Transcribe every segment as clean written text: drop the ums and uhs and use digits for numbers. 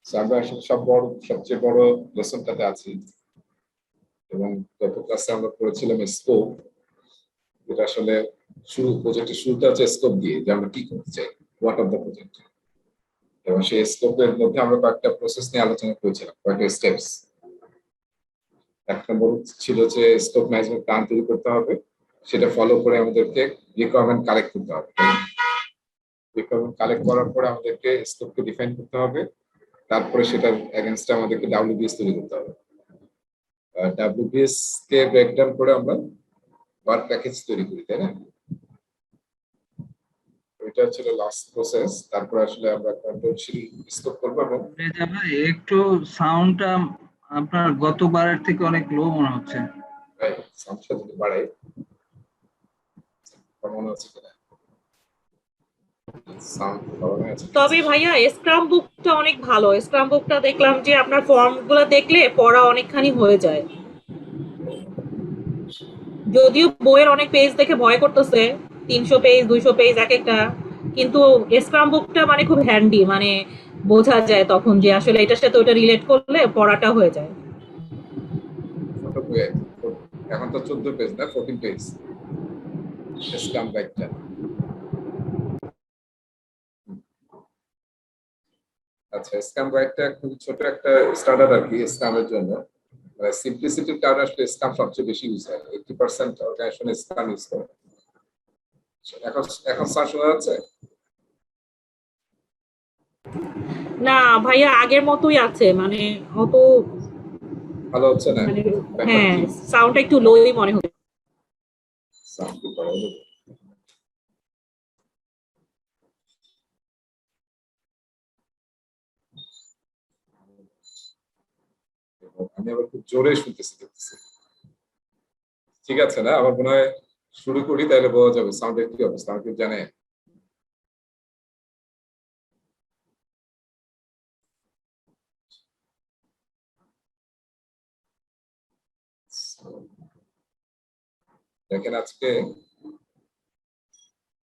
So, আমরা আসলে সবচেয়ে বড় লেসনটাতে আছি এবং গত ক্লাসে আমরা পড়েছিলাম স্কোপ, যেটা আসলে প্রজেক্টের শুরুটা হচ্ছে স্কোপ দিয়ে যে আমরা কি করতে চাই, হোয়াট অফ দ্য প্রজেক্ট। এবং সেই স্কোপের মধ্যে আমরা কয়েকটা প্রসেস নিয়ে আলোচনা করেছিলাম, কয়েকটা স্টেপস। এক নম্বর ছিল যে স্কোপ ম্যানেজমেন্ট প্ল্যান তৈরি করতে হবে, সেটা ফলো করে আমাদেরকে রিকোয়ারমেন্ট কালেক্ট করতে হবে। রিকোয়ারমেন্ট কালেক্ট করার পরে আমাদেরকে স্কোপকে ডিফাইন করতে হবে, তারপরে সেটার এগেইনস্টে আমাদেরকে ডাব্লিউবিএস তৈরি করতে হবে। ডাব্লিউবিএস কে ব্রেকডাউন করে আমরা ওয়ার্ক প্যাকেজ তৈরি করি, তাই না? এটা ছিল লাস্ট প্রসেস। তারপর আসলে আমরা কন্ট্রোল শিট স্কোপ করব এবং রেজা ভাই একটু সাউন্ডটা আপনার গতবারের থেকে অনেক লো মনে হচ্ছে। সাউন্ডটা যদি বাড়াই মনে হচ্ছে কিনা সাউন্ড বাড়ানো আছে। তবে ভাইয়া স্ক্রাম বুকটা অনেক ভালো। স্ক্রাম বুকটা দেখলাম যে আপনার ফর্মগুলো দেখলে পড়া অনেকখানি হয়ে যায়। যদিও বইয়ের অনেক পেজ দেখে ভয় করতেছে, 300 পেজ 200 পেজ এক একটা, কিন্তু স্ক্রাম বুকটা মানে খুব হ্যান্ডি, মানে বোঝা যায় তখন যে আসলে এটার সাথে ওটা রিলেট করলে পড়াটা হয়ে যায়। ছোট বই এখন তো 14 পেজ না, 14 পেজ স্ক্রাম গাইডটা। আচ্ছা, স্ক্রাম গাইডটা খুব ছোট একটা স্ট্যান্ডার্ড আর কি স্ক্রামের জন্য। সিম্পলিসিটির কারণে আসলে স্ক্রাম সবচেয়ে বেশি ইউজ হয়। 80% অর্গানাইজেশন স্ক্রাম ইউজ করে। এখন এখন স্যার শোনা যাচ্ছে? না ভাইয়া, আগের মতোই আছে, মানে অত ভালো হচ্ছে না, মানে হ্যাঁ, সাউন্ডটা একটু লোই মনে হচ্ছে। সাউন্ড কি বাড়াবো? আমি আবার খুব জোরে শুনতেছি। ঠিক আছে না? আমার মনে হয় শুরু করি, তাহলে বোঝা যাবে সাউন্ডের কি অবস্থা। আমাকে জানে দেখেন, আজকে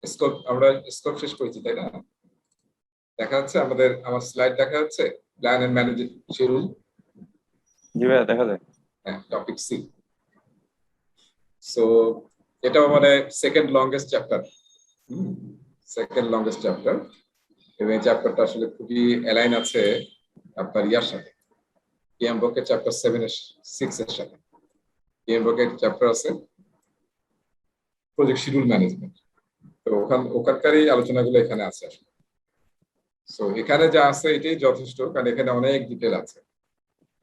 স্কোপ আমরা স্কোপ শেষ করেছি, তাই না? দেখা যাচ্ছে আমার স্লাইড দেখা যাচ্ছে, প্ল্যান এন্ড ম্যানেজ শিডিউল। জি ভাইয়া, দেখা যায়। হ্যাঁ, টপিক সি। সো এটাও মানে second longest chapter, second longest chapter. এবং এই চ্যাপ্টারটা আসলে খুবই অ্যালাইন আছে আপনার ইয়ার সাথে, পিএমবকের চ্যাপ্টার 6 এর সাথে। পিএমবকের চ্যাপ্টার আছে প্রজেক্ট শিডিউল ম্যানেজমেন্ট, তো ওখানকারই আলোচনাগুলো এখানে আছে আসলে। সো এখানে যা আছে এটাই যথেষ্ট, কারণ এখানে অনেক ডিটেল আছে।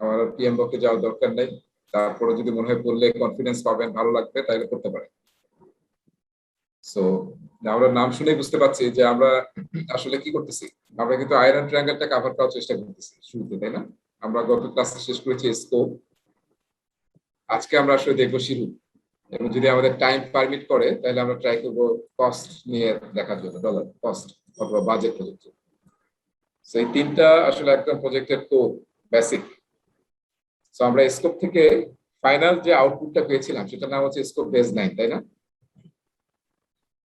আমার পিএমবকে যাওয়ার দরকার নেই। তারপরে যদি মনে হয় পড়লে কনফিডেন্স পাবেন, ভালো লাগবে, তাহলে করতে পারেন। সো আমরা নাম শুনেই বুঝতে পারছি যে আমরা আসলে কি করতেছি। আমরা কিন্তু আয়রন ট্রায়াঙ্গেলটা কভার করার চেষ্টা করতেছি শুরুতে, তাই না? আমরা গত ক্লাসে শেষ করেছি স্কোপ, আজকে আমরা আসলে দেখবো শিডিউল। এবং যদি আমাদের টাইম পারমিট করে তাহলে আমরা ট্রাই করবো কস্ট নিয়ে দেখার জন্য, ডলার কস্ট অথবা বাজেট প্রজেক্ট। এই তিনটা আসলে একদম প্রজেক্টের তো বেসিক। সো আমরা স্কোপ থেকে ফাইনাল যে আউটপুটটা পেয়েছিলাম সেটার নাম হচ্ছে স্কোপ বেস 9, তাই না?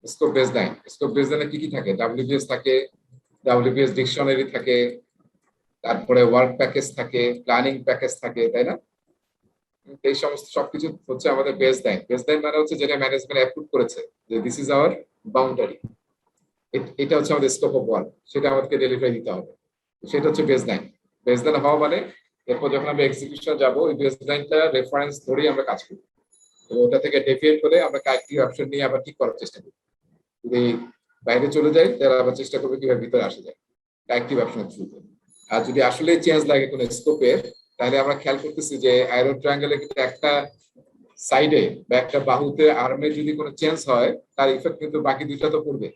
স্কোপ বেস 9, স্কোপ বেস 9 কি কি থাকে? ডাব্লিউবিএস থাকে, ডাব্লিউবিএস ডিকশনারি থাকে, তারপরে ওয়ার্ক প্যাকেজ থাকে, প্ল্যানিং প্যাকেজ থাকে, তাই না? এই সমস্ত সবকিছু হচ্ছে আমাদের বেস 9। বেস 9 মানে হচ্ছে যেটা ম্যানেজমেন্ট অ্যাপ্রুভ করেছে যে দিস ইজ আওয়ার বাউন্ডারি, এটা হচ্ছে আমাদের স্কোপ অফ ওয়ার্ক, সেটা আমাদেরকে ডেলিভারি দিতে হবে। সেটা হচ্ছে বেস 9। বেস 9 হওয়া মানে এরপর যখন আমরা এক্সিকিউশন যাবো, ওই বেস 9টা রেফারেন্স ধরেই আমরা কাজ করি। তো ওটা থেকে ডেভিয়েট করে আমরা কারেক্টিভ অপশন নিয়ে আবার ঠিক করার চেষ্টা করি। যদি বাইরে চলে যাই তাহলে আবার চেষ্টা করবো কিভাবে ভিতরে আসা যায়, কারেক্টিভ অপশনের থ্রুতে। আর যদি আসলে চেঞ্জ লাগে কোনো স্কোপের, তাহলে আমরা খেয়াল করতেছি যে আয়রন ট্রায়াঙ্গেলে কিন্তু একটা সাইডে বা একটা বাহুতে আর্মে যদি কোনো চেঞ্জ হয়, তার ইফেক্ট কিন্তু বাকি দুইটা তো পড়বে।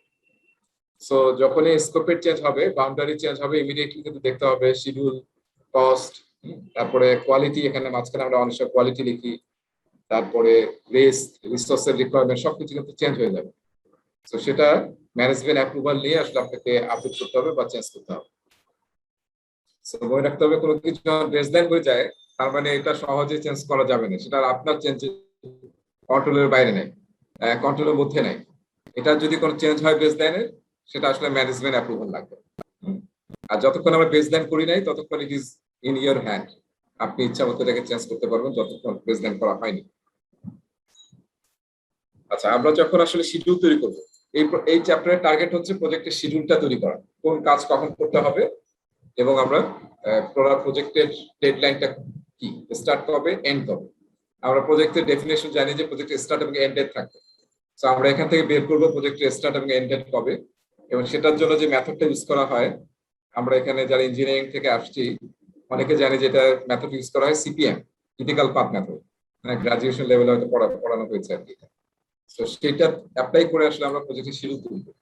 সো যখনই স্কোপের চেঞ্জ হবে, বাউন্ডারি চেঞ্জ হবে, ইমিডিয়েটলি কিন্তু দেখতে হবে শিডিউল, কস্ট, তারপরে কোয়ালিটি। এখানে মাঝখানে আমরা অনেক সময় কোয়ালিটি লিখি, তারপরে রিস্ক, রিসোর্সের রিকোয়ারমেন্ট, সবকিছু কিন্তু চেঞ্জ হয়ে যাবে। তো সেটা ম্যানেজমেন্ট অ্যাপ্রুভাল নিয়ে আসলে আপনাকে আপডেট করতে হবে বা চেঞ্জ করতে হবে। মনে রাখতে হবে, কোনো কিছু বেসলাইন হয়ে যায় তার মানে এটা সহজে চেঞ্জ করা যাবে না, সেটা আপনার চেঞ্জ কন্ট্রোলের বাইরে নেই, কন্ট্রোলের মধ্যে নেই। এটা যদি কোনো চেঞ্জ হয় বেসলাইনে, সেটা আসলে ম্যানেজমেন্ট অ্যাপ্রুভাল লাগবে। আর যতক্ষণ আমরা বেসলাইন করি নাই ততক্ষণ it is in your hand, আপনি ইচ্ছা মতো এটাকে চেঞ্জ করতে পারবেন যতক্ষণ বেসলাইন করা হয়নি। আচ্ছা, আমরা যখন আসলে শিডিউল তৈরি করবো, এই চ্যাপ্টারের টার্গেট হচ্ছে প্রজেক্টের শিডিউলটা তৈরি করা, কোন কাজ কখন করতে হবে এবং আমরা প্রজেক্টের ডেডলাইনটা কি, স্টার্ট কবে, এন্ড কবে। আমরা প্রজেক্টের ডেফিনেশন জানি যে প্রজেক্টের স্টার্ট এবং এন্ড ডেট থাকবে। তো আমরা এখান থেকে বের করবো প্রজেক্টের স্টার্ট এবং এন্ড ডেট কবে, এবং সেটার জন্য যে মেথডটা ইউজ করা হয়, আমরা এখানে যারা ইঞ্জিনিয়ারিং থেকে আসছি অনেকে জানি যে এটা মেথড ইউজ করা হয় সিপিএম, ক্রিটিক্যাল পাথ মেথড, মানে গ্রাজুয়েশন লেভেলে হয়তো পড়ানো হয়েছে আর কি। তো সেটা অ্যাপ্লাই করে আসলে আমরা প্রজেক্টের শিডিউল তৈরি করি।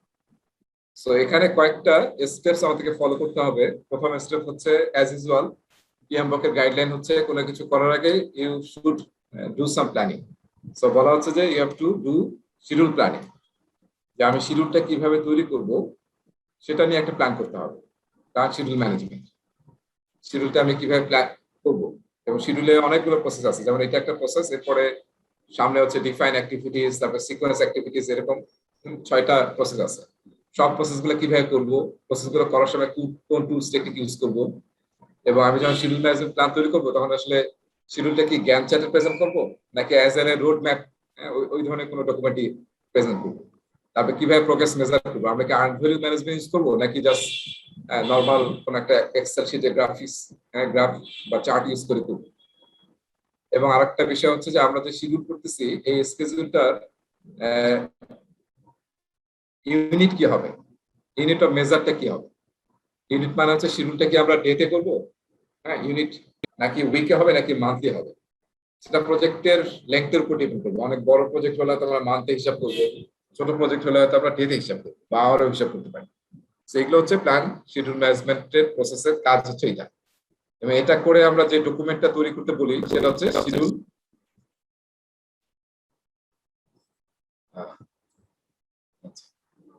সো এখানে কয়েকটা স্টেপস আমাদেরকে ফলো করতে হবে। প্রথম স্টেপ হচ্ছে অ্যাজ ইউজুয়াল PMBOK এর গাইডলাইন হচ্ছে কোনো কিছু করার আগে you should do some planning. So বলা হচ্ছে যে you have to do schedule planning, যে আমি শিডিউলটা কিভাবে তৈরি করব সেটা নিয়ে একটা প্ল্যান করতে হবে। কার শিডিউল ম্যানেজমেন্ট, শিডিউলটা আমি কিভাবে প্ল্যান করব, এবং শিডিউলে অনেকগুলো প্রসেস আছে, যেমন এটা একটা প্রসেস, এরপরে সামনে হচ্ছে ডিফাইন অ্যাক্টিভিটিস, তারপর সিকোয়েন্স অ্যাক্টিভিটিস, এরকম 6টা প্রসেস আছে। সব প্রসেসগুলো কিভাবে করব, প্রসেসগুলো করার সময় কোন টুলস টেকনিক ইউজ করব, এবং আমি যখন শিডিউল ম্যানেজমেন্ট প্ল্যান তৈরি করবো তখন আসলে শিডিউলটা কি গ্যান চার্টে প্রেজেন্ট করবো নাকি অ্যাজ এ রোড ম্যাপ, ওই ধরনের কোনো ডকুমেন্টই প্রেজেন্ট করবো। তারপরে কিভাবে প্রোগ্রেস মেজার করবো, আমরা কি আর্ন ভ্যালু ম্যানেজমেন্ট ইউজ করবো নাকি জাস্ট নর্মাল কোন একটা এক্সেল শিটে গ্রাফ বা চার্ট ইউজ করে করবো। এবং আরেকটা বিষয় হচ্ছে যে আমরা যে শিডিউল করতেছি এই স্কেজুলটার ইউনিট কি হবে, ইউনিট অফ মেজারটা কি হবে। ইউনিট মানে হচ্ছে শিডিউলটা কি আমরা ডেতে করবো, হ্যাঁ, ইউনিট নাকি উইকে হবে নাকি মান্থলি হবে, সেটা প্রজেক্টের লেংথের উপর ডিপেন্ড করবে। অনেক বড় প্রজেক্ট হলে আমরা মান্থে হিসাব করবো, ছোট প্রজেক্ট হলে হয়তো আমরা ডেতে হিসাব করবো বা আওয়ারও হিসাব করতে পারি। সেগুলো হচ্ছে প্ল্যান শিডিউল ম্যানেজমেন্টের প্রসেসের কাজ হচ্ছে এটা। এবং এটা করে আমরা যে ডকুমেন্টটা তৈরি করতে বলি সেটা হচ্ছে শিডিউল,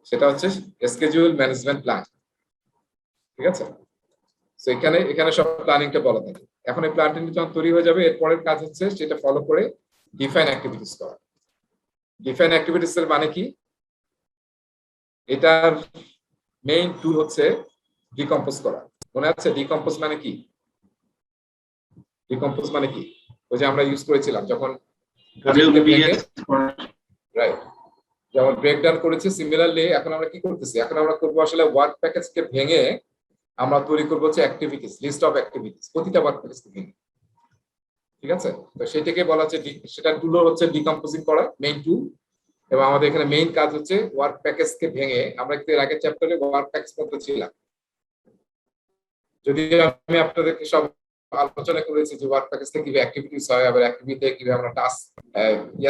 সেটা হচ্ছে স্কেডিউল ম্যানেজমেন্ট প্ল্যান। ঠিক আছে, তো এখানে সব প্ল্যানিংটা বলা থাকে। এখন এই প্ল্যানটা যখন তৈরি হয়ে যাবে এরপরের কাজ হচ্ছে সেটা ফলো করে ডিফাইন অ্যাক্টিভিটিস করা। ডিফাইন অ্যাক্টিভিটিস এর মানে কি, এটার মেইন টুল হচ্ছে ডিকম্পোজ করা। মনে আছে ডিকম্পোজ মানে কি? ডিকম্পোজ মানে কি, ওই যে আমরা ইউজ করেছিলাম যখন রাইট, যেমন ব্রেকডাউন করেছি। সিমিলারলি এখন আমরা কি করতেছি, এখন আমরা করবো আসলে ওয়ার্ক প্যাকেজকে ভেঙে আমরা তৈরি করবো হচ্ছে অ্যাক্টিভিটিস, লিস্ট অফ অ্যাক্টিভিটিস, প্রতিটা ওয়ার্ক প্যাকেজকে ভেঙে। ঠিক আছে, তো সেটাকে বলা হচ্ছে, সেটা টুল হচ্ছে ডিকম্পোজিং করা, মেইন টুল। এবং আমাদের এখানে মেইন কাজ হচ্ছে ওয়ার্ক প্যাকেজকে ভেঙে, আমরা কিন্তু এর আগের চ্যাপ্টারে ওয়ার্ক প্যাকেজ পড়তে ছিলাম, যদি আমি আপনাদেরকে সব আলোচনা করেছি যে ওয়ার্ক প্যাকেজ থেকে কিভাবে অ্যাক্টিভিটিস হয়, আবার অ্যাক্টিভিটিতে কিভাবে আমরা টাস্ক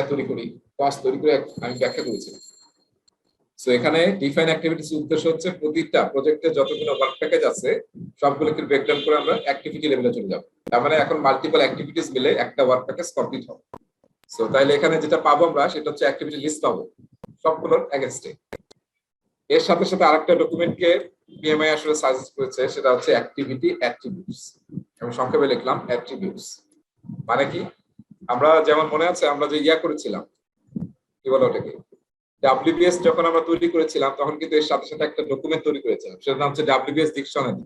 তৈরি করি, টাস্ক তৈরি করে আমি ব্যাখ্যা করেছি। সো এখানে ডিফাইন অ্যাক্টিভিটিস উদ্দেশ্য হচ্ছে প্রতিটা প্রজেক্টে যতগুলো ওয়ার্ক প্যাকেজ আছে সবগুলোকে ব্রেকডাউন করে আমরা অ্যাক্টিভিটি লেভেলে চলে যাব। তার মানে এখন মাল্টিপল অ্যাক্টিভিটিস মিলে একটা ওয়ার্ক প্যাকেজ কমপ্লিট হবে। সো তাইলে এখানে যেটা পাবো আমরা সেটা হচ্ছে অ্যাক্টিভিটি লিস্ট পাবো সবগুলোর এগেইনস্টে। এর সাথে সাথে আরেকটা ডকুমেন্টকে পিএমআই আসলে সাজেস্ট করেছে, সেটা হচ্ছে অ্যাক্টিভিটি অ্যাট্রিবিউটস। আমি সংক্ষেপে লিখলাম অ্যাট্রিবিউটস। মানে কি, আমরা যেমন মনে আছে আমরা যে করেছিলাম, কি বলে ওটাকে, WBS যখন আমরা তৈরি করেছিলাম তখন কিন্তু এর সাথে সাথে একটা ডকুমেন্ট তৈরি করেছিলাম, সেটার নাম হচ্ছে WBS ডিকশনারি,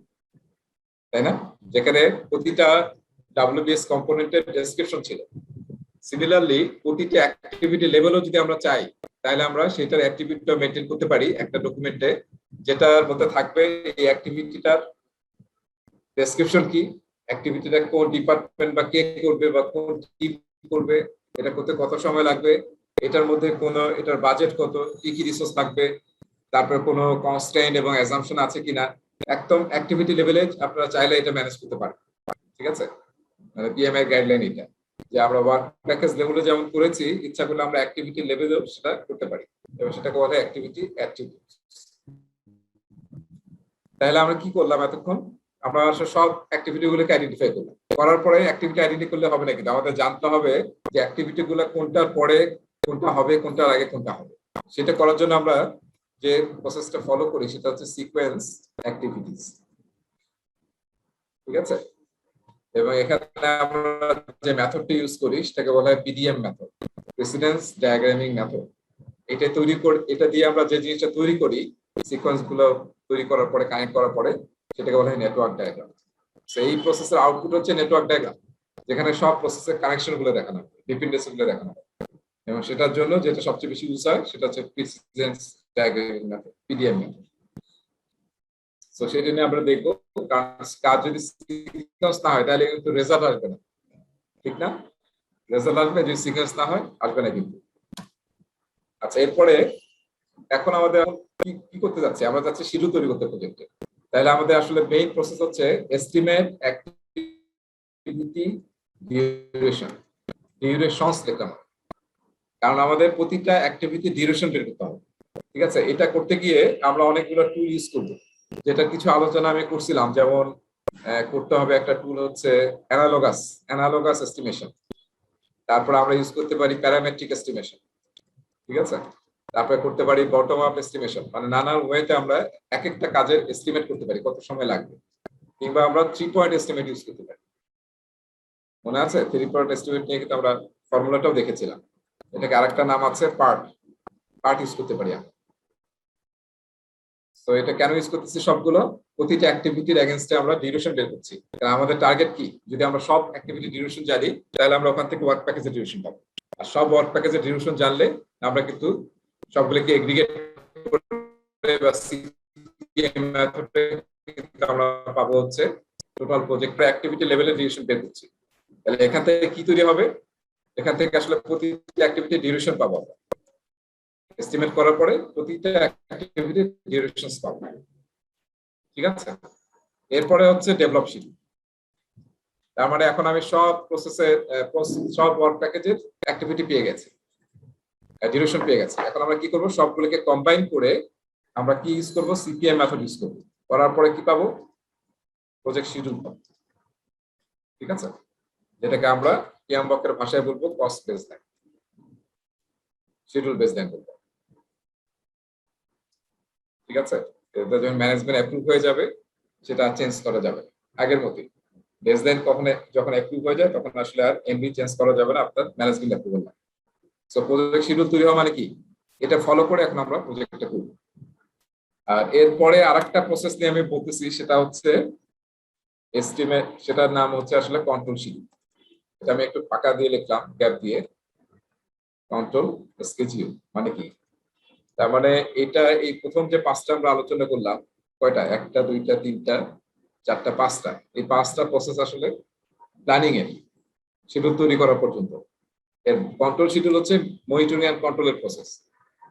তাই না? যেখানে প্রতিটা WBS কম্পোনেন্টের ডেসক্রিপশন ছিল। সিমিলারলি প্রতিটা অ্যাক্টিভিটি লেভেলও যদি আমরা চাই তাহলে আমরা সেটার অ্যাক্টিভিটিটা মেইনটেইন করতে পারি একটা ডকুমেন্টে, যেটার মধ্যে থাকবে এই অ্যাক্টিভিটিটার ডেসক্রিপশন কি, অ্যাক্টিভিটিটা কোন ডিপার্টমেন্ট বা কে করবে বা কোন টিম করবে, এটা করতে কত সময় লাগবে, এটার মধ্যে এটার বাজেট কত, কি কি রিসোর্স থাকবে, তারপর কোনো কনস্ট্রেইন এবং অ্যাজাম্পশন আছে কিনা, একদম অ্যাক্টিভিটি লেভেলে আপনারা চাইলে এটা ম্যানেজ করতে পারেন। ঠিক আছে, মানে পিএমআই গাইডলাইন এটা, যে আমরা ওয়ার্ক প্যাকেজ লেভেলে যেমন করেছি, ইচ্ছা করলে আমরা অ্যাক্টিভিটি লেভেলেও সেটা করতে পারি, এবং সেটাকে বলে অ্যাক্টিভিটি অ্যাট্রিবিউটস। তাহলে আমরা কি করলাম এতক্ষণ, আমরা সব অ্যাক্টিভিটি গুলোকে আইডেন্টিফাই করলাম। করার পরে অ্যাক্টিভিটি আইডেন্টিফাই করলে হবে না, কিন্তু আমাদের জানতে হবে যে অ্যাক্টিভিটি গুলো কোনটার পরে কোনটা হবে, কোনটার আগে কোনটা হবে। সেটা করার জন্য আমরা যে প্রসেসটা ফলো করি সেটা হচ্ছে সিকোয়েন্স অ্যাক্টিভিটিস। ঠিক আছে, এবং এখানে আমরা যে মেথডটা ইউজ করি সেটাকে বলা হয় PDM মেথড, প্রেসিডেন্স ডায়াগ্রামিং মেথড। এটা দিয়ে আমরা যে জিনিসটা তৈরি করি, সিকোয়েন্স গুলো তৈরি করার পরে, কানেক্ট করার পরে, সেটাকে বলা হয় নেটওয়ার্ক ডায়াগ্রাম। এই প্রসেসের আউটপুট হচ্ছে নেটওয়ার্ক ডায়াগ্রাম, যেখানে সব প্রসেসের কানেকশন গুলো দেখানো হবে, ডিপেন্ডেন্সি গুলো দেখানো হবে। এবং সেটার জন্য যেটা সবচেয়ে বেশি ইউজ হয় সেটা হচ্ছে precedence diagram method, PDM method. তো সেটা নিয়ে আমরা দেখবো, কারণ কাজ যদি সিকোয়েন্স না হয় তাহলে কিন্তু রেজাল্ট আসবে না, ঠিক না? রেজাল্ট আসবে, যদি সিকোয়েন্স না হয় আসবে না কিন্তু। আচ্ছা, এরপরে এখন আমাদের কি করতে যাচ্ছে, আমরা যাচ্ছি শিডিউল তৈরি করতে প্রজেক্টে। তাহলে আমাদের আসলে মেইন প্রসেস হচ্ছে এস্টিমেট অ্যাক্টিভিটি ডিউরেশন, ডিউরেশনস লিখতে হবে, কারণ আমাদের প্রতিটা অ্যাক্টিভিটি ডিউরেশন বের করতে হবে। ঠিক আছে, এটা করতে গিয়ে আমরা অনেকগুলো টুল ইউজ করবো, যেটা কিছু আলোচনা আমি করছিলাম। যেমন করতে হবে একটা টুল হচ্ছে অ্যানালগাস এস্টিমেশন, তারপর আমরা ইউজ করতে পারি প্যারামেট্রিক এস্টিমেশন, ঠিক আছে, তারপরে করতে পারি বটম আপ এস্টিমেশন, মানে নানান ওয়েতে আমরা এক একটা কাজের এস্টিমেট করতে পারি কত সময় লাগবে। কিংবা আমরা 3 পয়েন্ট এস্টিমেট ইউজ করতে পারি, মনে আছে 3 পয়েন্ট এস্টিমেট নিয়ে কিন্তু আমরা ফর্মুলাটাও দেখেছিলাম। এটাকে আরেকটা নাম আছে পার্ট ইউজ করতে পারি আমরা। তো এটা কেন ইউজ করতেছি, সবগুলো প্রতিটা অ্যাক্টিভিটির এগেইনস্টে আমরা ডিউরেশন বের করছি। কারণ আমাদের টার্গেট কি, যদি আমরা সব অ্যাক্টিভিটি ডিউরেশন জানি তাহলে আমরা ওখান থেকে ওয়ার্ক প্যাকেজের ডিউরেশন পাবো। আর সব ওয়ার্ক প্যাকেজের ডিউরেশন জানলে আমরা কিন্তু সবগুলোকে এগ্রিগেট করে বা সিপিএম মেথডে আমরা পাবো হচ্ছে টোটাল প্রজেক্টের অ্যাক্টিভিটি লেভেলের ডিউরেশন বের করছি। তাহলে এখান থেকে কি তৈরি হবে, এখান থেকে আসলে প্রতিটা অ্যাক্টিভিটি ডিউরেশন পাবো আমরা, এস্টিমেট করার পরে প্রতিটা অ্যাক্টিভিটি ডিউরেশনস পাবো, ঠিক আছে। এরপরে হচ্ছে ডেভেলপ শিডিউল। তার মানে এখন আমি সব প্রসেসের সব ওয়ার্ক প্যাকেজের অ্যাক্টিভিটি পেয়ে গেছি, ডিউরেশন পেয়ে গেছি। এখন আমরা কি করব, সবগুলোকে কম্বাইন করে আমরা কি ইউজ করব, সিপিএম মেথড ইউজ করব। করার পরে কি পাবো, প্রজেক্ট শিডিউল পাবো, ঠিক আছে, যেটাকে আমরা পিএমবকের ভাষায় বলবো cost base line, schedule base line বলবো, ঠিক আছে। এটা যখন ম্যানেজমেন্ট অ্যাপ্রুভ হয়ে যাবে সেটা চেঞ্জ করা যাবে আগের মতোই। বেসলাইন যখন অ্যাপ্রুভ হয়ে যায় তখন আসলে আর এমবি চেঞ্জ করা যাবে না, আপনার ম্যানেজমেন্ট অ্যাপ্রুভাল না। সো প্রজেক্ট শিডিউল তৈরি হওয়া মানে কি, এটা ফলো করে এখন আমরা প্রজেক্টটা করব। আর এরপরে আরেকটা প্রসেস নিয়ে আমি বলতেছি, সেটা হচ্ছে এস্টিমেট, সেটার নাম হচ্ছে আসলে কন্ট্রোল শিডিউল। এটা আমি একটু ফাঁকা দিয়ে লিখলাম, গ্যাপ দিয়ে, কন্ট্রোল স্কেডিউল মানে কি। তার মানে এটা এই প্রথম যে 5টা আমরা আলোচনা করলাম, কয়টা, 1টা 2টা 3টা 4টা 5টা, এই 5টা প্রসেস আসলে প্ল্যানিং এর শিডিউল তৈরি করা পর্যন্ত। এর কন্ট্রোল শিডিউল হচ্ছে মনিটরিং এন্ড কন্ট্রোলের প্রসেস।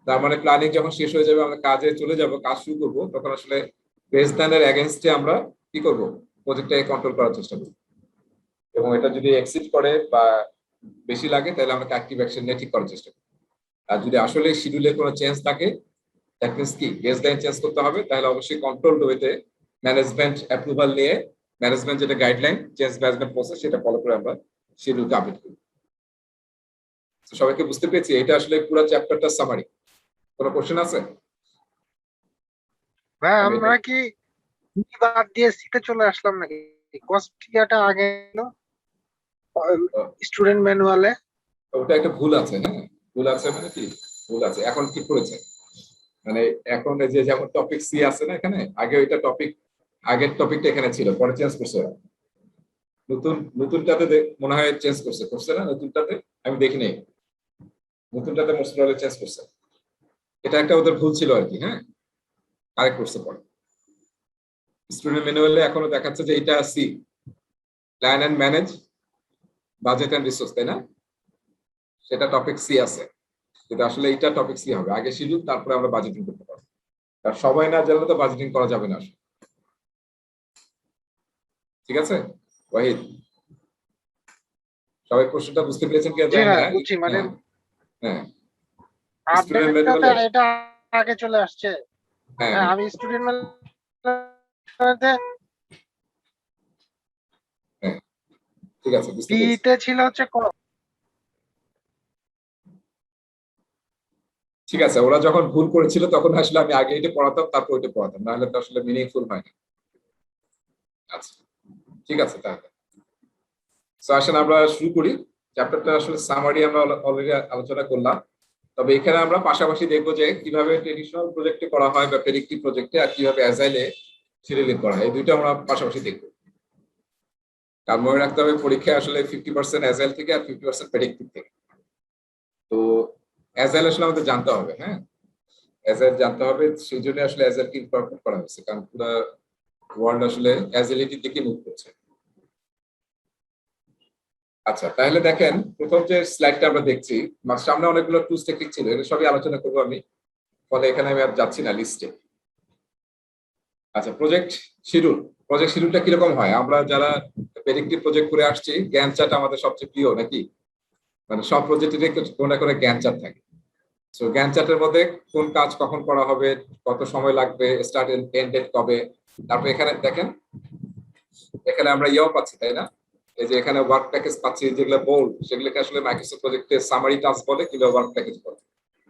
তার মানে প্ল্যানিং যখন শেষ হয়ে যাবে, আমরা কাজে চলে যাব, কাজ শুরু করব, তখন আসলে বেসলাইনের এগেইনস্টে আমরা কি করব, প্রজেক্টটাকে কন্ট্রোল করার চেষ্টা করব। এবং এটা যদি এক্সিড করে বা বেশি লাগে তাহলে আমরা অ্যাক্টিভ অ্যাকশন নিয়ে ঠিক করার চেষ্টা করব। আর যদি আসলে শিডিউলে কোনো চেঞ্জ থাকে, দ্যাট মিন্স কি বেসলাইন চেঞ্জ করতে হবে, তাহলে অবশ্যই কন্ট্রোল ওয়েতে ম্যানেজমেন্ট অ্যাপ্রুভাল নিয়ে ম্যানেজমেন্ট যেটা গাইডলাইন চেঞ্জ ম্যানেজমেন্ট প্রসেস সেটা ফলো করে আমরা শিডিউলকে আপডেট করি। সবাইকে বুঝতে পেরেছি, এটা আসলে পুরো চ্যাপ্টারটা সামারি। কোনো কোশ্চেন আছে? ভাই আমরা কি বাদ দিয়ে সিটে চলে আসলাম নাকি? কস্টিয়াটা আগে স্টুডেন্ট ম্যানুয়ালে ওটা একটা ভুল আছে, হ্যাঁ ভুল আছে, মানে কি ভুল আছে, এখন ঠিক করেছে। মানে এখন এই যে যেমন টপিক সি আছে না এখানে, আগে ওইটা টপিক, আগের টপিকটা এখানে ছিল, পরে চেঞ্জ করছে ওরা। নতুনটাতে মনে হয় চেঞ্জ করছে না, নতুনটাতে আমি দেখিনি, নতুনটাতে মোস্টলি চেঞ্জ করছে। এটা একটা ওদের ভুল ছিল আর কি, হ্যাঁ কারেক্ট করছে পরে। স্টুডেন্ট ম্যানুয়ালে এখনো দেখাচ্ছে যে এটা সি, plan and manage budget and resource, তাই না? সেটা টপিক সি আছে, কিন্তু আসলে এটা টপিক সি হবে, আগে শিডিউল তারপরে আমরা বাজেটিং করতে পারবো। আর সবাই না জানলে তো বাজেটিং করা যাবে না আসলে, ঠিক আছে ওয়াহিদ? সবাই প্রশ্নটা বুঝতে পেরেছেন কি? বুঝছি, মানে হ্যাঁ আপডেটটাতে এটা আগে চলে আসছে। হ্যাঁ আমি স্টুডেন্ট ম্যানুয়ালে ঠিক আছে, বুঝতে পেরেছি। বিতে ছিল হচ্ছে ঠিক আছে, ওরা যখন ভুল করেছিল তখন আসলে আমি আগে এটা পড়াতাম, তারপর ওইটা পড়াতাম, নাহলে তো আসলে মিনিংফুল হয় না। আচ্ছা ঠিক আছে, তাহলে তো আসেন আমরা শুরু করি। চ্যাপ্টারটা আসলে সামারি আমরা অলরেডি আলোচনা করলাম, তবে এখানে আমরা পাশাপাশি দেখবো যে কিভাবে ট্রেডিশনাল প্রজেক্টে করা হয় বা প্রেডিক্টিভ প্রজেক্টে, আর কিভাবে অ্যাজাইলে শিডিউলিং করা হয়, এই দুইটা আমরা পাশাপাশি দেখবো। কারণ মনে রাখতে হবে পরীক্ষায় আসলে 50% অ্যাজাইল থেকে আর 50% প্রেডিক্টিভ থেকে। তো অ্যাজাইল আসলে আমাদের জানতে হবে, হ্যাঁ অ্যাজাইল জানতে হবে, সেই জন্য আসলে অ্যাজাইলকে ইনকর্পোরেট করা হয়েছে, কারণ পুরো ওয়ার্ল্ড আসলে অ্যাজাইলিটির দিকে মুভ করছে। আচ্ছা তাহলে দেখেন প্রথম যে স্লাইডটা আমরা দেখছি, সামনে অনেকগুলো টুলস টেকনিক ছিল, এটা সবই আলোচনা করবো আমি, ফলে এখানে আমি আর যাচ্ছি না লিস্টে। আচ্ছা প্রজেক্ট শিডিউলটা কিরকম হয়? আমরা যারা প্রেডিক্টিভ প্রজেক্ট করে আসছি, গ্যান চার্ট আমাদের সবচেয়ে প্রিয় নাকি? মানে সব প্রজেক্টেরই কোনো করে গ্যান চার্ট থাকে। সো গ্যান চার্টের মধ্যে কোন কাজ কখন করা হবে, কত সময় লাগবে, স্টার্ট এন্ড ডেট কবে। তারপর এখানে দেখেন, এখানে আমরা ইয়েও পাচ্ছি তাই না, এই যে এখানে ওয়ার্ক প্যাকেজ পাচ্ছি, যেগুলো বোল্ড সেগুলোকে আসলে মাইক্রোসফট প্রজেক্টের সামারি টাস্ক বলে কিংবা ওয়ার্ক প্যাকেজ বলে।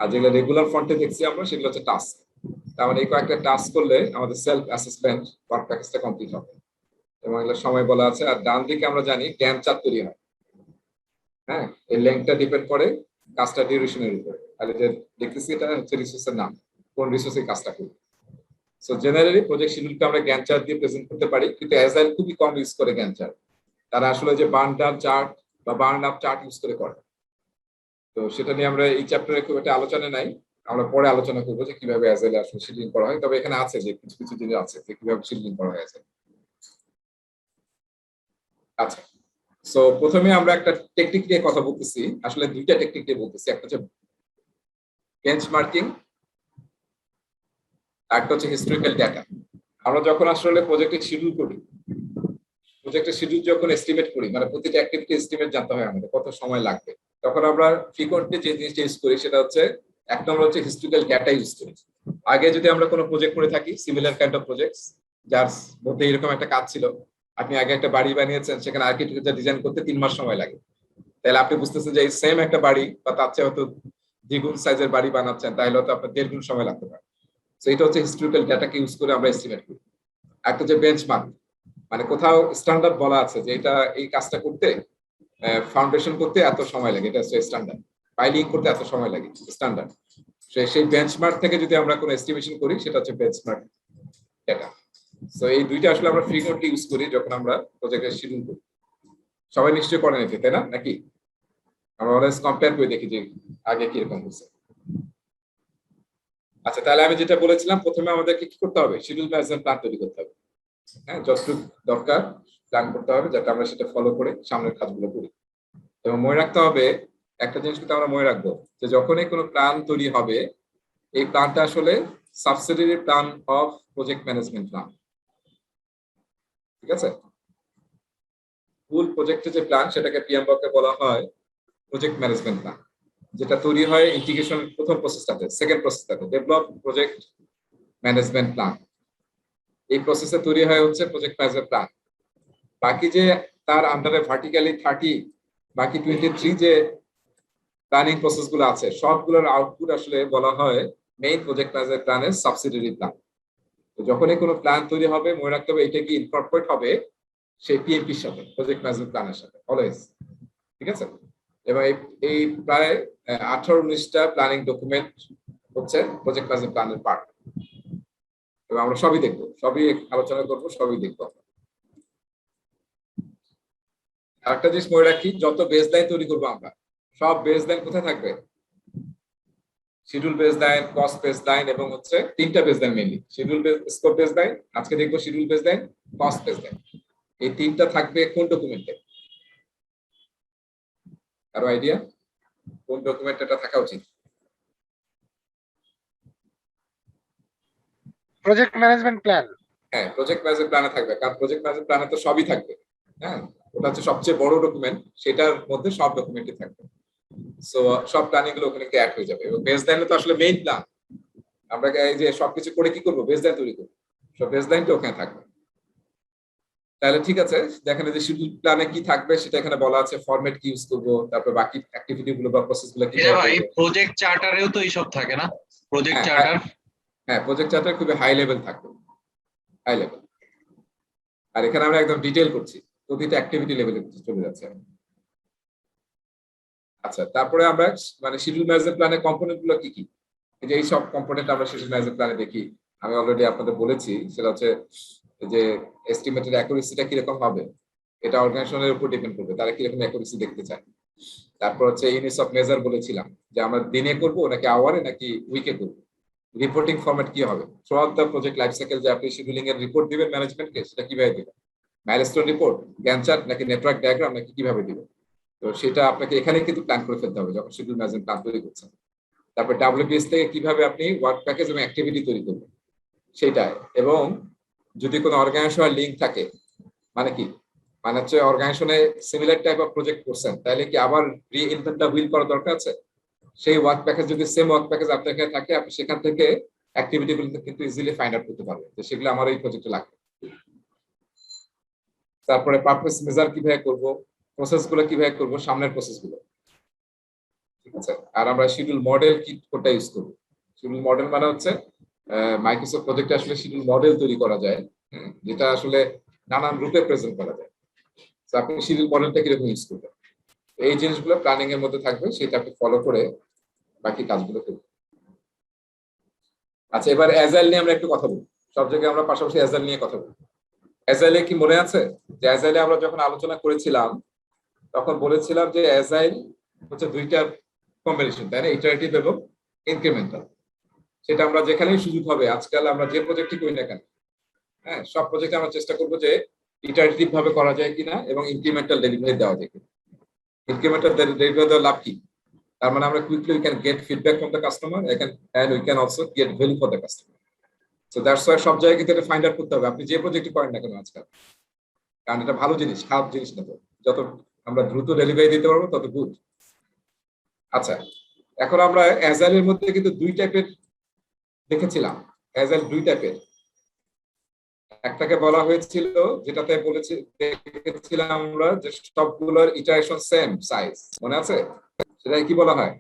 আর যেগুলো রেগুলার ফন্টে দেখছি আমরা, সেগুলো হচ্ছে টাস্ক। তার মানে এই কয়েকটা টাস্ক করলে আমাদের সেলফ অ্যাসেসমেন্ট ওয়ার্ক প্যাকেজটা কমপ্লিট হবে, এবং এগুলো সময় বলা আছে। আর ডান দিকে আমরা জানি গ্যান চার্ট তৈরি হয়, হ্যাঁ এই লেংথটা ডিপেন্ড করে কাজটা ডিউরেশনের উপরে। আর এটা দেখতেছি এটা হচ্ছে রিসোর্সের নাম, কোন রিসোর্সে কাজটা করবে। সো জেনারেলি প্রজেক্ট শিডিউলটা আমরা গ্যান চার্ট দিয়ে প্রেজেন্ট করতে পারি, কিন্তু অ্যাজাইল খুবই কম ইউজ করে গ্যান চার্ট। তারা আসলে যে বার্ন ডাউন চার্ট বা বার্ন আপ চার্ট ইউজ করে। তো সেটা নিয়ে আমরা এই চ্যাপ্টারে খুব একটা আলোচনা নাই, আমরা পরে আলোচনা করবো যে কিভাবে অ্যাজাইলে আসলে শিডিউলিং করা হয়। তবে এখানে আছে যে কিছু কিছু জিনিস আছে যে কিভাবে শিডিউলিং করা হয় অ্যাজাইল। আচ্ছা সো প্রথমে আমরা একটা টেকনিক নিয়ে কথা বলতেছি, আসলে দুইটা টেকনিক নিয়ে বলতেছি, একটা হচ্ছে বেঞ্চমার্কিং, একটা হচ্ছে হিস্টোরিক্যাল ডেটা। আমরা যখন আসলে প্রজেক্টের শিডিউল করি, প্রজেক্টের শিডিউল যখন এস্টিমেট করি, মানে প্রতিটা অ্যাক্টিভিটি এস্টিমেট জানতে হয় আমাদের কত সময় লাগবে, তখন আমরা ফ্রিকোয়েন্টলি যে জিনিসটা ইউজ করি সেটা হচ্ছে এক নম্বর হচ্ছে হিস্টোরিক্যাল ডেটা ইউজ করি। আগে যদি আমরা কোনো প্রজেক্ট করে থাকি, সিমিলার কাইন্ড অফ প্রজেক্টস যার মধ্যে এরকম একটা কাজ ছিল, আপনি আগে একটা বাড়ি বানিয়েছেন, সেখানে আর্কিটেকচার ডিজাইন করতে 3 মাস সময় লাগে, তাহলে আপনি বুঝতেছেন যে এই সেম একটা বাড়ি বা তার চেয়ে হয়তো দ্বিগুণ সাইজের বাড়ি বানাচ্ছেন, তাহলে হয়তো আপনার 1.5 গুণ সময় লাগতে পারে। তো এটা হচ্ছে হিস্টোরিক্যাল ডেটাকে ইউজ করে আমরা এস্টিমেট করি। একটা হচ্ছে বেঞ্চমার্ক, মানে কোথাও স্ট্যান্ডার্ড বলা আছে যে এটা এই কাজটা করতে, ফাউন্ডেশন করতে এত সময় লাগে, এটা হচ্ছে স্ট্যান্ডার্ড, পাইলিং করতে এত সময় লাগে স্ট্যান্ডার্ড। সেই বেঞ্চমার্ক থেকে যদি আমরা কোনো এস্টিমেশন করি, সেটা হচ্ছে বেঞ্চমার্ক ডেটা। সো এই দুইটা আসলে আমরা ফ্রিকোয়েন্টলি ইউজ করি যখন আমরা প্রজেক্টের শিডিউল করি। সবাই নিশ্চয়ই করেন এতে, তাই না নাকি? আমরা অলওয়েজ কম্পেয়ার করে দেখি যে আগে কিরকম হচ্ছে। আচ্ছা তাহলে আমি যেটা বলেছিলাম, প্রথমে আমাদেরকে কি করতে হবে, শিডিউল ম্যানেজমেন্ট প্ল্যান তৈরি করতে হবে। হ্যাঁ যতটুকু দরকার প্ল্যান করতে হবে, যাতে আমরা সেটা ফলো করে সামনের কাজগুলো করি। এবং মনে রাখতে হবে একটা জিনিস, কিন্তু আমরা মনে রাখবো যে যখনই কোনো প্ল্যান তৈরি হবে, এই প্ল্যানটা আসলে subsidiary plan of project management plan, ঠিক আছে? ফুল প্রজেক্টের যে প্ল্যান, সেটাকে পিএমবকে বলা হয় প্রজেক্ট ম্যানেজমেন্ট প্ল্যান, যেটা তৈরি হয় ইন্টিগ্রেশন প্রথম প্রসেসটাতে, সেকেন্ড প্রসেসটাতে ডেভেলপ প্রজেক্ট ম্যানেজমেন্ট প্ল্যান। এই প্রসেসে তৈরি হয় হচ্ছে প্রজেক্ট ম্যানেজমেন্ট প্ল্যান। বাকি যে তার আন্ডারে ভার্টিক্যালি 30, বাকি 23 যে প্ল্যানিং প্রসেস গুলো আছে, সবগুলোর আউটপুট আসলে বলা হয় মেইন প্রজেক্ট ম্যানেজমেন্ট প্ল্যানের সাবসিডিয়ারি প্ল্যান। তো যখনই কোনো প্ল্যান তৈরি হবে, মনে রাখতে হবে এটা কি ইনকর্পোরেট হবে সেই পিএমপির সাথে, প্রজেক্ট ম্যানেজমেন্ট প্ল্যানের সাথে অলওয়েজ, ঠিক আছে? এবং এই প্রায় 18-19টা প্ল্যানিং ডকুমেন্ট হচ্ছে প্রজেক্ট ম্যানেজমেন্ট প্ল্যানের পার্ট। এবং আমরা সবই দেখবো, সবই আলোচনা করবো, সবই দেখবো। আরেকটা জিনিস মনে রাখি, যত বেস লাইন তৈরি করবো আমরা, সব বেস লাইন কোথায় থাকবে? Schedule base line, cost base line, এবং হচ্ছে 3টা base line mainly, schedule base, scope base line, আজকে দেখবো schedule base line, cost base line. এই 3টা থাকবে কোন ডকুমেন্টে? কারো আইডিয়া কোন ডকুমেন্টে এটা থাকা উচিত? Project management plan. হ্যাঁ প্রজেক্ট ম্যানেজমেন্ট প্ল্যানে থাকবে, কারণ প্রজেক্ট ম্যানেজমেন্ট প্ল্যানে তো সবই থাকবে। হ্যাঁ ওটা হচ্ছে সবচেয়ে বড় ডকুমেন্ট, সেটার মধ্যে সব ডকুমেন্টই থাকবে। সো সব প্ল্যানিং গুলো ওখানে অ্যাড হয়ে যাবে। এবং বেস লাইনে তো আসলে মেইন প্ল্যান, আমরা এই যে সবকিছু করে কি করবো, বেস লাইন তৈরি করবো, সব বেস লাইনটা ওখানে থাকবে। তাহলে ঠিক আছে, দেখেন যে শিডিউল প্ল্যানে কি থাকবে সেটা এখানে বলা আছে, ফরম্যাট কি ইউজ করবো, তারপর বাকি অ্যাক্টিভিটি গুলো বা প্রসেস গুলো কি। ভাই প্রজেক্ট চার্টারেও তো এইসব থাকে না, প্রজেক্ট চার্টার? হ্যাঁ প্রজেক্ট চার্টার খুবই হাই লেভেল থাকবে, হাই লেভেল। আর এখানে আমরা একদম ডিটেইল করছি, প্রতিটা অ্যাক্টিভিটি লেভেলে চলে যাচ্ছে। আচ্ছা তারপরে আমরা মানে শিডিউল ম্যানেজমেন্ট প্ল্যানের কম্পোনেন্ট গুলো কি কি, এই যে এই সব কম্পোনেন্ট আমরা শিডিউল ম্যানেজমেন্ট প্ল্যানে দেখি। আমি অলরেডি আপনাদের বলেছি, সেটা হচ্ছে যে এস্টিমেটের অ্যাকুরেসিটা কিরকম হবে, এটা অর্গানাইজেশনের উপর ডিপেন্ড করবে তারা কিরকম অ্যাকুরেসি দেখতে চায়। তারপর হচ্ছে ইউনিটস অফ মেজার বলেছিলাম যে আমরা দিনে করব নাকি আওয়ারে নাকি উইকে করব, রিপোর্টিং ফরম্যাট কি হবে through out the project life cycle, যে আপনি শিডিউলিং এর রিপোর্ট দিবেন ম্যানেজমেন্টকে, সেটা কিভাবে দিবেন, মাইলস্টোন রিপোর্ট, গ্যান্ট চার্ট নাকি নেটওয়ার্ক ডায়াগ্রাম নাকি কিভাবে দিবেন। তো সেটা আপনাকে এখানে কিন্তু প্ল্যান করে ফেলতে হবে যখন শিডিউল ম্যানেজমেন্ট প্ল্যান তৈরি করছেন। তারপর ডাব্লিউপিএস থেকে কিভাবে আপনি ওয়ার্ক প্যাকেজ এবং অ্যাক্টিভিটি তৈরি করবেন সেটাই। এবং যদি কোনো অর্গানাইজেশনাল লিঙ্ক থাকে, মানে কি, মানে হচ্ছে অর্গানাইজেশনে সিমিলার টাইপ অফ প্রজেক্ট করছেন, তাহলে কি আবার রিইনভেন্ট দা হুইল করার দরকার আছে? সেই ওয়ার্ক প্যাকেজ যদি সেম ওয়ার্ক প্যাকেজ আপনার এখানে থাকে, আপনি সেখান থেকে অ্যাক্টিভিটি গুলো কিন্তু ইজিলি ফাইন্ড আউট করতে পারবেন যে সেগুলো আমার এই প্রজেক্টে লাগবে। তারপরে পারপাস মেজার কিভাবে করব, প্রসেস গুলো কিভাবে করব, সামনের প্রসেস গুলো, ঠিক আছে। আর আমরা শিডিউল মডেল কি কোনটা ইউজ করব। শিডিউল মডেল মানে হচ্ছে মাইক্রোসফট প্রজেক্টে আসলে শিডিউল মডেল তৈরি করা যায়, যেটা আসলে নানান রূপে প্রেজেন্ট করা যায়। তো আপনি শিডিউল মডেলটা কিরকম ইউজ করবেন, এই জিনিসগুলো প্ল্যানিং এর মধ্যে থাকবে, সেটা আপনি ফলো করে বাকি কাজগুলো করবেন। আচ্ছা, এবার অ্যাজাইল নিয়ে আমরা একটু কথা বলি। সব জায়গায় আমরা পাশাপাশি অ্যাজাইল নিয়ে কথা বলি। অ্যাজাইলে কি মনে আছে যে অ্যাজাইলে আমরা যখন আলোচনা করেছিলাম তখন বলেছিলাম যে অ্যাজাইল হচ্ছে দুইটা কম্বিনেশন, তাই না, ইটারেটিভ এবং ইনক্রিমেন্টাল। সেটা আমরা যেখানেই সুযোগ হবে, আজকাল আমরা যে প্রজেক্টই করি না কেন, হ্যাঁ, সব প্রজেক্টে আমরা চেষ্টা করবো যে ইটারেটিভ ভাবে করা যায় কিনা এবং ইনক্রিমেন্টাল ডেলিভারি দেওয়া যায় কিনা। ইনক্রিমেন্টাল ডেলিভারি দেওয়ার লাভ কি? তার মানে আমরা quickly we can get feedback from the customer and we can also get value for the customer. So that's why সব জায়গায় কিন্তু এটা ফাইন্ড আউট করতে হবে, আপনি যে প্রজেক্টই করেন না কেন আজকাল, কারণ এটা ভালো জিনিস, খারাপ জিনিস না। তো যত আমরা দ্রুত ডেলিভারি দিতে পারবো তত গুড। আচ্ছা, এখন আমরা অ্যাজাইলের মধ্যে কিন্তু দুই টাইপের দেখেছিলাম। অ্যাজাইল দুই টাইপের, একটাকে বলা হয়েছিল যেটাতে বলেছি দেখেছিলাম আমরা যে সবগুলোর ইটারেশন সেম সাইজ, মনে আছে? সেটা কি বলা হয়?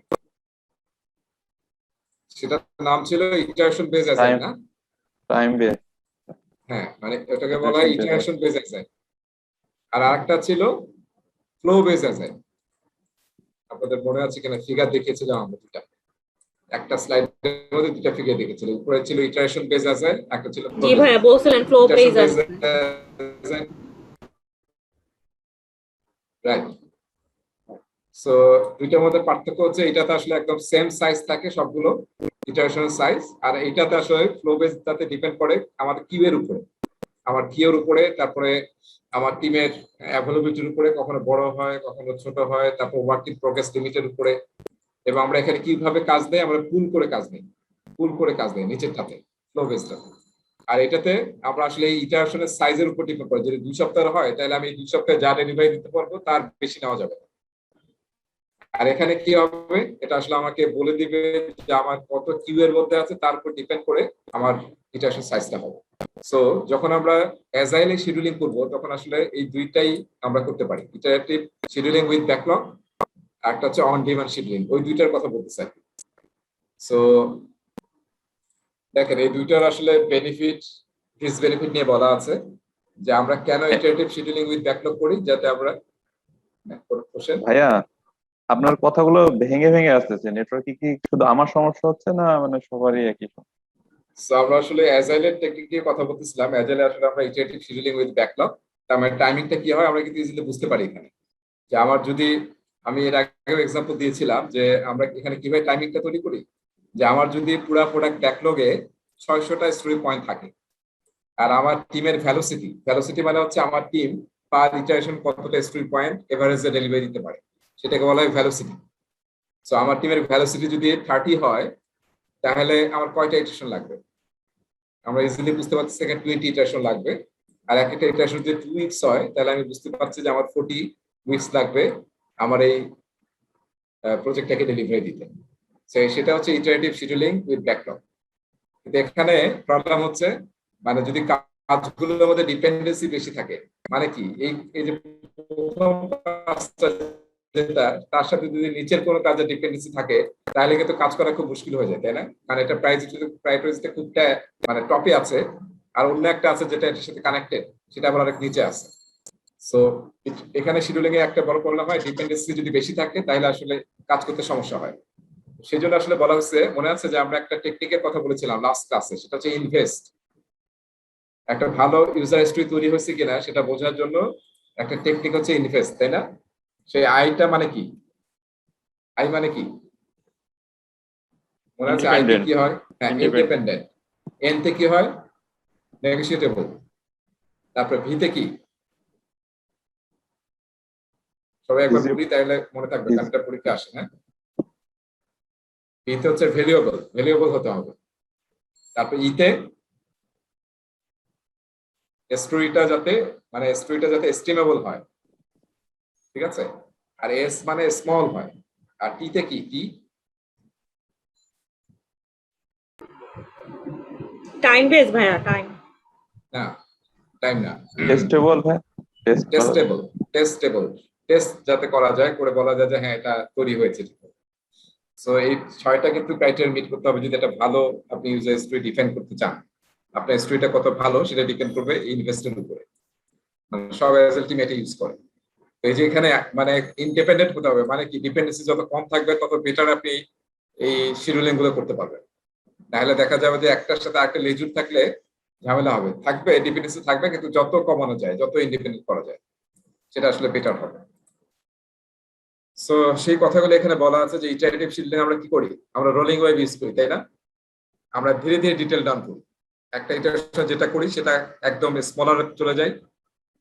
সেটার নাম ছিল ইটারেশন বেস অ্যাজাইল, না? Time base. হ্যাঁ, মানে এটাকে বলা হয় ইটারেশন বেস অ্যাজাইল। আর আরেকটা ছিল ফ্লো বেস অ্যাজাইল। আপনাদের মনে আছে কিনা, ফিগার দেখিয়েছিলাম আমরা দুটা, একটা স্লাইডের মধ্যে দুটা ফিগার দেখেছিলাম, উপরে ছিল ইটারেশন বেস অ্যাজাইল, একটা ছিল জি ভাইয়া বলছিলেন ফ্লো বেস আছে। রাইট। সো দুইটার মধ্যে পার্থক্য হচ্ছে এটাতে আসলে একদম সেম সাইজ থাকে সবগুলো ইটারেশনের সাইজ, আর এইটাতে আসলে ফ্লো বেসটাতে ডিপেন্ড করে আমাদের কিউ এর উপরে, আমার কিউর উপরে, তারপরে আমার টিমের অ্যাভেলেবিলিটির উপরে, কখনো বড় হয় কখনো ছোট হয়, তারপর ওয়ার্ক ইন প্রোগ্রেস লিমিটের উপরে। এবং আমরা এখানে কিভাবে কাজ দেই, আমরা পুল করে কাজ নেই, পুল করে কাজ নেই নিচেরটাতে, ফ্লো বেসটাতে। আর এটাতে আমরা আসলে এই ইটারেশনের সাইজের উপর ডিপেন্ড করে, যদি 2 সপ্তাহের হয় তাহলে আমি 2 সপ্তাহে যা ডেলিভারি দিতে পারবো তার বেশি নেওয়া যাবে। আর এখানে কি হবে, এটা আসলে আমাকে বলে দিবে যে আমার কত কিউ এর মধ্যে আছে, তার উপর ডিপেন্ড করে আমার ইটারেশন সাইজটা হবে। সো যখন আমরা অ্যাজাইলে শিডিউলিং করব তখন আসলে এই দুইটাই আমরা করতে পারি, ইটারেটিভ শিডিউলিং উইথ ব্যাকলগ, একটা হচ্ছে অন ডিমান্ড শিডিউলিং, ওই দুইটার কথা বলতে চাই। সো দেখেন এই দুইটার আসলে বেনিফিট ডিসবেনিফিট নিয়ে বলা আছে, যে আমরা কেন ইটারেটিভ শিডিউলিং উইথ ব্যাকলগ করি, যাতে আমরা কোশ্চেন। ভাইয়া, আপনার কথাগুলো ভেঙে ভেঙে আসতেছে, নেটওয়ার্কে কি শুধু আমার সমস্যা হচ্ছে না মানে সবারই একই সমস্যা? সো আমরা আসলে অ্যাজাইলের টেকনিক নিয়ে কথা বলতেছিলাম। অ্যাজাইলে আসলে আমরা ইটারেটিভ শিডিউলিং উইথ ব্যাকলগ, তার মানে টাইমিংটা কি হয় আমরা কিন্তু ইজিলি বুঝতে পারি এখানে। যে আমার যদি, আমি এর আগেও এক্সাম্পল দিয়েছিলাম যে আমরা এখানে কিভাবে টাইমিংটা তৈরি করি, যে আমার যদি পুরো প্রোডাক্ট ব্যাকলগে 600টা স্টোরি পয়েন্ট থাকে, আর আমার টিমের ভ্যালোসিটি মানে হচ্ছে আমার টিম পার ইটারেশন কতটা স্টোরি পয়েন্ট এভারেজে ডেলিভারি দিতে পারে, সেটাকে বলা হয় ভ্যালোসিটি। সো আমার টিমের ভ্যালোসিটি যদি 30 হয় তাহলে আমার কয়টা ইটারেশন লাগবে, আমরা ইজিলি বুঝতে পারছি সেকেন্ড 20 ইটারেশন লাগবে। আর একটা ইটারেশন যদি 2 উইকস হয় তাহলে আমি বুঝতে পারছি যে আমার 40 উইকস লাগবে আমার এই প্রজেক্টটাকে ডেলিভারি দিতে। সেটা হচ্ছে ইটারেটিভ শিডিউলিং উইথ ব্যাকলগ। কিন্তু এখানে প্রবলেম হচ্ছে, মানে যদি কাজগুলোর মধ্যে ডিপেন্ডেন্সি বেশি থাকে, মানে কি, এই যে প্রথম কাজটা যেটা, তার সাথে যদি নিচের কোনো কাজের ডিপেন্ডেন্সি থাকে তাহলে কিন্তু কাজ করা খুব মুশকিল হয়ে যায়, তাই না? কারণ এটা প্রায়োরিটিটা খুব মানে টপে আছে, আর অন্য একটা আছে যেটা এটার সাথে কানেক্টেড, সেটা আবার অনেক নিচে আছে। সো এখানে শিডিউলিং এ একটা বড় প্রবলেম হয়, ডিপেন্ডেন্সি যদি বেশি থাকে তাহলে আসলে কাজ করতে সমস্যা হয়। সেই জন্য আসলে বলা হচ্ছে, মনে আছে যে আমরা একটা টেকনিকের কথা বলেছিলাম লাস্ট ক্লাসে, সেটা হচ্ছে ইনভেস্ট। একটা ভালো ইউজার হিস্ট্রি তৈরি হয়েছে কিনা সেটা বোঝার জন্য একটা টেকনিক হচ্ছে ইনভেস্ট, তাই না? সেই আইটা মানে কি? আই মানে কি মনে আছে? আইতে Independent. কি হয়? হ্যাঁ, Independent. ইন্ডিপেন্ডেন্ট। এনতে কি হয়? নেগোশিয়েটেবল। তারপরে ভিতে কি? সবাই একবার Feasible. বলি তাহলে মনে থাকবে, কারণ Feasible. এটা পরীক্ষা আসে। হ্যাঁ, ভিতে হচ্ছে ভ্যালুয়েবল, ভ্যালুয়েবল হতে হবে। তারপর ইতে স্টোরিটা যাতে এস্টিমেবল হয়, ঠিক আছে? আর এস মানে স্মল হয়। আর টিতে কি? টি টাইম বেস ভাইয়া, টাইম। না, টাইম না, Testable ভাই, টেস্ট টেস্টেবল। টেস্টেবল, টেস্ট যাতে করা যায়, করে বলা যায় যে হ্যাঁ এটা তৈরি হয়েছে। সো এই 6টা কিন্তু ক্রাইটেরিয়া মিট করতে হবে যদি একটা ভালো আপনি ইউজার স্টোরি ডিফাইন করতে চান। আপনার স্টোরিটা কত ভালো সেটা ডিপেন্ড করবে ইনভেস্টের উপরে। সব আলটিমেটলি ইউজ করে। তো এই যে এখানে মানে ইন্ডিপেন্ডেন্ট হতে হবে, মানে কি ডিপেন্ডেন্সি যত কম থাকবে তত বেটার আপনি এই শিডিউলিং গুলো করতে পারবেন। তাহলে দেখা যাবে যে একটার সাথে আরেকটা লেজুর থাকলে ঝামেলা হবে। থাকবে ডিপেন্ডেন্সি থাকবে, কিন্তু যত কমানো যায়, যত ইন্ডিপেন্ডেন্ট করা যায় সেটা আসলে বেটার হবে। সো সেই কথাগুলো এখানে বলা আছে যে ইটারেটিভ শিডিউলিং আমরা কি করি? আমরা রোলিং ওয়েভ ইউজ করি, তাই না? আমরা ধীরে ধীরে ডিটেল ডাউন করি। একটা ইটারেশন যেটা করি সেটা একদম স্মলার চলে যায়,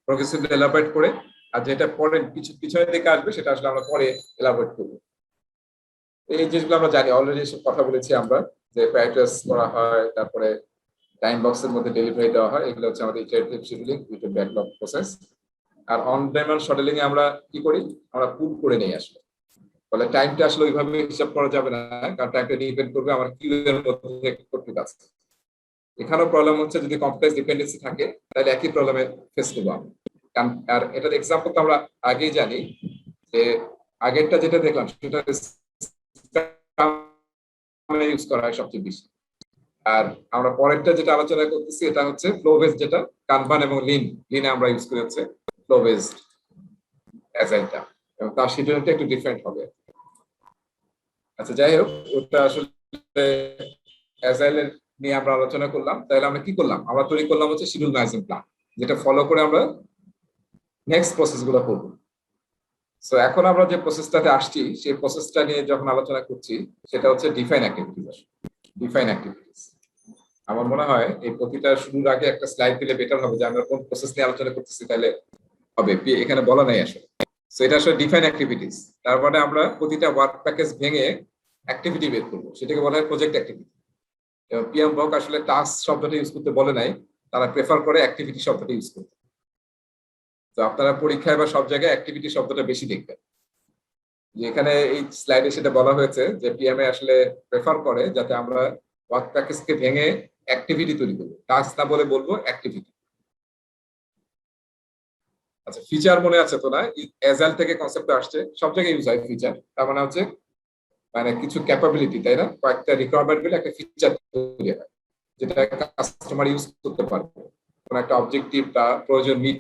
প্রগ্রেসিভলি এলাবোরেট করে। আর যেটা পরে পিছনের দিকে আসবে সেটা আসলে আমরা পরে এলাবোরেট করবো। এই জিনিসগুলো আমরা জানি, অলরেডি সব কথা বলেছি আমরা, যে প্রায়োরিটাইজ করা হয়, তারপরে টাইম বক্সের মধ্যে ডেলিভারি দেওয়া হয়। এগুলো হচ্ছে আমাদের iterative scheduling with backlog process. আর অন ডিমান্ড শিডিউলিং এ আমরা কি করি? আমরা পুল করে নেই আসলে। ফলে টাইমটা আসলে ওইভাবে হিসাব করা যাবে না, কারণ টাইমটা ডিপেন্ড করবে আমার কিউ এর মধ্যে কতটুকু আছে। এখানেও প্রবলেম হচ্ছে যদি কমপ্লেক্স ডিপেন্ডেন্সি থাকে তাহলে একই প্রবলেমে ফেস করবো আমি। আর এটার এক্সাম্পল তো আমরা আগেই জানি, যে আগেরটা যেটা দেখলাম সেটা ইউজ করা হয় সবচেয়ে বেশি। আর আমরা পরেরটা যেটা আলোচনা করতেছি এটা হচ্ছে ফ্লো বেসড, যেটা কানবান এবং লিনে আমরা ইউজ করে হচ্ছে ফ্লো বেসড অ্যাজাইলটা, এবং তার শিডিউলটা একটু ডিফারেন্ট হবে। আচ্ছা, যাই হোক, ওটা আসলে অ্যাজাইলের নিয়ে আমরা আলোচনা করলাম। তাহলে আমরা কি করলাম? আমরা তৈরি করলাম হচ্ছে শিডিউল ম্যানেজমেন্ট প্ল্যান, যেটা ফলো করে আমরা নেক্সট প্রসেস গুলো করবো। সো এখন আমরা যে প্রসেসটাতে আসছি সেই প্রসেসটা নিয়ে যখন আলোচনা করছি সেটা হচ্ছে ডিফাইন অ্যাক্টিভিটিস। ডিফাইন অ্যাক্টিভিটিস আমার মনে হয় এই প্রতিটা শুরুর আগে একটা স্লাইড দিলে বেটার হবে, যে আমরা কোন প্রসেস নিয়ে আলোচনা করতেছি, তাহলে হবে। এখানে বলা নাই আসলে। সো এটা আসলে ডিফাইন অ্যাক্টিভিটিস। তার মানে আমরা প্রতিটা ওয়ার্ক প্যাকেজ ভেঙে অ্যাক্টিভিটি বের করবো, সেটাকে বলা হয় প্রজেক্ট অ্যাক্টিভিটি। এবং পিএম বক আসলে টাস্ক শব্দটা ইউজ করতে বলে নাই, তারা প্রেফার করে অ্যাক্টিভিটি শব্দটা ইউজ করতে। তো আপনারা পরীক্ষায় বা সব জায়গায় অ্যাক্টিভিটি শব্দটা বেশি দেখবেন। এখানে এই স্লাইডে সেটা বলা হয়েছে যে পিএমএ আসলে প্রেফার করে যাতে আমরা ওয়ার্ক প্যাকেজকে ভেঙে অ্যাক্টিভিটি তৈরি করবো, টাস্ক না বলে বলবো অ্যাক্টিভিটি। আচ্ছা, ফিচার মনে আছে তো না? এজাইল থেকে কনসেপ্ট আসছে, সব জায়গায় ইউজ হয় ফিচার। তার মানে হচ্ছে মানে কিছু ক্যাপাবিলিটি, তাই না? কয়েকটা রিকোয়ারমেন্ট বলে একটা ফিচার তৈরি হয়, যেটা কাস্টমার ইউজ করতে পারবে। কোন একটা অবজেক্টিভ বা প্রয়োজন মিট,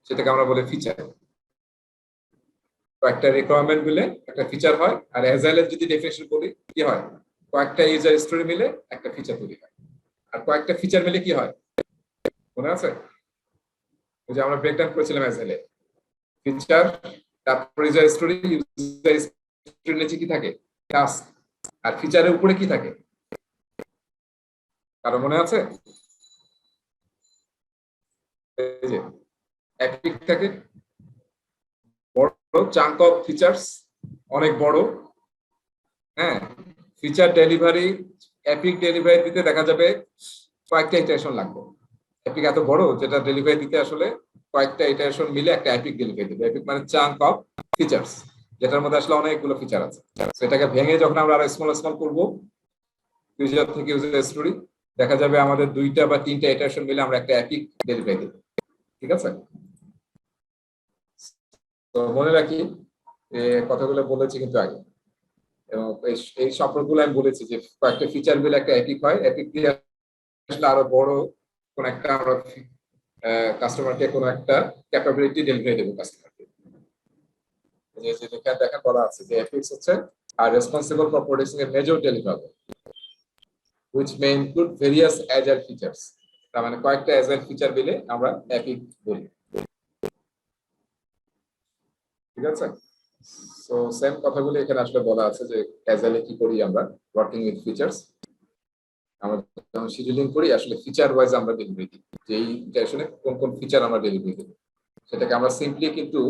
সেটাকে আমরা বলি ফিচার। কয়েকটা রিকোয়ারমেন্ট মিলে একটা ফিচার হয়। আর অ্যাজাইলের যদি ডেফিনেশন বলি কি হয়? কয়েকটা ইউজার স্টোরি মিলে একটা ফিচার তৈরি হয়। আর কয়েকটা ফিচার মিলে কি হয় মনে আছে? ওই যে আমরা ব্রেকডাউন করেছিলাম অ্যাজাইলে, ফিচার, তারপর ইউজার স্টোরি, ইউজার স্টোরি নিচে কি থাকে? টাস্ক। আর ফিচারের উপরে কি থাকে কারো মনে আছে? এই যে এপিক থাকে, বড় চাঙ্ক অফ ফিচার্স, অনেক বড়। হ্যাঁ, ফিচার ডেলিভারি, এপিক ডেলিভারি দিতে দেখা যাবে কয়েকটা ইটারেশন লাগবে। এপিক এত বড় যেটা ডেলিভারি দিতে আসলে কয়েকটা ইটারেশন মিলে একটা এপিক ডেলিভারি দেবে। এপিক মানে চাঙ্ক অফ ফিচার্স, যেটার মধ্যে আসলে অনেকগুলো ফিচার আছে। সেটাকে ভেঙে যখন আমরা আরো স্মল করবো, ফিচার থেকে ইউজার স্টোরি, দেখা যাবে আমাদের 2টা বা 3টা ইটারেশন মিলে আমরা একটা এপিক ডেলিভারি দেব। ঠিক আছে? তো মনে রাখি কথাগুলো বলেছি কিন্তু আগে, এবং এই সম্পর্কগুলো আমি বলেছি যে কয়েকটা ফিচার মিলে একটা এপিক হয়। এপিক দিয়ে আসলে আরো বড় কোন একটা আমরা কাস্টমারকে কোনো একটা ক্যাপাবিলিটি ডেলিভারি দেবো কাস্টমারকে। যেখানে দেখা বলা আছে যে এপিক্স হচ্ছে আর responsible for producing a major deliverable which may include various agile features. তার মানে কয়েকটা এজাইল ফিচার মিলে আমরা এপিক বলি, ঠিক আছে। সো সেম কথাগুলো এখানে আসলে বলা আছে যে এজাইলে কি করি আমরা, ওয়ার্কিং উইথ ফিচার্স। আমরা যখন শিডিউলিং করি আসলে ফিচার ওয়াইজ আমরা ডেলিভারি দিই, যে এই ইটারেশনে কোন কোন ফিচার আমরা ডেলিভারি দেব, সেটাকে আমরা সিম্পলি কিন্তু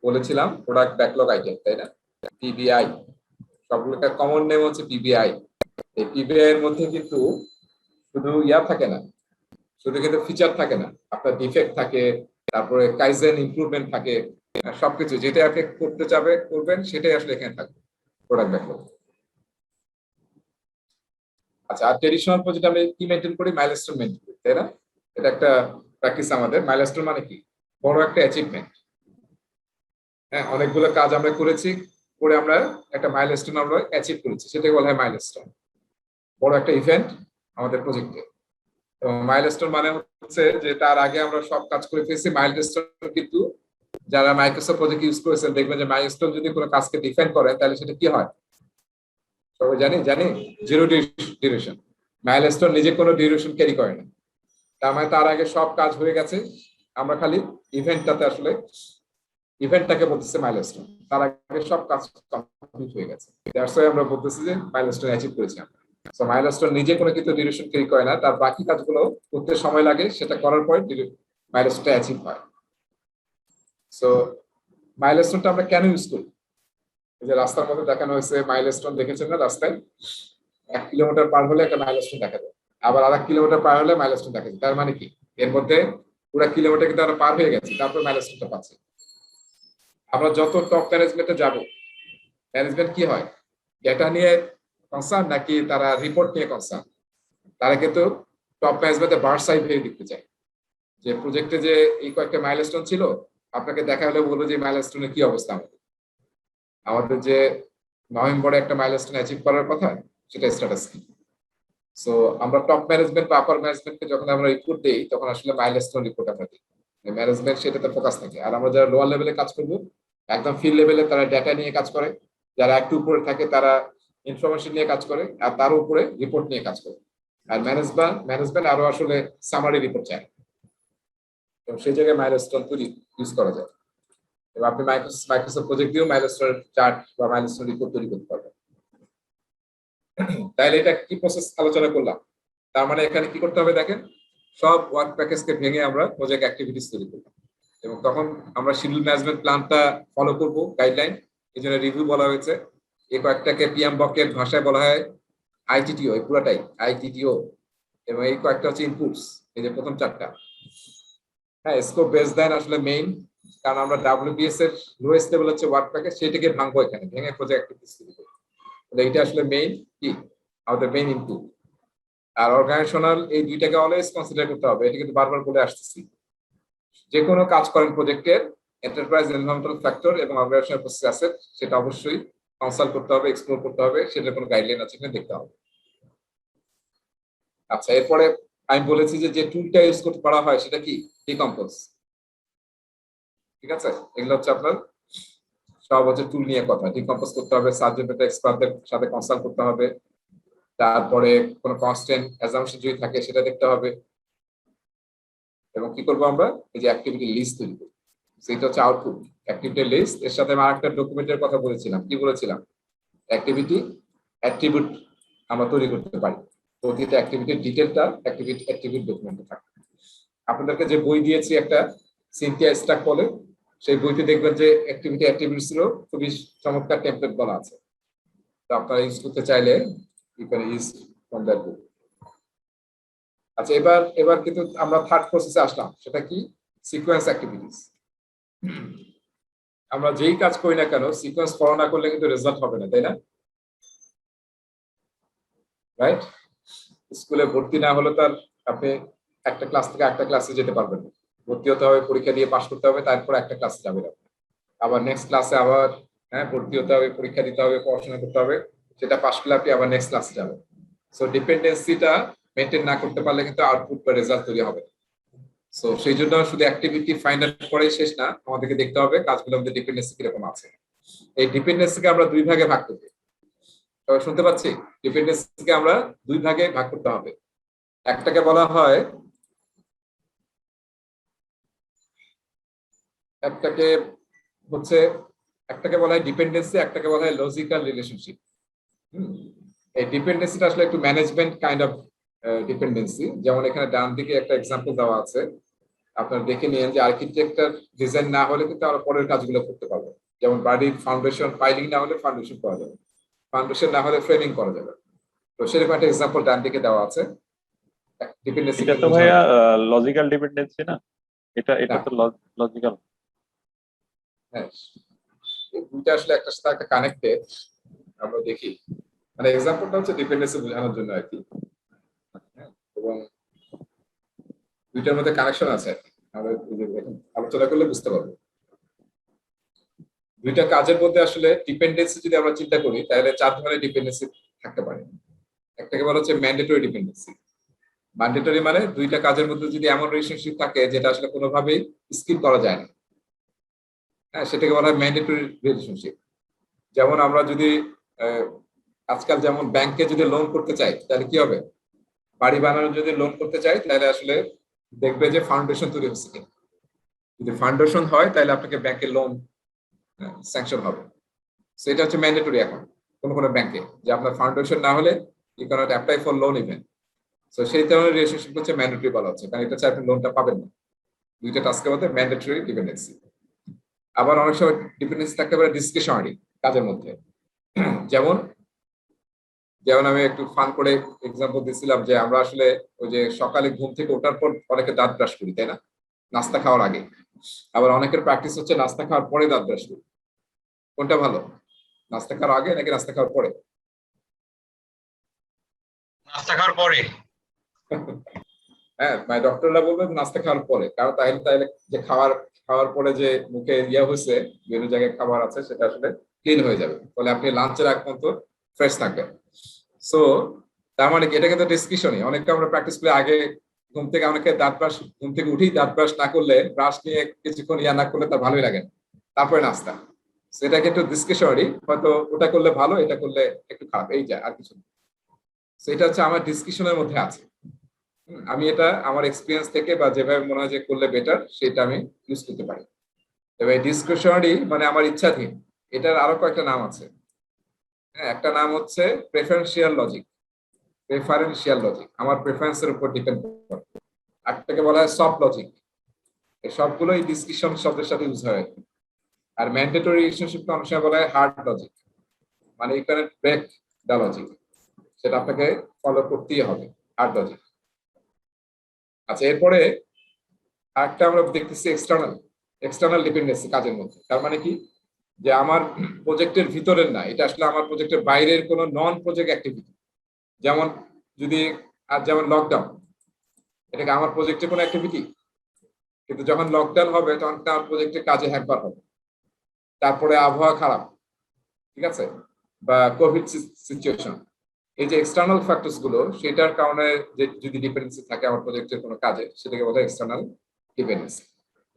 বলেছিলাম প্রোডাক্ট ব্যাকলগ আইটেম, তাই না, পিবিআই। সবগুলো একটা কমন নেম হচ্ছে পিবিআই। এই পিবিআই এর মধ্যে কিন্তু শুধু ইয়া থাকে না, শুধু কিন্তু ফিচার থাকে না, আপনার ডিফেক্ট থাকে, তারপরে কাইজেন ইমপ্রুভমেন্ট থাকে, সবকিছু যেটা আপনি করতে চাবে করবেন সেটাই আসলে এখানে থাকবে প্রোডাক্ট ব্যাকলগ। আচ্ছা, আর ট্রেডিশনাল প্রজেক্ট আমরা কি মেনটেন করি, মাইলস্টোন মেনটেন করি, তাই না। এটা একটা প্র্যাকটিস আমাদের। মাইলস্টোন মানে কি, বড় একটা অ্যাচিভমেন্ট। হ্যাঁ, অনেকগুলো কাজ আমরা করেছি, করে আমরা একটা মাইলস্টোন আমরা অ্যাচিভ করেছি, সেটাকে বলা হয় মাইলস্টোন, বড় একটা ইভেন্ট আমাদের প্রজেক্টে। এবং মাইলস্টোন মানে হচ্ছে যে তার আগে আমরা সব কাজ করে ফেলেছি। মাইলস্টোন কিন্তু যারা মাইক্রোসফট প্রজেক্ট ইউজ করেছেন দেখবেন যে মাইলস্টোন যদি কোনো কাজকে ডিফাইন করেন তাহলে সেটা কি হয়, সবাই জানি জিরো ডিউরেশন। মাইলস্টোন নিজে কোনো ডিউরেশন ক্যারি করে না, তার মানে তার আগে সব কাজ হয়ে গেছে, আমরা খালি ইভেন্টটাতে আসলে ইভেন্টটাকে বলতেছে মাইলস্টোন, তার আগে সব কাজ কমপ্লিট হয়ে গেছে। দ্যাটস ওয়াই আমরা বলতেছি যে মাইলস্টোন অ্যাচিভ করেছি আমরা। সো মাইলস্টোন নিজে কোনো কিন্তু ডিউরেশন ক্যারি করে না, তার বাকি কাজগুলো করতে সময় লাগে, সেটা করার পর মাইলস্টোনটা অ্যাচিভ হয়। সো মাইলস্টোনটা আমরা কেন ইউজ করি, এই যে রাস্তার মধ্যে দেখানো হয়েছে মাইলস্টোন, দেখেছেন না রাস্তায় 1 কিলোমিটার পার হলে একটা মাইলস্টোন দেখা যায়, আবার 1.5 কিলোমিটার পার হলে মাইলস্টোন দেখা যায়। তার মানে কি, এর মধ্যে পুরো কিলোমিটার কিন্তু আমরা পার হয়ে গেছি, তারপর মাইলস্টোনটা পাচ্ছি। আমরা যত টপ ম্যানেজমেন্টে যাব, ম্যানেজমেন্ট কি হয়, ডেটা নিয়ে কনসার্ন নাকি তারা রিপোর্ট নিয়ে কনসার্ন? তারা কিন্তু টপ ম্যানেজমেন্টে বার্ডস আই ভিউ দেখতে চায়, যে প্রজেক্টে যে এই কয়েকটা মাইলস্টোন ছিল আপনাকে দেখা হলে বলবো যে মাইলস্টোনের কি অবস্থা। আমাদের যে নভেম্বরে একটা মাইলস্টোন অ্যাচিভ করার কথা, সেটা স্ট্যাটাস কি। সো আমরা টপ ম্যানেজমেন্ট বা আপার ম্যানেজমেন্টকে যখন আমরা রিপোর্ট দেই তখন আসলে মাইলস্টোন রিপোর্ট আমরা দিই, ম্যানেজমেন্ট সেটাতে ফোকাস থাকে। আর আমরা যারা লোয়ার লেভেলে কাজ করবো, একদম ফিল্ড লেভেলে তারা ডেটা নিয়ে কাজ করে, যারা একটু উপরে থাকে তারা ইনফরমেশন নিয়ে কাজ করে, আর তার উপরে রিপোর্ট নিয়ে কাজ করে। আর ম্যানেজমেন্ট আরো আসলে সামারি রিপোর্ট চায়, তো সেই জায়গায় মাইলস্টোন ইউজ করা যায়। এবং আপনি মাইক্রোসফট প্রজেক্ট দিয়েও মাইলস্টোন চার্ট বা মাইলস্টোন রিপোর্ট তৈরি করতে পারবেন। তাইলে এটা কি প্রসেস আলোচনা করলাম, তার মানে এখানে কি করতে হবে দেখেন, সব ওয়ার্ক প্যাকেজকে ভেঙে আমরা প্রজেক্ট অ্যাক্টিভিটিস তৈরি করলাম, এবং তখন আমরা শিডিউল ম্যানেজমেন্ট প্ল্যানটা ফলো করব, গাইডলাইন, এই জন্য রিভিউ বলা হয়েছে। এই কয়েকটাকে পিএম বকের ভাষায় বলা হয় আইটিটিও, এই পুরাটাই আইটিটিও। এবং এই কয়েকটা হচ্ছে ইনপুটস, এই যে প্রথম 4টা। হ্যাঁ, স্কোপ বেস দেন আসলে মেইন, কারণ আমরা ডাব্লিউবিএস এর লোয়েস্ট লেভেল হচ্ছে ওয়ার্ক প্যাকেজ, সেটাকে ভাঙবো এখানে, ভেঙে প্রজেক্ট অ্যাক্টিভিটিস তৈরি করবো। এইটা আসলে মেইন কি, আমাদের মেইন ইনপুট। আর অর্গানাইজেশনাল, এই দুইটাকে অলওয়েজ কনসিডার করতে হবে, এটা কিন্তু বারবার বলে আসতেছি। যে কোনো কাজ করেন প্রজেক্টের, এন্টারপ্রাইজ এনভায়রনমেন্টাল ফ্যাক্টর এবং অর্গানাইজেশনাল প্রসেস অ্যাসেট, সেটা অবশ্যই কনসাল্ট করতে হবে, এক্সপ্লোর করতে হবে, সেটার কোনো গাইডলাইন আছে কিনা দেখতে হবে। আচ্ছা, এরপরে আমি বলেছি যে টুলটা ইউজ করতে পারা হয় সেটা কি, ডিকম্পোজ। ঠিক আছে, এগুলো হচ্ছে আপনার সব হচ্ছে টুল নিয়ে কথা। ডিকম্পোজ করতে হবে, সাবজেক্ট ম্যাটার এক্সপার্টদের সাথে কনসাল্ট করতে হবে, তারপরে কোনো কনস্ট্যান্ট অ্যাজাম্পশন যদি থাকে সেটা দেখতে হবে, এবং কি করবো আমরা, এই যে অ্যাক্টিভিটি লিস্ট তৈরি করবো, সেটা হচ্ছে আউটপুট অ্যাক্টিভিটি লিস্ট। এর সাথে আমি আরেকটা ডকুমেন্টের কথা বলেছিলাম, কি বলেছিলাম, অ্যাক্টিভিটি অ্যাট্রিবিউট আমরা তৈরি করতে পারি। প্রতিটা অ্যাক্টিভিটির ডিটেলটা অ্যাক্টিভিটি ডকুমেন্টে থাকে। আপনাদেরকে যে বই দিয়েছি একটা সিনথিয়া স্ট্যাক বলে, সেই বইতে দেখবেন যে অ্যাক্টিভিটি অ্যাট্রিবিউটসেরও খুবই চমৎকার টেমপ্লেট বলা আছে, তো আপনারা ইউজ করতে চাইলে you can use from that book. আচ্ছা, এবার কিন্তু আমরা থার্ড প্রসেসে আসলাম, সেটা কি, সিকোয়েন্স অ্যাক্টিভিটিস। আমরা যেই কাজ করি না কেন সিকোয়েন্স ফলো না করলে কিন্তু রেজাল্ট হবে না, তাই না, রাইট? স্কুলে ভর্তি না হলে তার আপনি একটা ক্লাস থেকে একটা ক্লাসে যেতে পারবেন না, ভর্তি হতে হবে, পরীক্ষা দিয়ে পাস করতে হবে, তারপর একটা ক্লাসে যাবেন, আবার নেক্সট ক্লাসে আবার ভর্তি হতে হবে, পরীক্ষা দিতে হবে, পড়াশোনা করতে হবে, সেটা পাস করলে আপনি আবার নেক্সট ক্লাসে যাবেন। সো ডিপেন্ডেন্সিটা মেনটেন না করতে পারলে কিন্তু আউটপুট বা রেজাল্ট তৈরি হবে। সো সেই জন্য শুধু অ্যাক্টিভিটি ফাইনাল করেই শেষ না, আমাদেরকে দেখতে হবে কাজগুলোর মধ্যে ডিপেন্ডেন্সি কিরকম আছে। এই ডিপেন্ডেন্সিকে আমরা 2 ভাগে ভাগ করব, সবাই শুনতে পাচ্ছি, ডিপেন্ডেন্সিকে আমরা 2 ভাগে ভাগ করতে হবে। একটাকে বলা হয় একটাকে হচ্ছে একটাকে বলা হয় ডিপেন্ডেন্সি, একটাকে বলা হয় লজিক্যাল রিলেশনশিপ। এই ডিপেন্ডেন্সিটা আসলে একটু ম্যানেজমেন্ট কাইন্ড অফ ডিপেন্ডেন্সি। যেমন এখানে ডান দিকে একটা এক্সাম্পল দেওয়া আছে, আপনারা দেখে নিন যে আর্কিটেকচার ডিজাইন না হলে কিন্তু আমরা পরের কাজগুলো করতে পারবো। যেমন বাড়ির ফাউন্ডেশন পাইলিং না হলে ফাউন্ডেশন করা যাবে, ফাউন্ডেশন না হলে ফ্রেমিং করা যাবে। তো সেরকম একটা এক্সাম্পল ডান দিকে দেওয়া আছে ডিপেন্ডেন্সি। এটা তো ভাইয়া লজিক্যাল ডিপেন্ডেন্সি না, এটা এটা না। তো লজিক্যাল। হ্যাঁ, এই দুইটা আসলে একটার সাথে একটা কানেক্টেড। আমরা দেখি মানে এক্সাম্পলটা হচ্ছে ডিপেন্ডেন্সি বোঝানোর জন্য আর কি, হ্যাঁ, এবং দুইটার মধ্যে কানেকশন আছে আর কি। আমরা আলোচনা করলে বুঝতে পারবো দুইটা কাজের মধ্যে আসলে ডিপেন্ডেন্সি যদি আমরা চিন্তা করি তাহলে 4 ধরনের ডিপেন্ডেন্সি থাকতে পারে। একটাকে বলা হচ্ছে ম্যান্ডেটরি ডিপেন্ডেন্সি। ম্যান্ডেটরি মানে দুইটা কাজের মধ্যে যদি এমন রিলেশনশিপ থাকে যেটা আসলে কোনোভাবেই স্কিপ করা যায় না, হ্যাঁ, সেটাকে বলা হয় ম্যান্ডেটরি রিলেশনশিপ। যেমন আমরা যদি আজকাল যেমন ব্যাংকে যদি লোন করতে চাই তাহলে কি হবে, বাড়ি বানানোর যদি লোন করতে চাই তাহলে আসলে দেখবে যে ফাউন্ডেশন তৈরি হচ্ছে কিনা। যদি ফাউন্ডেশন হয় তাহলে আপনাকে ব্যাংকের লোন স্যাংশন হবে। সেটা হচ্ছে ম্যান্ডেটরি এখন কোন কোন ব্যাংকে, যে আপনার ফাউন্ডেশন না হলে you can't apply for loan even. So সেই ধরনের রিলেশনশিপ হচ্ছে ম্যান্ডেটরি বলা হচ্ছে, কারণ এটা হচ্ছে আপনি লোনটা পাবেন না। দুইটা টাস্কের মধ্যে ম্যান্ডেটরি ডিপেন্ডেন্সি। আবার অনেক সময় ডিপেন্ডেন্সি থাকতে পারে ডিসক্রিশনারি কাজের মধ্যে। যেমন যেমন আমি একটু ফান করে এক্সাম্পল দিয়েছিলাম যে আমরা আসলে ওই যে সকালে ঘুম থেকে ওঠার পর অনেকে দাঁত ব্রাশ করি, তাই না, নাস্তা খাওয়ার আগে। আবার অনেকের প্র্যাকটিস হচ্ছে নাস্তা খাওয়ার পরে দাঁত ব্রাশ করি। কোনটা ভালো, নাস্তা খাওয়ার আগে নাকি নাস্তা খাওয়ার পরে? নাস্তা খাওয়ার পরে। হ্যাঁ, মানে ডক্টররা বলবে নাস্তা খাওয়ার পরে, কারণ তাহলে তাহলে যে খাওয়ার পরে যে মুখে হয়েছে বিভিন্ন জায়গায় খাবার আছে সেটা আসলে ক্লিন হয়ে যাবে, ফলে আপনি লাঞ্চের আগ পর্যন্ত ফ্রেশ থাকবেন। সো তার মানে এটা কিন্তু ডিসকাশনই। অনেকে আমরা প্র্যাকটিস করে আগে ঘুম থেকে অনেকে দাঁত ব্রাশ, ঘুম থেকে উঠেই দাঁত ব্রাশ না করলে, ব্রাশ নিয়ে কিছুক্ষণ না করলে তার ভালোই লাগে না, তারপরে নাস্তা। সেটাকে একটু ডিসকাশনারি, হয়তো ওটা করলে ভালো এটা করলে একটু খারাপ, এই যা আর কিছু। সেটা হচ্ছে আমার ডিসকাশনের মধ্যে আছে। আমি এটা আমার এক্সপিরিয়েন্স থেকে বা যেভাবে মনে হয় যে করলে বেটার সেটা আমি ইউজ করতে পারি। তবে ডিসক্রিশনারি মানে আমার ইচ্ছাধীন, এটার আরো কয়েকটা নাম আছে। হ্যাঁ, একটা নাম হচ্ছে প্রেফারেন্সিয়াল লজিক। প্রেফারেন্সিয়াল লজিক আমার প্রেফারেন্সের উপর ডিপেন্ড করে। একটাকে বলা হয় সফট লজিক। এই সবগুলোই ডিসক্রিশন শব্দের সাথে ইউজ হয়। আর ম্যান্ডেটরি রিলেশনশিপটা অনেক সময় বলা হয় হার্ড লজিক, মানে এখানে ব্রেক দ্য লজিক, সেটা আপনাকে ফলো করতেই হবে, হার্ড লজিক। আচ্ছা, এরপরে আরেকটা আমরা দেখতেছি এক্সটার্নাল ডিপেন্ডেন্সি কাজের মধ্যে। তার মানে কি, যে আমার প্রজেক্টের ভিতরের না, এটা আসলে আমার প্রজেক্টের বাইরের কোনো নন প্রজেক্ট অ্যাক্টিভিটি। যেমন যদি যেমন লকডাউন, এটাকে আমার প্রজেক্টের কোনো অ্যাক্টিভিটি, কিন্তু যখন লকডাউন হবে তখন আমার প্রজেক্টের কাজে হ্যাম্পার হবে। তারপরে আবহাওয়া খারাপ, ঠিক আছে, বা কোভিড সিচুয়েশন, এই যে এক্সটার্নাল ফ্যাক্টরস গুলো, সেটার কারণে যে যদি ডিপেন্ডেন্সি থাকে আমার প্রজেক্টের কোনো কাজে, সেটাকে বলা হয় এক্সটার্নাল ডিপেন্ডেন্সি,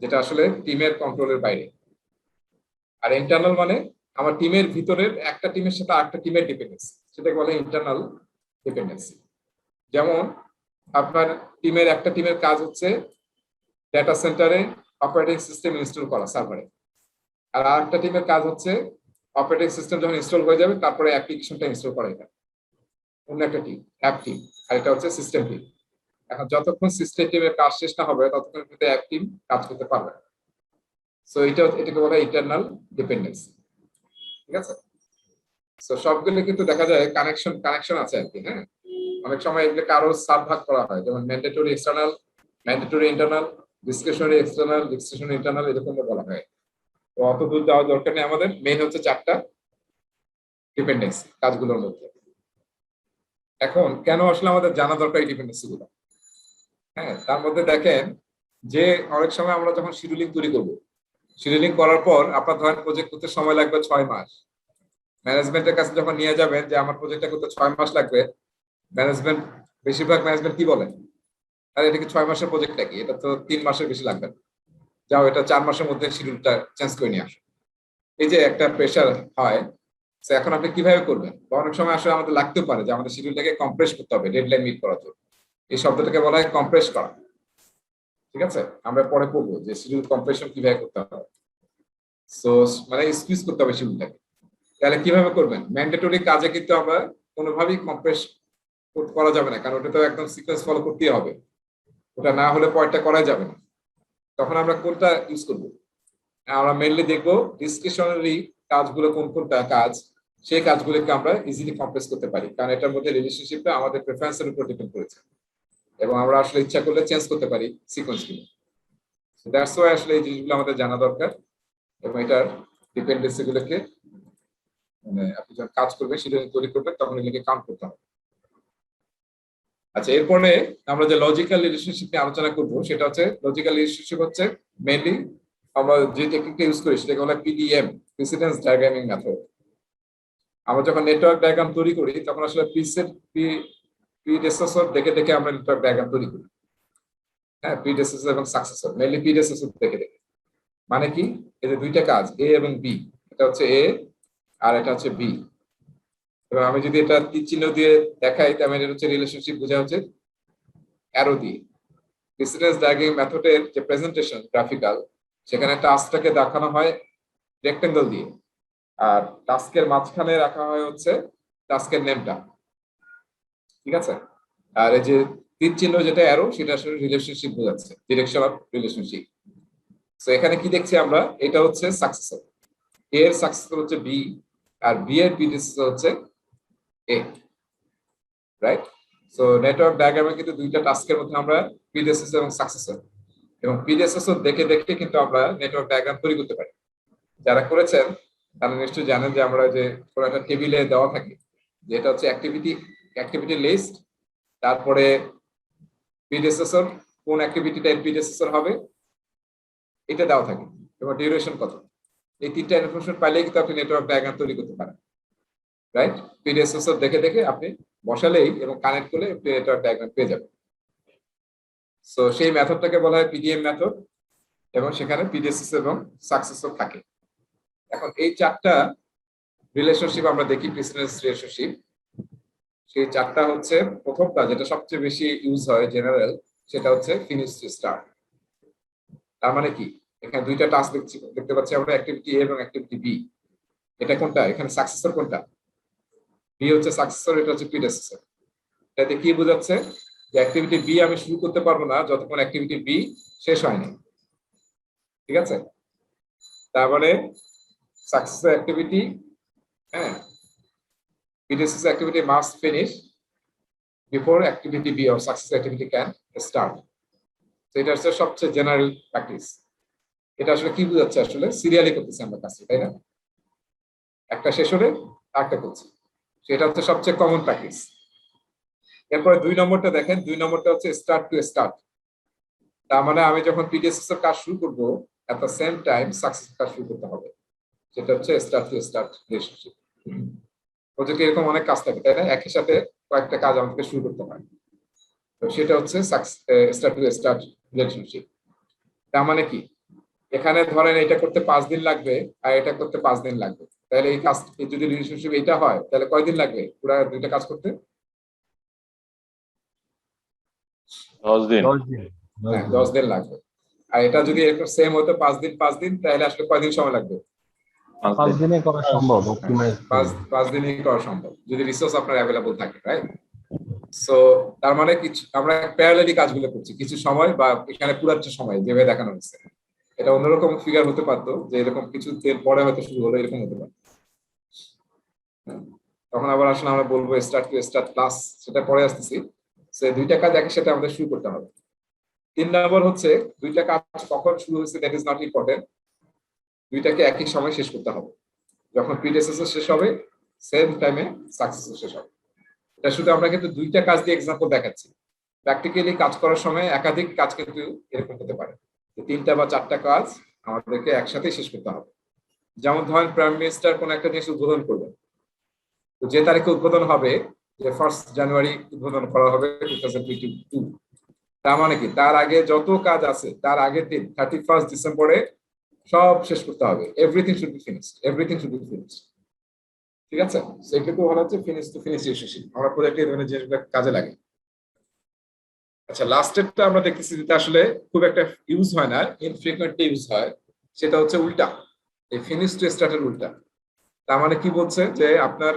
যেটা আসলে টিমের কন্ট্রোলের বাইরে। আর ইন্টারনাল মানে আমার টিমের ভিতরের একটা টিমের সাথে আরেকটা টিমের ডিপেন্ডেন্সি, সেটাকে বলা হয় ইন্টারনাল ডিপেন্ডেন্সি। যেমন আপনার টিমের একটা টিমের কাজ হচ্ছে ডেটা সেন্টারে অপারেটিং সিস্টেম ইনস্টল করা সার্ভারে, আর আরেকটা টিমের কাজ হচ্ছে অপারেটিং সিস্টেম যখন ইনস্টল হয়ে যাবে তারপরে অ্যাপ্লিকেশনটা ইনস্টল করা, এটা অন্য একটা টিম, অ্যাপ টিম। আর এটা হচ্ছে সিস্টেম টিম। এখন যতক্ষণ সিস্টেম টিমের কাজ শেষ না হবে ততক্ষণ কিন্তু অ্যাপ টিম কাজ করতে পারবে। সো এটাকে বলা হয় ইন্টারনাল ডিপেন্ডেন্সি, ঠিক আছে। সো সবগুলো কিন্তু দেখা যায় কানেকশন আছে আর কি। হ্যাঁ, অনেক সময় এগুলোকে আরো সাব ভাগ করা হয়, যেমন mandatory external, mandatory internal, discretionary external, discretionary internal, এরকম বলা হয়। তো অত দূর যাওয়ার দরকার নেই, আমাদের মেইন হচ্ছে 4টা ডিপেন্ডেন্সি কাজগুলোর মধ্যে। এখন কেন আসলে আমাদের জানা দরকার এই ডিপেন্ডেন্সি গুলো? হ্যাঁ, তার মধ্যে দেখেন যে অনেক সময় আমরা যখন শিডিউলিং তৈরি করবো, শিডিউলিং করার পর আপনার ধরেন প্রজেক্ট করতে সময় লাগবে 6 মাস। ম্যানেজমেন্টের কাছে যখন নিয়ে যাবেন যে আমার প্রজেক্টটা করতে 6 মাস লাগবে, বেশিরভাগ ম্যানেজমেন্ট কি বলে, আরে এটা কি 6 মাসের প্রজেক্ট নাকি, এটা তো 3 মাসের বেশি লাগবে, যাও এটা 4 মাসের মধ্যে শিডিউলটা চেঞ্জ করে নিয়ে আসো। এই যে একটা প্রেশার হয়, এখন আপনি কিভাবে করবেন? অনেক সময় আসলে আমাদের লাগতেও পারে যে আমাদের শিডিউলটাকে কম্প্রেস করতে হবে ডেডলাইন মিট করার জন্য। এই শব্দটাকে বলা হয় কম্প্রেস করা, ঠিক আছে। আমরা পরে পড়বো যে শিডিউল কম্প্রেশন কিভাবে করতে হবে। সো মানে স্কুইজ করতে হবে শিডিউলটাকে। তাহলে কিভাবে করবেন? ম্যান্ডেটরি কাজে কিন্তু আমরা কোনোভাবেই কম্প্রেস করা যাবে না, কারণ ওটা তো একদম সিকোয়েন্স ফলো করতেই হবে, ওটা না হলে পয়েন্টটা করা যাবে না। তখন আমরা কোনটা ইউজ করব? আমরা মেইনলি দেখবো ডিসক্রিপশনারি কাজগুলো কোন কোনটা কাজ, সেই কাজগুলোকে আমরা ইজিলি কম্প্রেস করতে পারি, কারণ এটার মধ্যে রিলেশনশিপটা আমাদের প্রেফারেন্সের উপর ডিপেন্ড করেছে এবং আমরা আসলে ইচ্ছা করলে চেঞ্জ করতে পারি সিকোয়েন্সগুলো। দ্যাটস ওয়াই আসলে এই জিনিসগুলো আমাদের জানা দরকার এবং এটার ডিপেন্ডেন্সি গুলোকে মানে আপনি যখন কাজ করবেন শিডিউল তৈরি করবেন তখন এগুলোকে কাউন্ট করতে হবে। আচ্ছা, এরপরে আমরা যে লজিক্যাল রিলেশনশিপ নিয়ে আলোচনা করব সেটা হচ্ছে লজিক্যাল রিলেশনশিপ হচ্ছে মেইনলি আমরা যে টেকনিকটা ইউজ করি সেটাকে বলা হয় পিডিএম, প্রিসিডেন্স ডায়াগ্রামিং মেথড। আমরা যখন নেটওয়ার্ক ডায়াগ্রাম তৈরি করি তখন আসলে প্রিডেসেসর দেখে দেখে আমরা নেটওয়ার্ক ডায়াগ্রাম তৈরি করি। হ্যাঁ, প্রিডেসেসর এবং সাকসেসর, মেইনলি প্রিডেসেসর দেখে দেখে। মানে কি, এই যে দুইটা কাজ এ এবং বি, এটা হচ্ছে এ আর এটা হচ্ছে বি, এবং আমি যদি এটা তীর চিহ্ন দিয়ে দেখাই তাহলে এটা হচ্ছে রিলেশনশিপ বোঝা হচ্ছে অ্যারো দিয়ে। প্রিসিডেন্স ডায়াগ্রাম মেথডের যে প্রেজেন্টেশন গ্রাফিক্যাল, সেখানে টাস্কটাকে দেখানো হয় রেক্টেঙ্গল দিয়ে, আর টাস্কের মাঝখানে রাখা হয় হচ্ছে টাস্কের নেমটা, ঠিক আছে? আর এই যে তীর চিহ্ন যেটা অ্যারো, সেটা আসলে রিলেশনশিপ বোঝাচ্ছে, ডিরেকশন অফ রিলেশনশিপ। তো এখানে কি দেখছি আমরা, এটা হচ্ছে সাকসেসর, এ এর সাকসেসর হচ্ছে বি আর বি এর প্রিডিসেসর হচ্ছে এ, রাইট? সো নেটওয়ার্ক ডায়াগ্রামে কিন্তু দুইটা টাস্কের মধ্যে আমরা প্রিডিসেসর এবং সাকসেসর এবং প্রিডিসেসর দেখে দেখে কিন্তু আমরা নেটওয়ার্ক ডায়াগ্রাম তৈরি করতে পারি। যারা করেছেন তারা নিশ্চয়ই জানেন যে আমরা যে কোনো একটা টেবিলে দেওয়া থাকে যে এটা হচ্ছে অ্যাক্টিভিটি লিস্ট, তারপরে প্রিডিসেসর কোন অ্যাক্টিভিটিটা এর প্রিডিসেসর হবে এটা দেওয়া থাকে এবং ডিউরেশন কত। এই তিনটা ইনফরমেশন পাইলেই কিন্তু আপনি নেটওয়ার্ক ডায়াগ্রাম তৈরি করতে পারেন, রাইট? প্রিডিসেসর দেখে দেখে আপনি বসালেই এবং কানেক্ট করলে আপনি নেটওয়ার্ক ডায়াগ্রাম পেয়ে যাবেন। সো সেই মেথডটাকে বলা হয় পিডিএম মেথড এবং সেখানে প্রিডিসেসর এবং সাকসেসর থাকে। এখন এই চারটা রিলেশনশিপ আমরা দেখি, প্রিসিডেন্স রিলেশনশিপ। সেই চারটা হচ্ছে, প্রথমটা যেটা সবচেয়ে বেশি ইউজ হয় জেনারেল, সেটা হচ্ছে ফিনিশ টু স্টার্ট। তার মানে কি, এখানে দুইটা টাস্ক দেখতে পাচ্ছি আমরা, অ্যাক্টিভিটি এ এবং অ্যাক্টিভিটি বি। এটা কোনটা? এখানে সাকসেসর কোনটা? বি হচ্ছে সাকসেসর, এটা হচ্ছে প্রিডেসেসর। এটাতে কি বোঝাচ্ছে যে অ্যাক্টিভিটি বি আমি শুরু করতে পারবো না যতক্ষণ অ্যাক্টিভিটি বি শেষ হয়নি, ঠিক আছে? তারপরে সাকসেসর অ্যাক্টিভিটি, হ্যাঁ, predecessor activity must finish before activity B or successor activity can start. তো এটা হচ্ছে সবচেয়ে জেনারেল প্র্যাকটিস। এটা আসলে কি বোঝাচ্ছে, আসলে সিরিয়ালি করতেছি আমরা কাজটা, তাই না? একটা শেষ হলে আরেকটা করছি, সেটা হচ্ছে সবচেয়ে কমন প্র্যাকটিস। এরপরে 2 নম্বরটা দেখেন, 2 নম্বরটা হচ্ছে স্টার্ট টু স্টার্ট। তার মানে আমি যখন প্রিডেসেসর কাজ শুরু করব at the same time successor কাজ শুরু করতে হবে, সেটা হচ্ছে স্টার্ট টু স্টার্ট রিলেশনশিপ। প্রজেক্টে এরকম অনেক কাজ থাকে, তাই না? একই সাথে কয়েকটা কাজ আমাদেরকে শুরু করতে হয়, তো সেটা হচ্ছে স্টার্ট টু স্টার্ট রিলেশনশিপ। তার মানে কি, এখানে ধরেন এটা করতে 5 দিন লাগবে আর এটা করতে 5 দিন লাগবে, তাহলে এই কাজ যদি রিলেশনশিপ এটা হয় তাহলে কয়দিন লাগবে পুরো দুইটা কাজ করতে? 10 দিন। 10 দিন লাগবে। আর এটা যদি এরকম সেম হতো 5 দিন তাহলে আসলে কয়দিন সময় লাগবে? 5 দিন। 5 দিনে করা সম্ভব, অপটিমাইজ 5 দিনই করা সম্ভব যদি রিসোর্স আপনার অ্যাভেলেবল থাকে, রাইট? সো তার মানে কিছু আমরা প্যারালালি কাজগুলো করছি কিছু সময়, বা এখানে পুরাটা সময় যেভাবে দেখানো হচ্ছে, এটা অন্যরকম ফিগার হতে পারতো যে এরকম কিছু দিন পরে হয়তো শুরু হলো, এরকম হতে পারতো। তখন আবার আসলে আমরা বলবো স্টার্ট টু স্টার্ট প্লাস, সেটা পরে আসতেছি। সে দুইটা কাজ একই সাথে আমাদের শুরু করতে হবে। 3 নম্বর হচ্ছে দুইটা কাজ কখন শুরু হয়েছে দ্যাট ইজ নট ইম্পর্টেন্ট, দুইটাকে একই সময় শেষ করতে হবে। যখন প্রিডেসেসর শেষ হবে সেম টাইমে সাকসেসর শেষ হবে। এটা শুধু আমরা কিন্তু দুইটা কাজ দিয়ে এক্সাম্পল দেখাচ্ছি, প্র্যাকটিক্যালি কাজ করার সময় একাধিক কাজ কিন্তু এরকম হতে পারে, 3টা বা 4টা কাজ আমাদেরকে একসাথে শেষ করতে হবে। যেমন ধরেন প্রাইম মিনিস্টার কোন একটা জিনিস উদ্বোধন করবেন, তো যে তারিখে উদ্বোধন হবে, যে 1 জানুয়ারি উদ্বোধন করা হবে 2022, তার মানে কি তার আগে যত কাজ আছে তার আগের দিন 31 ডিসেম্বরে সব শেষ করতে হবে। এভরিথিং শুড বি ফিনিশড, ঠিক আছে? সেক্ষেত্রে বলা হচ্ছে ফিনিশ টু ফিনিশ রিলেশনশিপ। আমরা প্রজেক্টে এই ধরনের জিনিসগুলো কাজে লাগে। আচ্ছা, লাস্টেরটা আমরা দেখতেছি যেটা আসলে খুব একটা ইউজ হয় না, ইনফ্রিকুয়েন্টলি ইউজ হয়, সেটা হচ্ছে উল্টা। এই ফিনিশ টু স্টার্টের উল্টা। তার মানে কি বলছে যে আপনার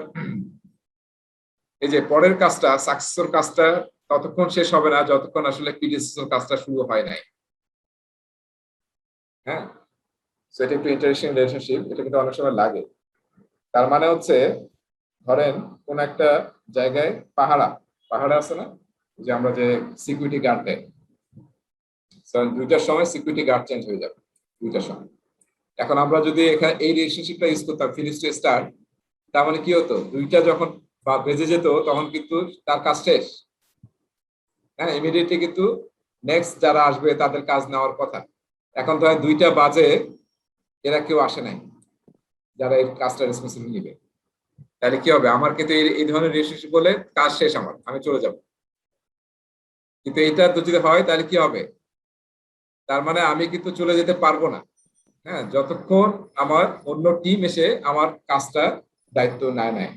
এই যে পরের কাজটা, সাকসেসর কাজটা ততক্ষণ শেষ হবে না যতক্ষণ আসলে প্রিডিসেসর কাজটা শুরু হয় নাই। হ্যাঁ, তো এটা একটু ইন্টারেস্টিং রিলেশনশিপ, এটা কিন্তু অনেক সময় লাগে। তার মানে হচ্ছে ধরেন কোন একটা জায়গায় পাহাড়া আছে না, যে আমরা যে সিকিউরিটি গার্ড দেয়, 2টার সময় সিকিউরিটি গার্ড চেঞ্জ হয়ে যাবে 2টার সময়। এখন আমরা যদি এখানে এই রিলেশনশিপটা ইউজ করতাম ফিনিশ টু স্টার্ট, তার মানে কি হতো, 2টা যখন বেজে যেত তখন কিন্তু তার কাজ শেষ। হ্যাঁ, ইমিডিয়েটলি কিন্তু নেক্সট যারা আসবে তাদের কাজ নেওয়ার কথা। এখন ধরেন 2টা বাজে, এরা কেউ আসে নাই যারা এই কাজটা রেসপন্সিবিলিটি নিবে, তাহলে কি হবে, আমার কিন্তু এই ধরনের রিলেশনশিপ বলে কাজ শেষ, আমি চলে যাব। কিন্তু এইটা যদি হয় তাহলে কি হবে, তার মানে আমি কিন্তু চলে যেতে পারবো না। হ্যাঁ, যতক্ষণ আমার অন্য টিম এসে আমার কাজটা দায়িত্ব নেয়।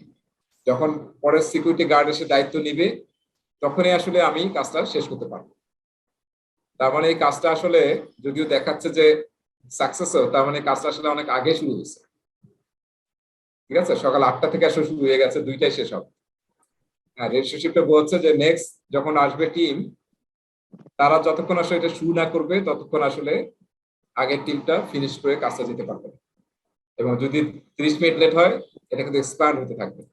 যখন পরের সিকিউরিটি গার্ড এসে দায়িত্ব নিবে তখনই আসলে আমি কাজটা শেষ করতে পারবো। তার মানে এই কাজটা আসলে যদিও দেখাচ্ছে যে সাকসেস, তার মানে কাজটা আসলে অনেক আগে শুরু হয়েছে। ঠিক আছে, সকাল 8টা থেকে আসলে শুরু হয়ে গেছে, 2টায় শেষ হবে। হ্যাঁ, রিলেশনশিপটা বলছে যে নেক্সট যখন আসবে টিম, তারা যতক্ষণ আসলে এটা শুরু না করবে ততক্ষণ আসলে আগের টিমটা ফিনিশ করে কাজটা যেতে পারবে। এবং যদি 30 মিনিট লেট হয়, এটা কিন্তু এক্সপ্যান্ড হতে থাকবে,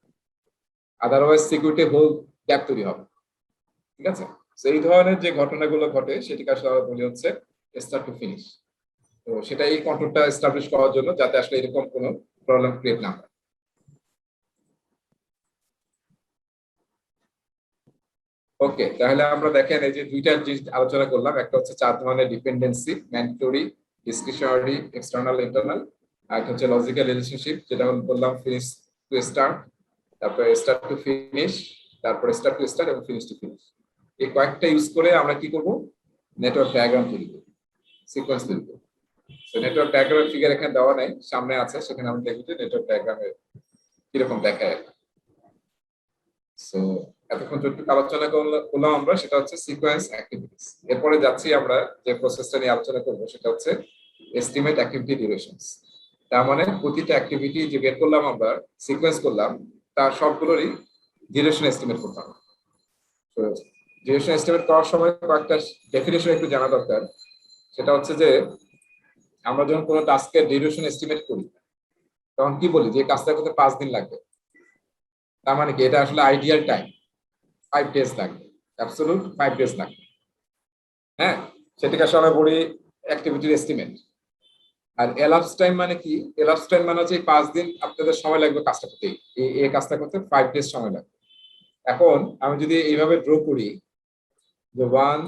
আদারওয়াইজ সিকিউরিটি হোল গ্যাপ তৈরি হবে। ঠিক আছে, তো এই ধরনের যে ঘটনাগুলো ঘটে সেটিকে আসলে আমরা বলি হচ্ছে স্টার্ট টু ফিনিশ। তো সেটা এই কন্ট্রোলটা এস্টাবলিশ করার জন্য, যাতে আসলে এরকম কোনো প্রবলেম ক্রিয়েট না হয়। ওকে, তাহলে আমরা দেখেন এই যে 2টা জিনিস আলোচনা করলাম, একটা হচ্ছে 4 ধরনের dependency, mandatory, discretionary, external, internal. আর একটা হচ্ছে লজিক্যাল রিলেশনশিপ, যেটা আমরা বললাম ফিনিশ টু স্টার্ট, তারপরে স্টার্ট টু ফিনিশ, তারপরে স্টার্ট টু স্টার্ট এবং ফিনিশ টু ফিনিশ। এই কয়েকটা ইউজ করে আমরা কি করব, নেটওয়ার্ক ডায়াগ্রাম তৈরি করব, সিকোয়েন্স তৈরি করব। তো নেটওয়ার্ক ডায়াগ্রামের ফিগার এখানে দেওয়া নাই, সামনে আছে, সেখানে আমরা দেখব যে নেটওয়ার্ক ডায়াগ্রামে কিরকম দেখায়। সো এতক্ষণ যতটুকু আলোচনা করলাম আমরা, সেটা হচ্ছে সিকোয়েন্স অ্যাক্টিভিটিস। এরপরে যাচ্ছি আমরা যে প্রসেসটা নিয়ে আলোচনা করব, সেটা হচ্ছে এস্টিমেট অ্যাক্টিভিটি ডিউরেশনস। তার মানে প্রতিটা অ্যাক্টিভিটি যে বের করলাম আমরা, সিকোয়েন্স করলাম, তার সবগুলোরই ডিউরেশন এস্টিমেট করতে হবে। তো ডিউরেশন এস্টিমেট করার সময় কয়েকটা ডেফিনেশন একটু জানা দরকার। সেটা হচ্ছে যে আমরা যখন কোনো টাস্কের ডিউরেশন এস্টিমেট করি, তখন কি বলি যে কাজটা করতে 5 দিন লাগবে। তার মানে কি, এটা আসলে আইডিয়াল টাইম 5 ডেজ লাগবে, অ্যাবসলিউট 5 ডেজ লাগবে। হ্যাঁ, সেটাকে আসলে বলি অ্যাক্টিভিটির এস্টিমেট। আর এলাপস টাইম মানে কি, এলাপস টাইম মানে হচ্ছে 5 দিন আপনাদের সময় লাগবে কাজটা করতে, এই কাজটা করতে 5 ডেজ সময় লাগবে। এখন আমি যদি এইভাবে ড্র করি যে 1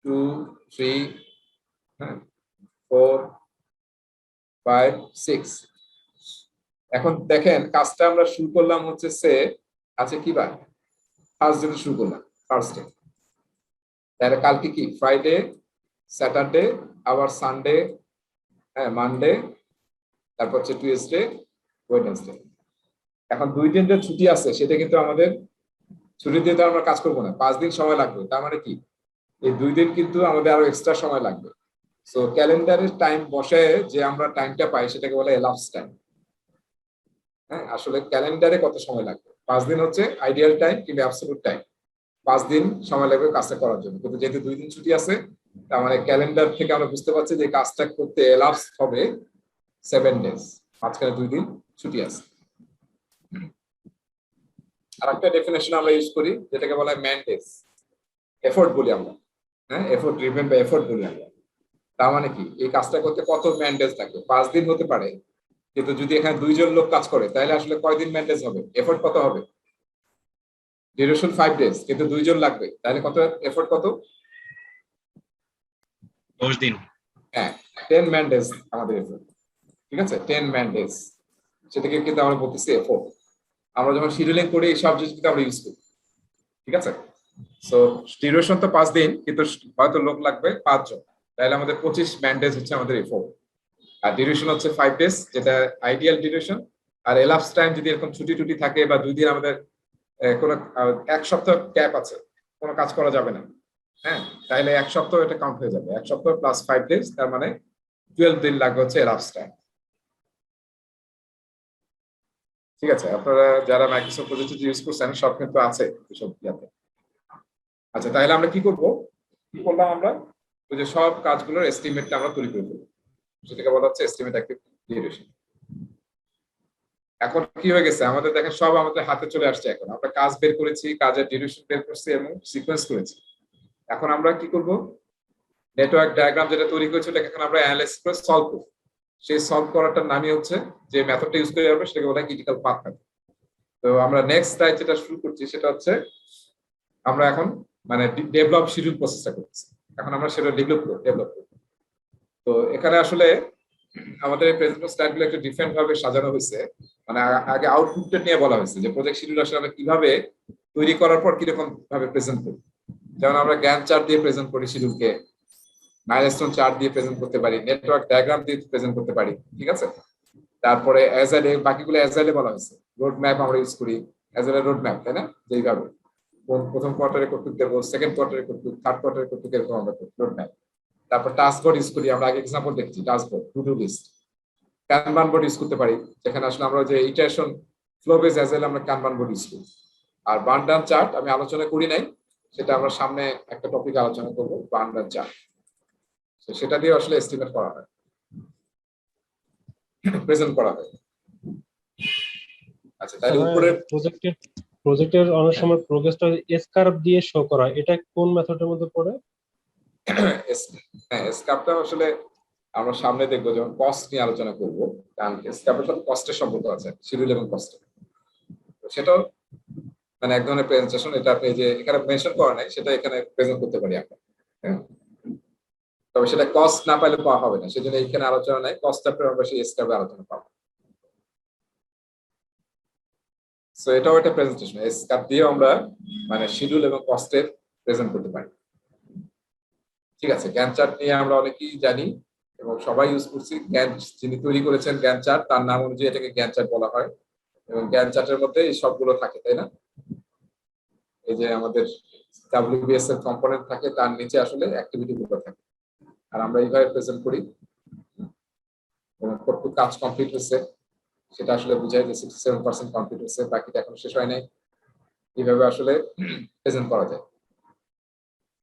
2 3 4 5 6, এখন দেখেন কাজটা আমরা শুরু করলাম হচ্ছে আছে কি বার, ফার্স্ট ডে শুরু করলাম, ফার্স্ট ডে। তাহলে কালকে কি, ফ্রাইডে, স্যাটারডে, আবার সানডে, হ্যাঁ মানডে, তারপর হচ্ছে টিউসডে, ওয়েডনেসডে। এখন 2 দিন যে ছুটি আছে, সেটা কিন্তু আমাদের ছুটি দিয়ে তো আমরা কাজ করবো না, 5 দিন সময় লাগবে। তার মানে কি, এই 2 দিন কিন্তু আমাদের আরো এক্সট্রা সময় লাগবে। সো ক্যালেন্ডারের টাইম বসে যে আমরা টাইমটা পাই, সেটাকে বলে এলাপস টাইম। হ্যাঁ, আসলে ক্যালেন্ডারে কত সময় লাগবে, 5 দিন হচ্ছে আইডিয়াল টাইম কিংবা অ্যাবসলিউট টাইম। 5 দিন সময় লাগবে কাজটা করার জন্য, কিন্তু যেহেতু 2 দিন ছুটি আছে, তার মানে ক্যালেন্ডার থেকে আমরা বুঝতে পারছি যে কাজটা করতে এলাপস হবে 7 ডেজ, মাঝখানে 2 দিন ছুটি আছে। আর একটা ডেফিনেশন আমরা ইউজ করি, যেটাকে বলা হয় ম্যান্ডেজ, এফোর্ট বলি আমরা। হ্যাঁ, এফোর্ট ড্রিভেন বা এফোর্ট বলি আমরা। তার মানে কি, এই কাজটা করতে কত ম্যান্ডেজ লাগবে, 5 দিন হতে পারে, কিন্তু যদি এখানে 2 জন লোক কাজ করে, তাহলে আসলে কয়দিন ম্যান্ডেজ হবে, এফোর্ট কত হবে। ডিউরেশন 5 ডেজ, কিন্তু 2 জন লাগবে, তাহলে কত এফোর্ট, কত 10 দিন। হ্যাঁ, 10 ম্যান ডেজ আমাদের এফোর্ট। ঠিক আছে, 10 ম্যান ডেজ, সেটাকে কিন্তু আমরা বলতেছি এফোর্ট। আমরা যখন শিডিউলিং করি এই সব জিনিস কিন্তু আমরা ইউজ করি। ঠিক আছে, সো ডিউরেশন তো 5 দিন, কিন্তু হয়তো লোক লাগবে 5 জন, তাহলে আমাদের 25 ম্যান ডেজ হচ্ছে আমাদের এফোর্ট। আর ডিউরেশন হচ্ছে 5 ডেজ, যেটা আইডিয়াল ডিউরেশন। আর এলাপস টাইম যদি এরকম ছুটি টুটি থাকে, বা 2 দিন আমাদের কোনো 1 সপ্তাহ গ্যাপ আছে, কোনো কাজ করা যাবে না, হ্যাঁ, তাহলে 1 সপ্তাহ এটা কাউন্ট হয়ে যাবে। 1 সপ্তাহ প্লাস 5 ডেজ, তার মানে 12 দিন লাগবে হচ্ছে এলাপস টাইম। ঠিক আছে, আপনারা যারা মাইক্রোসফট প্রজেক্ট ইউজ করছেন সব কিন্তু আছে এসব ইয়াতে। আচ্ছা, তাহলে আমরা কি করব, কি করলাম আমরা, ওই যে সব কাজগুলোর এস্টিমেটটা আমরা তৈরি করে দেবো, সেটাকে বলা হচ্ছে এস্টিমেট অ্যাক্টিভ ডিউরেশন। এখন কি হয়ে গেছে আমাদের, দেখেন সব আমাদের হাতে চলে আসছে। এখন আমরা কাজ বের করেছি, কাজের ডিউরেশন বের করছি এবং সিকোয়েন্স করেছি। এখন আমরা কি করব, নেটওয়ার্ক ডায়াগ্রাম যেটা তৈরি করেছি ওটাকে এখন আমরা অ্যানালাইসিস করে সলভ করব। সেই সলভ করাটার নামই হচ্ছে, যে মেথডটা ইউজ করে যাবে সেটাকে বলা হয় ক্রিটিক্যাল পাথ মেথড। তো আমরা নেক্সট টাইম যেটা শুরু করছি সেটা হচ্ছে, আমরা এখন মানে ডেভেলপ শিডিউল প্রসেসটা করছি। এখন আমরা সেটা ডেভেলপ করব। তো এখানে আসলে আমাদের এই প্রেজেন্টেশন স্লাইডগুলো একটু ডিফারেন্ট ভাবে সাজানো হয়েছে। মানে আগে আউটপুটটা নিয়ে বলা হয়েছে যে প্রজেক্ট শিডিউল আসলে আমরা কিভাবে তৈরি করার পর কিরকম ভাবে প্রেজেন্ট করি। যেমন আমরা গ্যান্ট চার্ট দিয়ে প্রেজেন্ট করি শিডিউলকে, মাইলস্টোন চার্ট দিয়ে প্রেজেন্ট করতে পারি, নেটওয়ার্ক ডায়াগ্রাম দিয়ে প্রেজেন্ট করতে পারি, ঠিক আছে। তারপরে অ্যাজাইলে, বাকিগুলো অ্যাজাইলে বলা হয়েছে। রোড ম্যাপ আমরা ইউজ করি, অ্যাজাইলে রোড ম্যাপ, তাই না, যেইভাবে প্রথম কোয়ার্টারে কর্তৃক দেবো, সেকেন্ড কোয়ার্টারে কর্তৃক, থার্ড কোয়ার্টারে কর্তৃক, এরকম আমরা রোড ম্যাপ। তারপর টাস্ক বোর্ড ইউজ করি, আমরা আগে এক্সাম্পল দেখছি, task board, to do list. Kanban board use করতে পারি, যেখানে আসলে আমরা যে ইটারেশন ফ্লো বেস অ্যাজাইল আমরা কানবান বোর্ড ইউজ করি। আর বার্ন ডাউন চার্ট আমি আলোচনা করি নাই, সেটা আমরা সামনে একটা টপিক আলোচনা করবো, বার্ন ডাউন চার্ট। সেটা দিয়ে আসলে এস্টিমেট করা হয়, প্রেজেন্ট করা হয়। আচ্ছা, তাহলে উপরে প্রজেক্টের অনেক সময় প্রোগ্রেসটা এস কার্ভ দিয়ে শো করা হয়, এটা কোন মেথডের মধ্যে পড়ে? হ্যাঁ, স্কাপটা আসলে আমরা সামনে দেখবো, যখন কস্ট নিয়ে আলোচনা করবো, কারণ স্কাপের সাথে কস্টের সম্পর্ক আছে, শিডিউল এবং কস্টের। সেটাও মানে এক ধরনের প্রেজেন্টেশন, এটা আপনি যে এখানে মেনশন করা নাই সেটা এখানে প্রেজেন্ট করতে পারি আমরা, হ্যাঁ। তবে সেটা কস্ট না পাইলে পাওয়া হবে না, সেজন্য এখানে আলোচনা নাই, কস্টটা আমরা সেই স্কাপে আলোচনা পাবো। সো এটাও একটা প্রেজেন্টেশন, স্কাপ দিয়ে আমরা মানে শিডিউল এবং কস্টের প্রেজেন্ট করতে পারি। ঠিক আছে, গ্যান্ট চার্ট নিয়ে আমরা অনেকেই জানি এবং সবাই ইউজ করছি। গ্যান্ট যিনি তৈরি করেছেন গ্যান্ট চার্ট, তার নাম অনুযায়ী এটাকে গ্যান্ট চার্ট বলা হয়। এবং গ্যান্ট চার্টের মধ্যে এই সবগুলো থাকে, তাই না। এই যে আমাদের WBS এর কম্পোনেন্ট থাকে, তার নিচে আসলে অ্যাক্টিভিটি গুলো থাকে, আর আমরা এইভাবে প্রেজেন্ট করি। এবং কতটুকু কাজ কমপ্লিট হয়েছে সেটা আসলে বুঝায় যে 67% কমপ্লিট হয়েছে, বাকিটা এখনো শেষ হয় নাই। এইভাবে আসলে প্রেজেন্ট করা যায়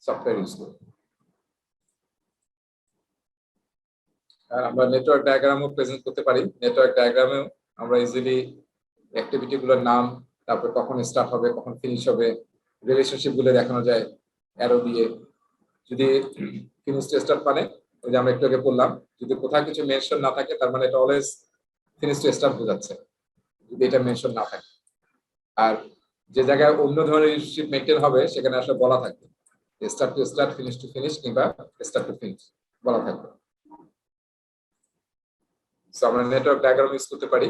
সফটওয়্যার ইউজ করে। আর আমরা নেটওয়ার্ক ডায়াগ্রামও প্রেজেন্ট করতে পারি। নেটওয়ার্ক ডায়াগ্রামেও আমরা ইজিলি অ্যাক্টিভিটি গুলোর নাম, তারপর কখন স্টার্ট হবে, কখন ফিনিশ হবে, রিলেশনশিপ গুলো দেখানো যায় অ্যারো দিয়ে। যদি ফিনিশ টু স্টার্ট মানে ওই যে আমরা একটু আগে বললাম, যদি কোথাও কিছু মেনশন না থাকে তার মানে এটা অলওয়েজ ফিনিশ টু স্টার্ট বোঝাচ্ছে, যদি এটা মেনশন না থাকে। আর যে জায়গায় অন্য ধরনের রিলেশনশিপ মেনটেন হবে সেখানে আসলে বলা থাকবে start to start, finish to finish, কিংবা স্টার্ট টু ফিনিশ বলা থাকবে। সো আমরা নেটওয়ার্ক ডায়াগ্রাম ইউজ করতে পারি।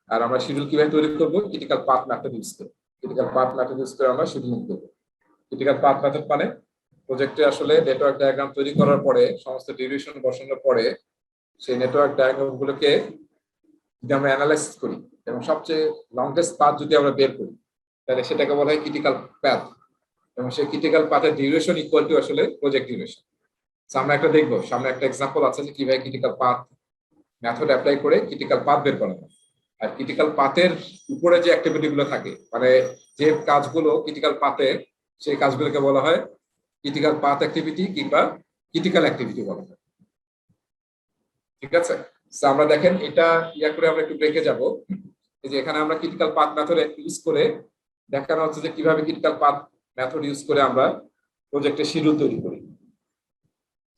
আর আমরা শিডিউল কিভাবে তৈরি করবো, ক্রিটিক্যাল পাথ মেথড ইউজ করে। ক্রিটিক্যাল পাথ মেথড ইউজ করে আমরা শিডিউল করবো। ক্রিটিক্যাল পাথ মেথড মানে প্রজেক্টে আসলে নেটওয়ার্ক ডায়াগ্রাম তৈরি করার পরে, সমস্ত ডিউরেশন বসানোর পরে, সেই নেটওয়ার্ক ডায়াগ্রাম গুলোকে যদি আমরা অ্যানালাইসিস করি এবং সবচেয়ে লংগেস্ট পাথ যদি আমরা বের করি, তাহলে সেটাকে বলা হয় ক্রিটিক্যাল পাথ। এবং সেই ক্রিটিক্যাল পাথের ডিউরেশন ইকুয়াল টু আসলে প্রজেক্ট ডিউরেশন। আমরা একটা দেখবো, সামনে একটা এক্সাম্পল আছে যে কিভাবে ক্রিটিক্যাল পাথ মেথড অ্যাপ্লাই করে ক্রিটিক্যাল পাথ বের করা হয়। আর ক্রিটিক্যাল পাথের উপরে যে অ্যাক্টিভিটি গুলো থাকে, মানে যে কাজগুলো ক্রিটিক্যাল পাথে, সেই কাজগুলোকে বলা হয় ক্রিটিক্যাল পাথ অ্যাক্টিভিটি কিংবা ক্রিটিক্যাল অ্যাক্টিভিটি বলা হয়। ঠিক আছে, আমরা দেখেন এটা ইয়া করে আমরা একটু ব্রেকে যাব। এই যে এখানে আমরা ক্রিটিক্যাল পাথ মেথড ইউজ করে দেখানো হচ্ছে যে কিভাবে ক্রিটিক্যাল পাথ মেথড ইউজ করে আমরা প্রজেক্টের শিডিউল তৈরি করি।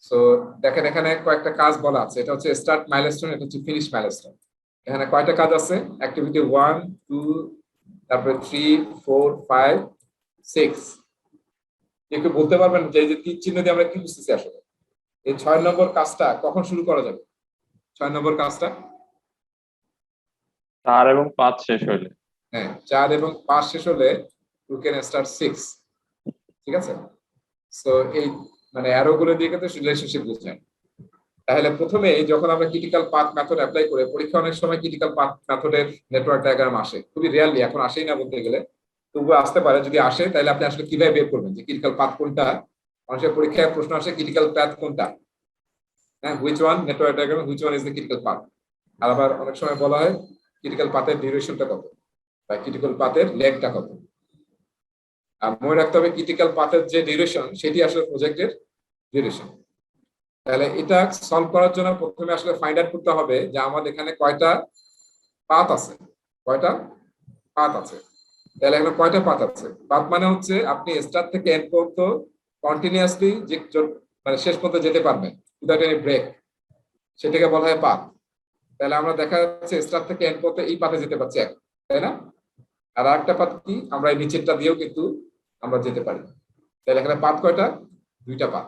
সো দেখেন এখানে কয়েকটা কাজ বলা আছে, এটা হচ্ছে স্টার্ট মাইলস্টোন, এটা হচ্ছে ফিনিশ মাইলস্টোন। এখানে কয়টা কাজ আছে, অ্যাক্টিভিটি 1 2 তারপরে 3 4 5 6। একটু বলতে পারবেন যে তীর চিহ্ন দিয়ে আমরা কি বুঝতেছি আসলে? এই 6 নম্বর কাজটা কখন শুরু করা যাবে? 6 নম্বর কাজটা 4 এবং 5 শেষ হলে। হ্যাঁ, 4 এবং 5 শেষ হলে you can start 6। ঠিক আছে, সো এই মানে অ্যারো গুলো দিয়ে কিন্তু রিলেশনশিপ বুঝলেন। তাহলে প্রথমে যখন আমরা ক্রিটিক্যাল পাথ মেথড অ্যাপ্লাই করে, পরীক্ষা অনেক সময় ক্রিটিক্যাল পাথ মেথডের নেটওয়ার্ক ডায়াগ্রাম আসে, খুবই রিয়ারলি, এখন আসেই না বলতে গেলে, তবুও আসতে পারে। যদি আসে তাহলে আপনি আসলে কিভাবে বের করবেন যে ক্রিটিক্যাল পাথ কোনটা? মানুষের পরীক্ষায় প্রশ্ন আসে ক্রিটিক্যাল পাথ কোনটা, হ্যাঁ, which one network diagram, which one is the critical path. আর আবার অনেক সময় বলা হয় ক্রিটিক্যাল পাথের ডিউরেশনটা কত বা ক্রিটিক্যাল পাথের লেগটা কত। আর মনে রাখতে হবে ক্রিটিক্যাল পাথের যে ডিউরেশন সেটি আসলে প্রজেক্টের ডিউরেশন। তাহলে এটা সলভ করার জন্য প্রথমে আসলে ফাইন্ড আউট করতে হবে যে আমাদের এখানে কয়টা পাথ আছে, কয়টা পাথ আছে। তাহলে এখানে কয়টা পাথ আছে? পাথ মানে হচ্ছে আপনি স্টার্ট থেকে এন্ড পর্যন্ত কন্টিনিউয়াসলি যে মানে শেষ পর্যন্ত যেতে পারবেন উইদাউট এনি ব্রেক, সেটাকে বলা হয় পাথ। তাহলে আমরা দেখা যাচ্ছে স্টার্ট থেকে এন্ড পর্যন্ত এই পাথে যেতে পারছি এখন, তাই না? আর আরেকটা পাথ কি, আমরা এই নিচেরটা দিয়েও কিন্তু আমরা যেতে পারি। তাহলে এখানে পাথ কয়টা? দুইটা পাথ।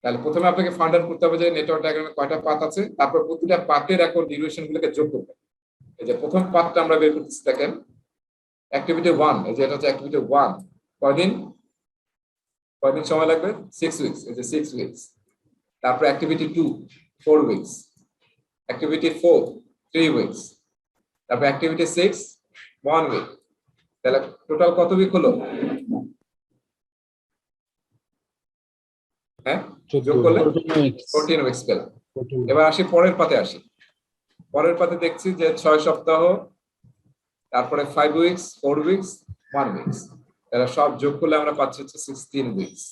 তাহলে প্রথমে আপনাকে ফাইন্ড আউট করতে হবে যে নেটওয়ার্ক ডায়াগ্রামে কয়টা পাথ আছে, তারপর প্রতিটা পাথের এখন ডিউরেশন গুলোকে যোগ করতে। এই যে প্রথম পাথটা আমরা বের করতেছি, দেখেন অ্যাক্টিভিটি 1, এই যে এটা হচ্ছে অ্যাক্টিভিটি 1, কয়দিন সময় লাগবে? 6 উইকস, এই যে 6 উইকস। তারপর অ্যাক্টিভিটি 2 4 উইকস, অ্যাক্টিভিটি 4 3 উইকস, তারপর অ্যাক্টিভিটি 6 1 উইক। তাহলে টোটাল কত উইক হলো? হ্যাঁ, যোগ করলে 14 উইকস পেলাম। এবার আসি পরের পাতে আসি। পরের পাতে দেখছি যে 6 সপ্তাহ, তারপরে 5 উইকস 4 উইকস 1 উইকস। তাহলে সব যোগ করলে আমরা পাচ্ছি হচ্ছে 16 উইকস।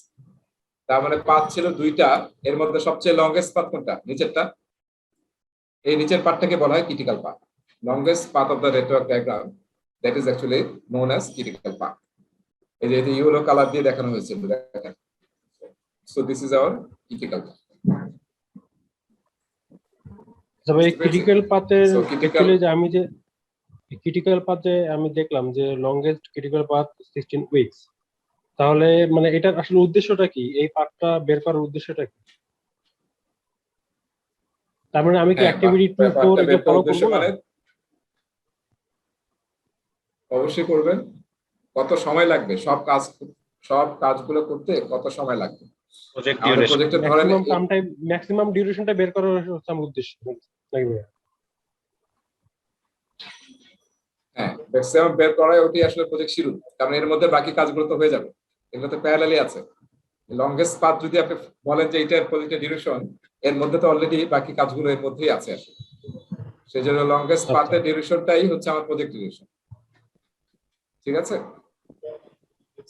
তার মানে পাথ ছিল দুইটা, এর মধ্যে সবচেয়ে লংগেস্ট পাথ কোনটা? নিচেরটা। এই নিচের পাথটাকে বলা হয় critical path. Longest path of the network diagram, that is actually known as critical path. এই যে ইয়েলো কালার দিয়ে দেখানো হয়েছে, দেখেন। So this is our critical path. তবে ক্রিটিক্যাল পাথের So, critical- অ্যাকচুয়ালি যে আমি যে ক্রিটিক্যাল পাথে আমি দেখলাম যে লংগেস্ট ক্রিটিক্যাল পাথ 16 উইকস। তাহলে মানে এটার আসলে উদ্দেশ্যটা কি? এই পাথটা বের করার উদ্দেশ্যটা কি? তার মানে আমি কি হ্যাঁ, অ্যাক্টিভিটি 2 পাথটা 4 বের এটা করার ফলো উদ্দেশ্য করব না? মানে অবশ্যই করবেন। কত সময় লাগবে সব কাজগুলো করতে কত সময় লাগবে? প্রজেক্ট আমাদের ডিউরেশন। প্রজেক্টে ধরেন ম্যাক্সিমাম ডিউরেশনটা বের করার হচ্ছে আমার উদ্দেশ্য নাকি ভাইয়া? হ্যাঁ, ম্যাক্সিমাম বের করাই ওটি আসলে প্রজেক্ট শিডিউল, কারণ এর মধ্যে বাকি কাজগুলো তো হয়ে যাবে, এগুলো তো প্যারালালি আছে। লংগেস্ট পাথ যদি আপনি বলেন যে এইটার প্রজেক্টের ডিউরেশন, এর মধ্যে তো অলরেডি বাকি কাজগুলো এর মধ্যেই আছে আসলে। সেই জন্য লংগেস্ট পাথের ডিউরেশনটাই হচ্ছে আমার প্রজেক্ট ডিউরেশন। ঠিক আছে?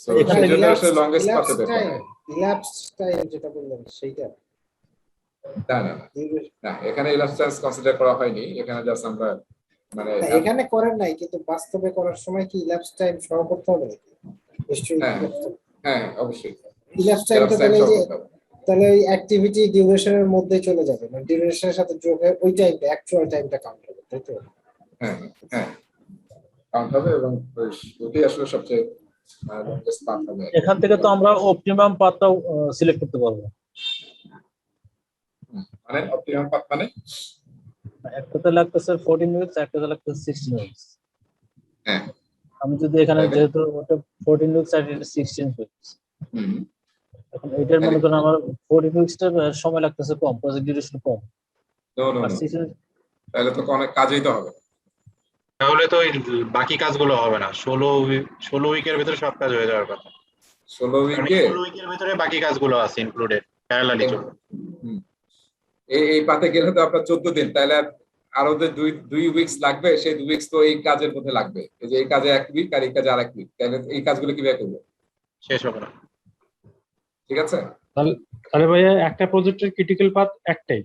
So, এখানে সেই জন্য আসলে লংগেস্ট পাথে বের করা হয়। ইলাপস টাইম যেটা বললেন সেইটা না না না, না, এখানে ইলাস্ট্রেন্স কনসিডার করা হয়নি, এখানে জাস্ট আমরা মানে এখানে করেন নাই, কিন্তু বাস্তবে করার সময় কি ইলাপস টাইম সহ করতে হবে নাকি? নিশ্চয়ই হ্যাঁ, হ্যাঁ অবশ্যই ইলাপস টাইমটা তাহলে সহ যে করতে হবে। তাহলে ওই অ্যাক্টিভিটি ডিউরেশনের মধ্যে চলে যাবে, মানে ডিউরেশনের সাথে যোগ হয়ে ওই টাইমটা অ্যাকচুয়াল টাইমটা কাউন্ট হবে, তাই তো? হ্যাঁ হ্যাঁ কাউন্ট হবে, এবং ওটি আসলে সবচেয়ে লংগেস্ট পাথ হবে। এখান থেকে তো আমরা অপটিমাম পাথটাও সিলেক্ট করতে পারবো। মানে অপটিমাম পাথ মানে একটাতে লাগতেছে 14 উইকস, একটাতে লাগতেছে 16 উইকস। হ্যাঁ, আমি যদি এখানে যেহেতু ওটা 14 উইকস আর এটা 16 উইকস, হুম, এখন এটার মনে করেন আমার 14 উইকসটার সময় লাগতেছে কম, প্রজেক্ট ডিউরেশন কম। নো নো আর নো, 16 তাহলে তো অনেক কাজই তো হবে। তাহলে তো ওই বাকি কাজগুলো হবে না। 16 উইকের ভিতরে সব কাজ হয়ে যাওয়ার কথা। 16 উইকে 16 উইকের ভিতরে বাকি কাজগুলো আছে ইনক্লুডেড, প্যারালালি চলবে। এই পাতে গেলে তো আপনার 14 দিন, তাহলে আরো যে দুই উইকস লাগবে, সেই 2 উইকস তো এই কাজের মধ্যে লাগবে। এই যে এই কাজে 1 উইক আর এই কাজে আর 1 উইক, তাহলে এই কাজগুলো কিভাবে করবো? শেষ হবে না। ঠিক আছে? তাহলে ভাইয়া একটা প্রজেক্টের ক্রিটিক্যাল পাথ একটাই?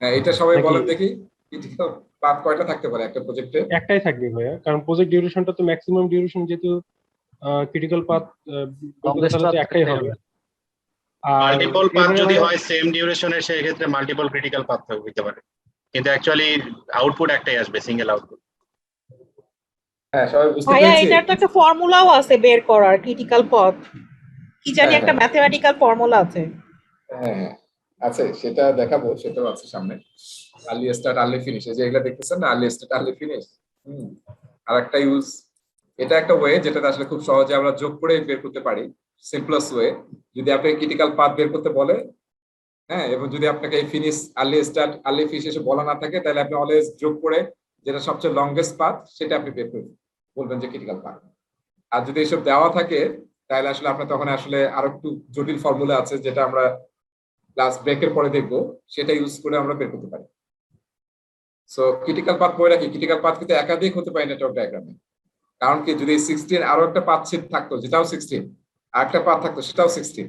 হ্যাঁ, এটা সবাই নাকি- বলেন দেখি, ক্রিটিক্যাল পাথ কয়টা থাকতে পারে একটা প্রজেক্টে? একটাই থাকবে ভাইয়া, কারণ প্রজেক্ট ডিউরেশনটা তো ম্যাক্সিমাম ডিউরেশন, যেহেতু ক্রিটিক্যাল পাথ একটাই হবে। আর মাল্টিপল পাথ এবারে যদি ভাইয়া- হয় সেম ডিউরেশনের, সেই ক্ষেত্রে মাল্টিপল ক্রিটিক্যাল পাথ হতে পারে, কিন্তু অ্যাকচুয়ালি আউটপুট একটাই আসবে, সিঙ্গেল আউটপুট। হ্যাঁ, সবাই বুঝতে ভাইয়া পেরেছি? এটার তো একটা ফর্মুলাও আছে বের করার, ক্রিটিক্যাল পথ কি জানি হ্যাঁ, একটা হ্যাঁ। ম্যাথমেটিক্যাল ফর্মুলা আছে। হ্যাঁ হ্যাঁ আছে, সেটা দেখাবো, সেটাও আছে সামনে। আর্লি স্টার্ট আর্লি ফিনিশ, এই যে এগুলা দেখতেছেন না, আর্লি স্টার্ট আর্লি ফিনিশ। আর একটা ইউজ, এটা একটা ওয়ে যেটাতে আসলে খুব সহজে আমরা যোগ করে বের করতে পারি, সিম্পলেস্ট ওয়ে। যদি আপনি ক্রিটিক্যাল পাথ বের করতে বলে, হ্যাঁ, এবং যদি আপনাকে এই finish early start early finish এসে বলা না থাকে, তাহলে আপনি অলওয়েজ যোগ করে যেটা সবচেয়ে লংগেস্ট পাথ সেটা আপনি বের করবেন, বলবেন যে ক্রিটিক্যাল পাথ। আর যদি এসব দেওয়া থাকে, তাহলে আসলে আপনার তখন আসলে আরো একটু জটিল ফর্মুলা আছে, যেটা আমরা ক্লাস ব্রেকের পরে দেখবো, সেটা ইউজ করে আমরা বের করতে পারি। সো ক্রিটিক্যাল পাথ বই রাখি, ক্রিটিক্যাল পাথ কিন্তু একাধিক হতে পারে নেটওয়ার্ক ডায়াগ্রামে। কারণ কি, যদি 16 আরো একটা পাথ ছিট থাকতো যেটাও 16, আর একটা পাথ থাকতো সেটাও 16,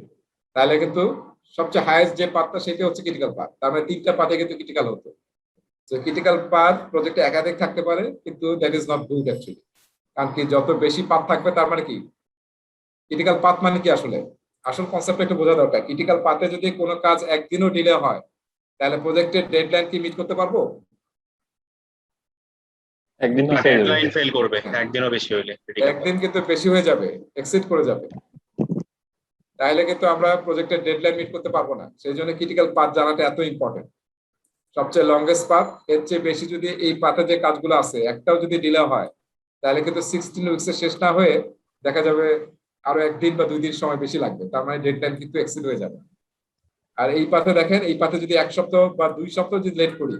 তাহলে কিন্তু সবচেয়ে হাইয়েস্ট যে পাথটা সেটা হচ্ছে ক্রিটিক্যাল পাথ। তার মানে 3টা পাথে কিন্তু ক্রিটিক্যাল হতো। তো ক্রিটিক্যাল পাথ প্রজেক্টে একাধিক থাকতে পারে, কিন্তু that is not good actually. কারণ কি, যত বেশি পাথ থাকবে তার মানে কি, ক্রিটিক্যাল পাথ মানে কি আসলে আসল কনসেপ্টটা একটু বোঝা দরকার। ক্রিটিক্যাল পাথে যদি কোনো কাজ একদিনও ডিলে হয়, তাহলে প্রজেক্টের ডেডলাইন কি মিট করতে পারবো? একদিন পিছিয়ে যাবে। ডেডলাইন ফেল করবে একদিনও বেশি হইলে। একদিন কিন্তু বেশি হয়ে যাবে, এক্সিড করে যাবে, তাহলে কিন্তু আমরা প্রজেক্টের ডেডলাইন মিট করতে পারবো না। সেই জন্য ক্রিটিক্যাল পাথ জানাটা এত ইম্পর্টেন্ট। সবচেয়ে লংগেস্ট পাথ, এর চেয়ে বেশি যদি এই পাথে যে কাজগুলো আছে একটাও যদি ডিলে হয়, তাহলে কিন্তু 16 উইকসে শেষ না হয়ে দেখা যাবে আরো একদিন বা 2 দিন সময় বেশি লাগবে। তার মানে ডেডলাইন কিন্তু এক্সিড হয়ে যাবে। আর এই পাথে দেখেন, এই পাথে যদি 1 সপ্তাহ বা 2 সপ্তাহ যদি লেট করি,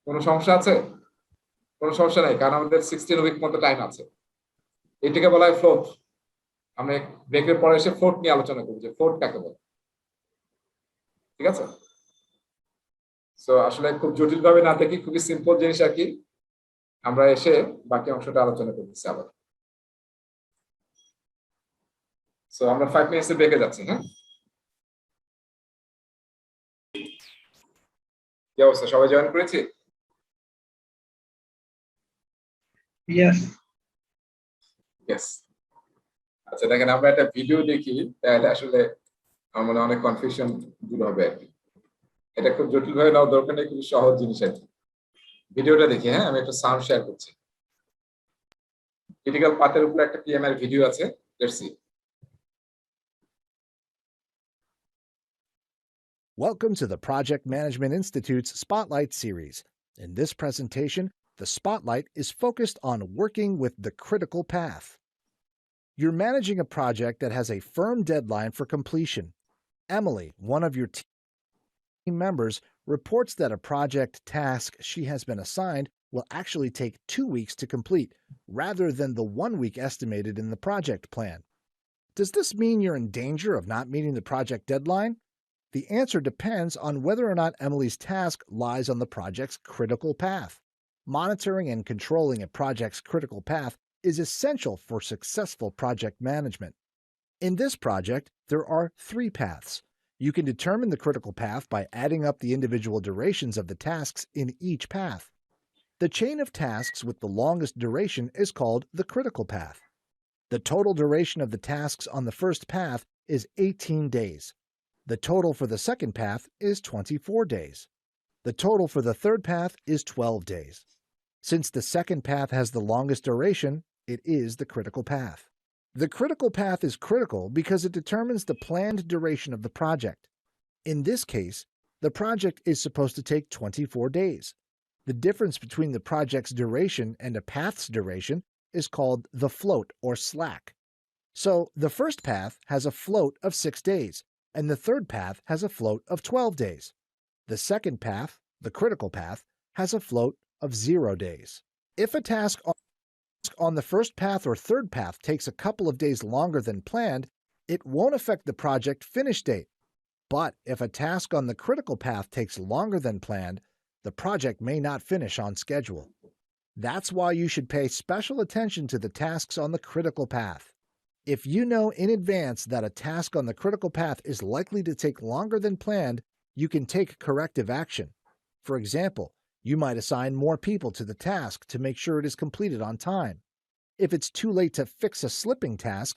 কোনো সমস্যা আছে? কোনো সমস্যা নাই, কারণ আমাদের 16 উইক মতো টাইম আছে। এটাকে বলা হয় ফ্লোট। আমরা ব্রেকের পরে এসে ফ্লোট নিয়ে আলোচনা করব যে ফ্লোট কাকে বলে। ঠিক আছে? সো আসলে খুব জটিল ভাবে না দেখি, খুবই সিম্পল জিনিস আর কি। আমরা এসে বাকি অংশটা আলোচনা করতেছি আবার। সো আমরা 5 মিনিটসে ব্রেকে যাচ্ছি। হ্যাঁ, কি অবস্থা, সবাই জয়েন করেছি? ইয়েস। ইয়েস। আচ্ছা দেখেন, আমরা একটা ভিডিও দেখি, তাহলে আসলে আমার মনে হয় অনেক কনফিউশন দূর হবে আর কি। এটা খুব জটিল ভাবে নেওয়ার দরকার নেই, খুবই সহজ জিনিস আর কি। ভিডিওটা দেখি। হ্যাঁ, আমি একটা সাউন্ড শেয়ার করছি। ক্রিটিক্যাল পাথের উপরে একটা পিএমআর ভিডিও আছে, let's see. Welcome to the Project Management Institute's Spotlight series. In this presentation, the spotlight is focused on working with the critical path. You're managing a project that has a firm deadline for completion. Emily, one of your team members, reports that a project task she has been assigned will actually take 2 weeks to complete, rather than the 1 week estimated in the project plan. Does this mean you're in danger of not meeting the project deadline? The answer depends on whether or not Emily's task lies on the project's critical path. Monitoring and controlling a project's critical path is essential for successful project management. In this project, there are 3 paths. You can determine the critical path by adding up the individual durations of the tasks in each path. The chain of tasks with the longest duration is called the critical path. The total duration of the tasks on the first path is 18 days. The total for the second path is 24 days. The total for the third path is 12 days. Since the second path has the longest duration, it is the critical path. The critical path is critical because it determines the planned duration of the project. In this case, the project is supposed to take 24 days. The difference between the project's duration and a path's duration is called the float or slack. So the first path has a float of 6 days, and the third path has a float of 12 days. The second path, the critical path, has a float of 0 days. If a task on the first path or third path takes a couple of days longer than planned, it won't affect the project finish date. But if a task on the critical path takes longer than planned, the project may not finish on schedule. That's why you should pay special attention to the tasks on the critical path. If you know in advance that a task on the critical path is likely to take longer than planned, you can take corrective action. For example, you might assign more people to the task to make sure it is completed on time. If it's too late to fix a slipping task,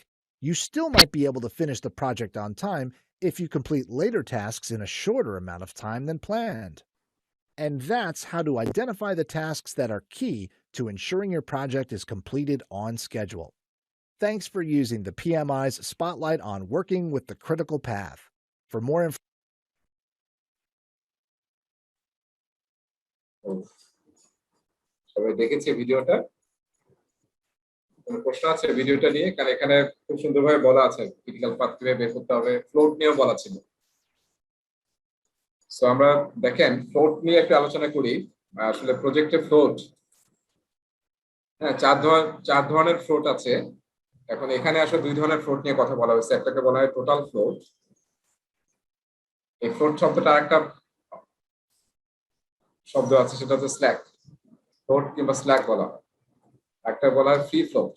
you still might be able to finish the project on time if you complete later tasks in a shorter amount of time than planned. And that's how to identify the tasks that are key to ensuring your project is completed on schedule. Thanks for using the PMI's Spotlight on working with the critical path. For more information, সবাই দেখেছে ভিডিওটা? কোনো প্রশ্ন আছে ভিডিওটা নিয়ে? কারণ এখানে খুব সুন্দরভাবে বলা আছে ক্রিটিক্যাল পাথ কিভাবে বের করতে হবে, ফ্লোট নিয়েও বলা ছিল। সো আমরা দেখেন ফ্লোট নিয়ে একটা আলোচনা করি। আসলে প্রজেক্টের ফ্লোট, হ্যাঁ, 4 ধরনের ফ্লোট আছে। এখন এখানে আসলে 2 ধরনের ফ্লোট নিয়ে কথা বলা হয়েছে। একটাকে বলা হয় টোটাল ফ্লোট। এই ফ্লোট শব্দটা একটা শব্দ আছে, সেটা হচ্ছে স্ল্যাক। ফ্লোট কিংবা স্ল্যাক বলা হয়, একটা বলা হয় ফ্রি ফ্লোট,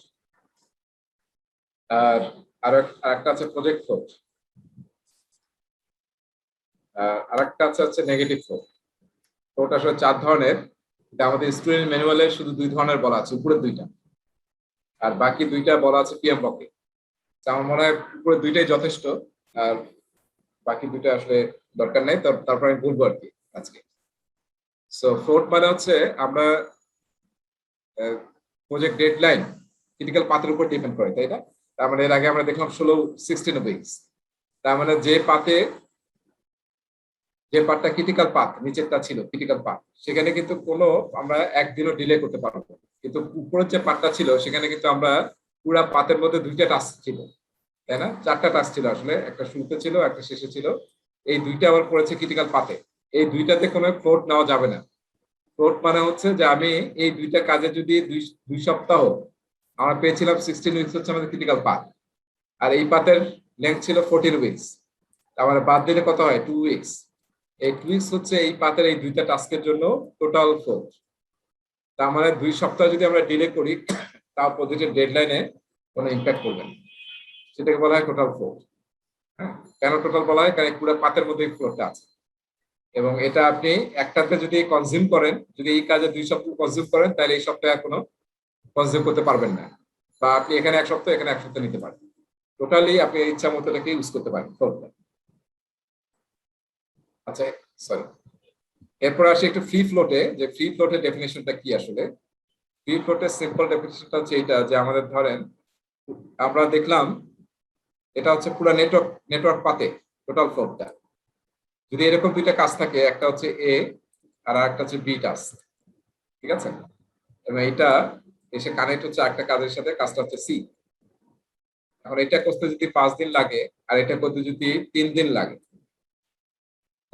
আর আরেকটা আছে প্রজেক্ট ফ্লোট, আরেকটা হচ্ছে নেগেটিভ ফ্লোট। ফ্লোট আসলে 4 ধরনের, এটা আমাদের স্টুডেন্ট ম্যানুয়ালে শুধু 2 ধরনের বলা আছে, উপরের 2টা, আর বাকি 2টা বলা আছে পিএম ব্লকে। আমার মনে হয় উপরে 2টাই যথেষ্ট, আর বাকি 2টা আসলে দরকার নেই, তারপর আমি বলবো আর কি আজকে। সো ফ্লোট মানে হচ্ছে আমরা প্রজেক্ট ডেডলাইন ক্রিটিক্যাল পাথের উপর ডিপেন্ড করে, তাই না? তার মানে এর আগে আমরা দেখলাম 16 উইকস, তার মানে যে পার্টটা ক্রিটিক্যাল পাথ নিচেরটা ছিল ক্রিটিক্যাল পাথ, সেখানে কিন্তু কোনো আমরা একদিনও ডিলে করতে পারবো, কিন্তু উপরের যে পার্টটা ছিল সেখানে কিন্তু আমরা পুরো পাথের মধ্যে 2টা টাস্ক ছিল, তাই না? 4টা টাস্ক ছিল আসলে, একটা শুরুতে ছিল একটা শেষে ছিল, এই 2টা আবার পড়েছে ক্রিটিক্যাল পাথে। এই 2টাতে কোনো ফ্লোট নেওয়া যাবে না। ফ্লোট মানে হচ্ছে যে আমি এই 2টা কাজে যদি 2 সপ্তাহ আমরা পেয়েছিলাম 16 উইকস হচ্ছে আমাদের ক্রিটিক্যাল পাথ, আর এই পাথের লেন্থ ছিল 14 উইকস, তার বাদ দিলে কত হয় 2 উইকস। এই 2 উইকস হচ্ছে এই পাথের এই 2টা টাস্কের জন্য টোটাল ফ্লোট। তার মানে 2 সপ্তাহ যদি আমরা ডিলে করি তাও প্রজেক্টের ডেডলাইনে কোনো ইম্প্যাক্ট করবে না, সেটাকে বলা হয় টোটাল ফ্লোট। হ্যাঁ, কেন টোটাল বলা হয়? কারণ পুরো পাথের মধ্যে ফ্লোটটা আছে, এবং এটা আপনি একটাতে যদি কনজিউম করেন, যদি এই কাজে 2 সপ্তাহ কনজিউম করেন, তাহলে এই সপ্তাহে কোনো কনজিউম করতে পারবেন না, বা আপনি এখানে 1 সপ্তাহ এখানে 1 সপ্তাহ নিতে পারবেন, টোটালি আপনি ইচ্ছা মতো এটাকে ইউজ করতে পারেন ফ্লোটটা। আচ্ছা, সরি, এরপর আসি একটু ফ্রি ফ্লোটে, যে ফ্রি ফ্লোটের ডেফিনেশনটা কি আসলে। ফ্রি ফ্লোটের সিম্পল ডেফিনেশনটা হচ্ছে এইটা, যে আমাদের ধরেন আমরা দেখলাম এটা হচ্ছে পুরো নেটওয়ার্ক পাতে টোটাল ফ্লোটটা, যদি এরকম 2টা কাজ থাকে, একটা হচ্ছে এ আর একটা হচ্ছে বি টাস্ক, ঠিক আছে, এবং এটা এসে কানেক্ট হচ্ছে একটা কাজের সাথে, কাজটা হচ্ছে সি। এখন এটা করতে যদি 5 দিন লাগে আর এটা করতে যদি 3 দিন লাগে,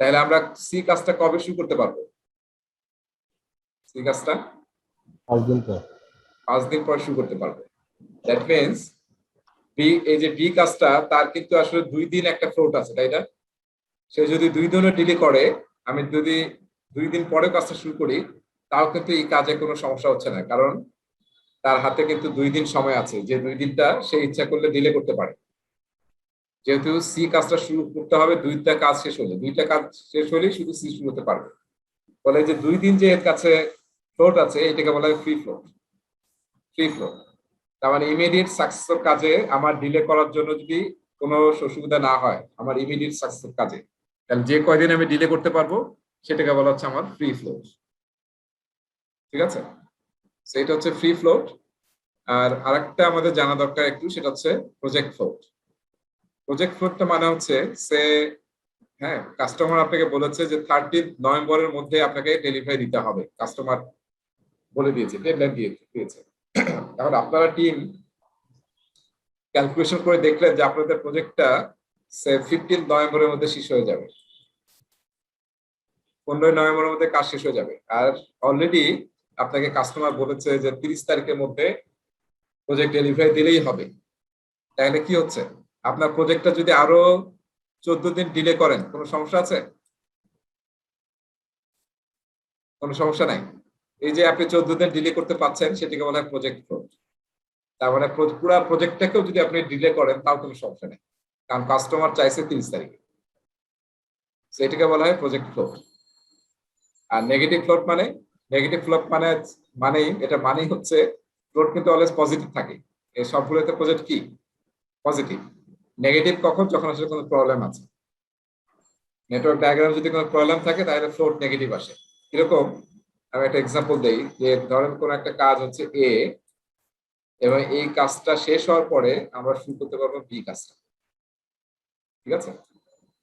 তাহলে আমরা সি কাজটা কবে শুরু করতে পারবো? সি কাজটা 5 দিন পর। 5 দিন পর শুরু করতে পারবো। দ্যাট মিনস এই যে বি কাজটা, তার কিন্তু আসলে 2 দিন একটা ফ্লোট আছে, তাই না? সে যদি 2 দিনও ডিলে করে, আমি যদি 2 দিন পরে কাজটা শুরু করি, তাও কিন্তু এই কাজে কোনো সমস্যা হচ্ছে না, কারণ তার হাতে কিন্তু 2 দিন সময় আছে, যে 2 দিনটা সে ইচ্ছা করলে ডিলে করতে পারে। যেহেতু সি কাজটা শুরু করতে হবে 2টা কাজ শেষ হলে, 2টা কাজ শেষ হলেই শুধু সি শুরু হতে পারবে। বলে যে 2 দিন যে এর কাছে ফ্লোট আছে, এটাকে বলা হয় ফ্রি ফ্লোট। ফ্রি ফ্লোট তার মানে ইমিডিয়েট সাকসেসর কাজে আমার ডিলে করার জন্য যদি কোনো অসুবিধা না হয় আমার ইমিডিয়েট সাকসেসর কাজে, তাহলে যে কয়দিন আমি ডিলে করতে পারবো সেটাকে বলা হচ্ছে আমার ফ্রি ফ্লোট, ঠিক আছে? সেটা হচ্ছে ফ্রি ফ্লোট। আর আরেকটা আমাদের জানা দরকার একটু, সেটা হচ্ছে প্রজেক্ট ফ্লোট। প্রজেক্ট ফ্লোটটা মানে হচ্ছে হ্যাঁ, কাস্টমার আপনাকে বলেছে যে 30 নভেম্বরের মধ্যে আপনাকে ডেলিভারি দিতে হবে, কাস্টমার বলে দিয়েছে, ডেডলাইন দিয়েছে। এখন আপনারা টিম ক্যালকুলেশন করে দেখলেন যে আপনাদের প্রজেক্টটা 15 নভেম্বরের মধ্যে শেষ হয়ে যাবে, 15 নভেম্বরের মধ্যে কাজ শেষ হয়ে যাবে, আর অলরেডি আপনাকে কাস্টমার বলেছে যে 30 তারিখের মধ্যে প্রজেক্ট ডেলিভারি দিলেই হবে। তাহলে কি হচ্ছে, আপনার প্রজেক্টটা যদি আরো 14 দিন ডিলে করেন, কোনো সমস্যা আছে? কোনো সমস্যা নাই। এই যে আপনি 14 দিন ডিলে করতে পারছেন, সেটাকে বলা হয় প্রজেক্ট ফ্লোট। তার মানে পুরো প্রজেক্টটাকেও যদি আপনি ডিলে করেন, তাও কোনো সমস্যা নেই, কারণ কাস্টমার চাইছে 30 তারিখে। সেটাকে বলা হয় প্রজেক্ট ফ্লোট। আর নেগেটিভ ফ্লোট মানেই হচ্ছে ফ্লোট কিন্তু অলওয়েজ পজিটিভ থাকে। এই সবগুলোতে প্রজেক্ট কি পজিটিভ। নেগেটিভ কখন? যখন আসলে কোনো প্রবলেম আছে, নেটওয়ার্ক ডায়াগ্রাম যদি কোনো প্রবলেম থাকে তাহলে ফ্লোট নেগেটিভ আসে। কিরকম, আমি একটা এক্সাম্পল দেই, যে ধরেন কোন একটা কাজ হচ্ছে এ, এবং এই কাজটা শেষ হওয়ার পরে আমরা শুরু করতে পারবো বি কাজটা, ঠিক আছে?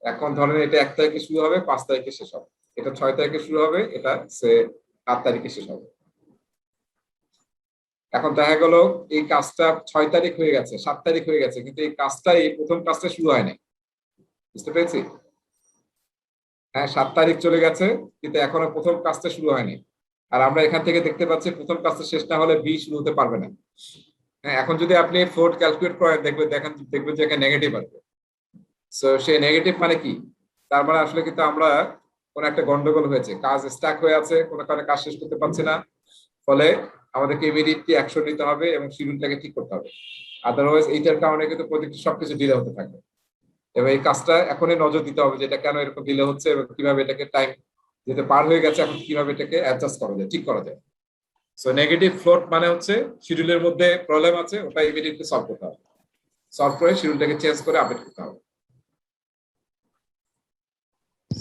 এখন ধরেন এটা 1 তারিখে শুরু হবে, 5 তারিখে শেষ হবে, এটা 6 তারিখে শুরু হবে, এটা 8 তারিখে শেষ হবে। এখন দেখা গেল এই কাজটা 6 তারিখ হয়ে গেছে, 7 তারিখ হয়ে গেছে, কিন্তু এই প্রথম কাজটা শুরু হয় নাই। বুঝতে পেরেছি? হ্যাঁ, 7 তারিখ চলে গেছে, কিন্তু এখনো প্রথম কাজটা শুরু হয়নি। আর আমরা এখান থেকে দেখতে পাচ্ছি প্রথম কাজটা শেষ না হলে বি শুরু হতে পারবে না। হ্যাঁ, এখন যদি আপনি ফ্লোট ক্যালকুলেট করেন, দেখবেন যে এখানে নেগেটিভ আসবে। সো সেই নেগেটিভ মানে কি? তার মানে আসলে কিন্তু আমরা কোন একটা গন্ডগোল হয়েছে, কাজ স্টাক হয়ে আছে, কোনো কারণে কাজ শেষ করতে পারছি না, ফলে আমাদেরকে ইমিডিয়েটলি অ্যাকশন নিতে হবে এবং শিডিউলটাকে ঠিক করতে হবে। আদারওয়াইজ এইটার কারণে কিন্তু প্রজেক্টের সবকিছু ডিলে হতে থাকবে। এবং এই কাজটা এখনই নজর দিতে হবে যে এটা কেন এরকম ডিলে হচ্ছে এবং কিভাবে এটাকে টাইম যেতে পার হয়ে গেছে, এখন কিভাবে এটাকে অ্যাডজাস্ট করা যায়, ঠিক করা যায়। সো নেগেটিভ ফ্লোট মানে হচ্ছে শিডিউলের মধ্যে প্রবলেম আছে, ওটা ইমিডিয়েটলি সলভ করতে হবে, সলভ করে শিডিউলটাকে চেঞ্জ করে আপডেট করতে হবে।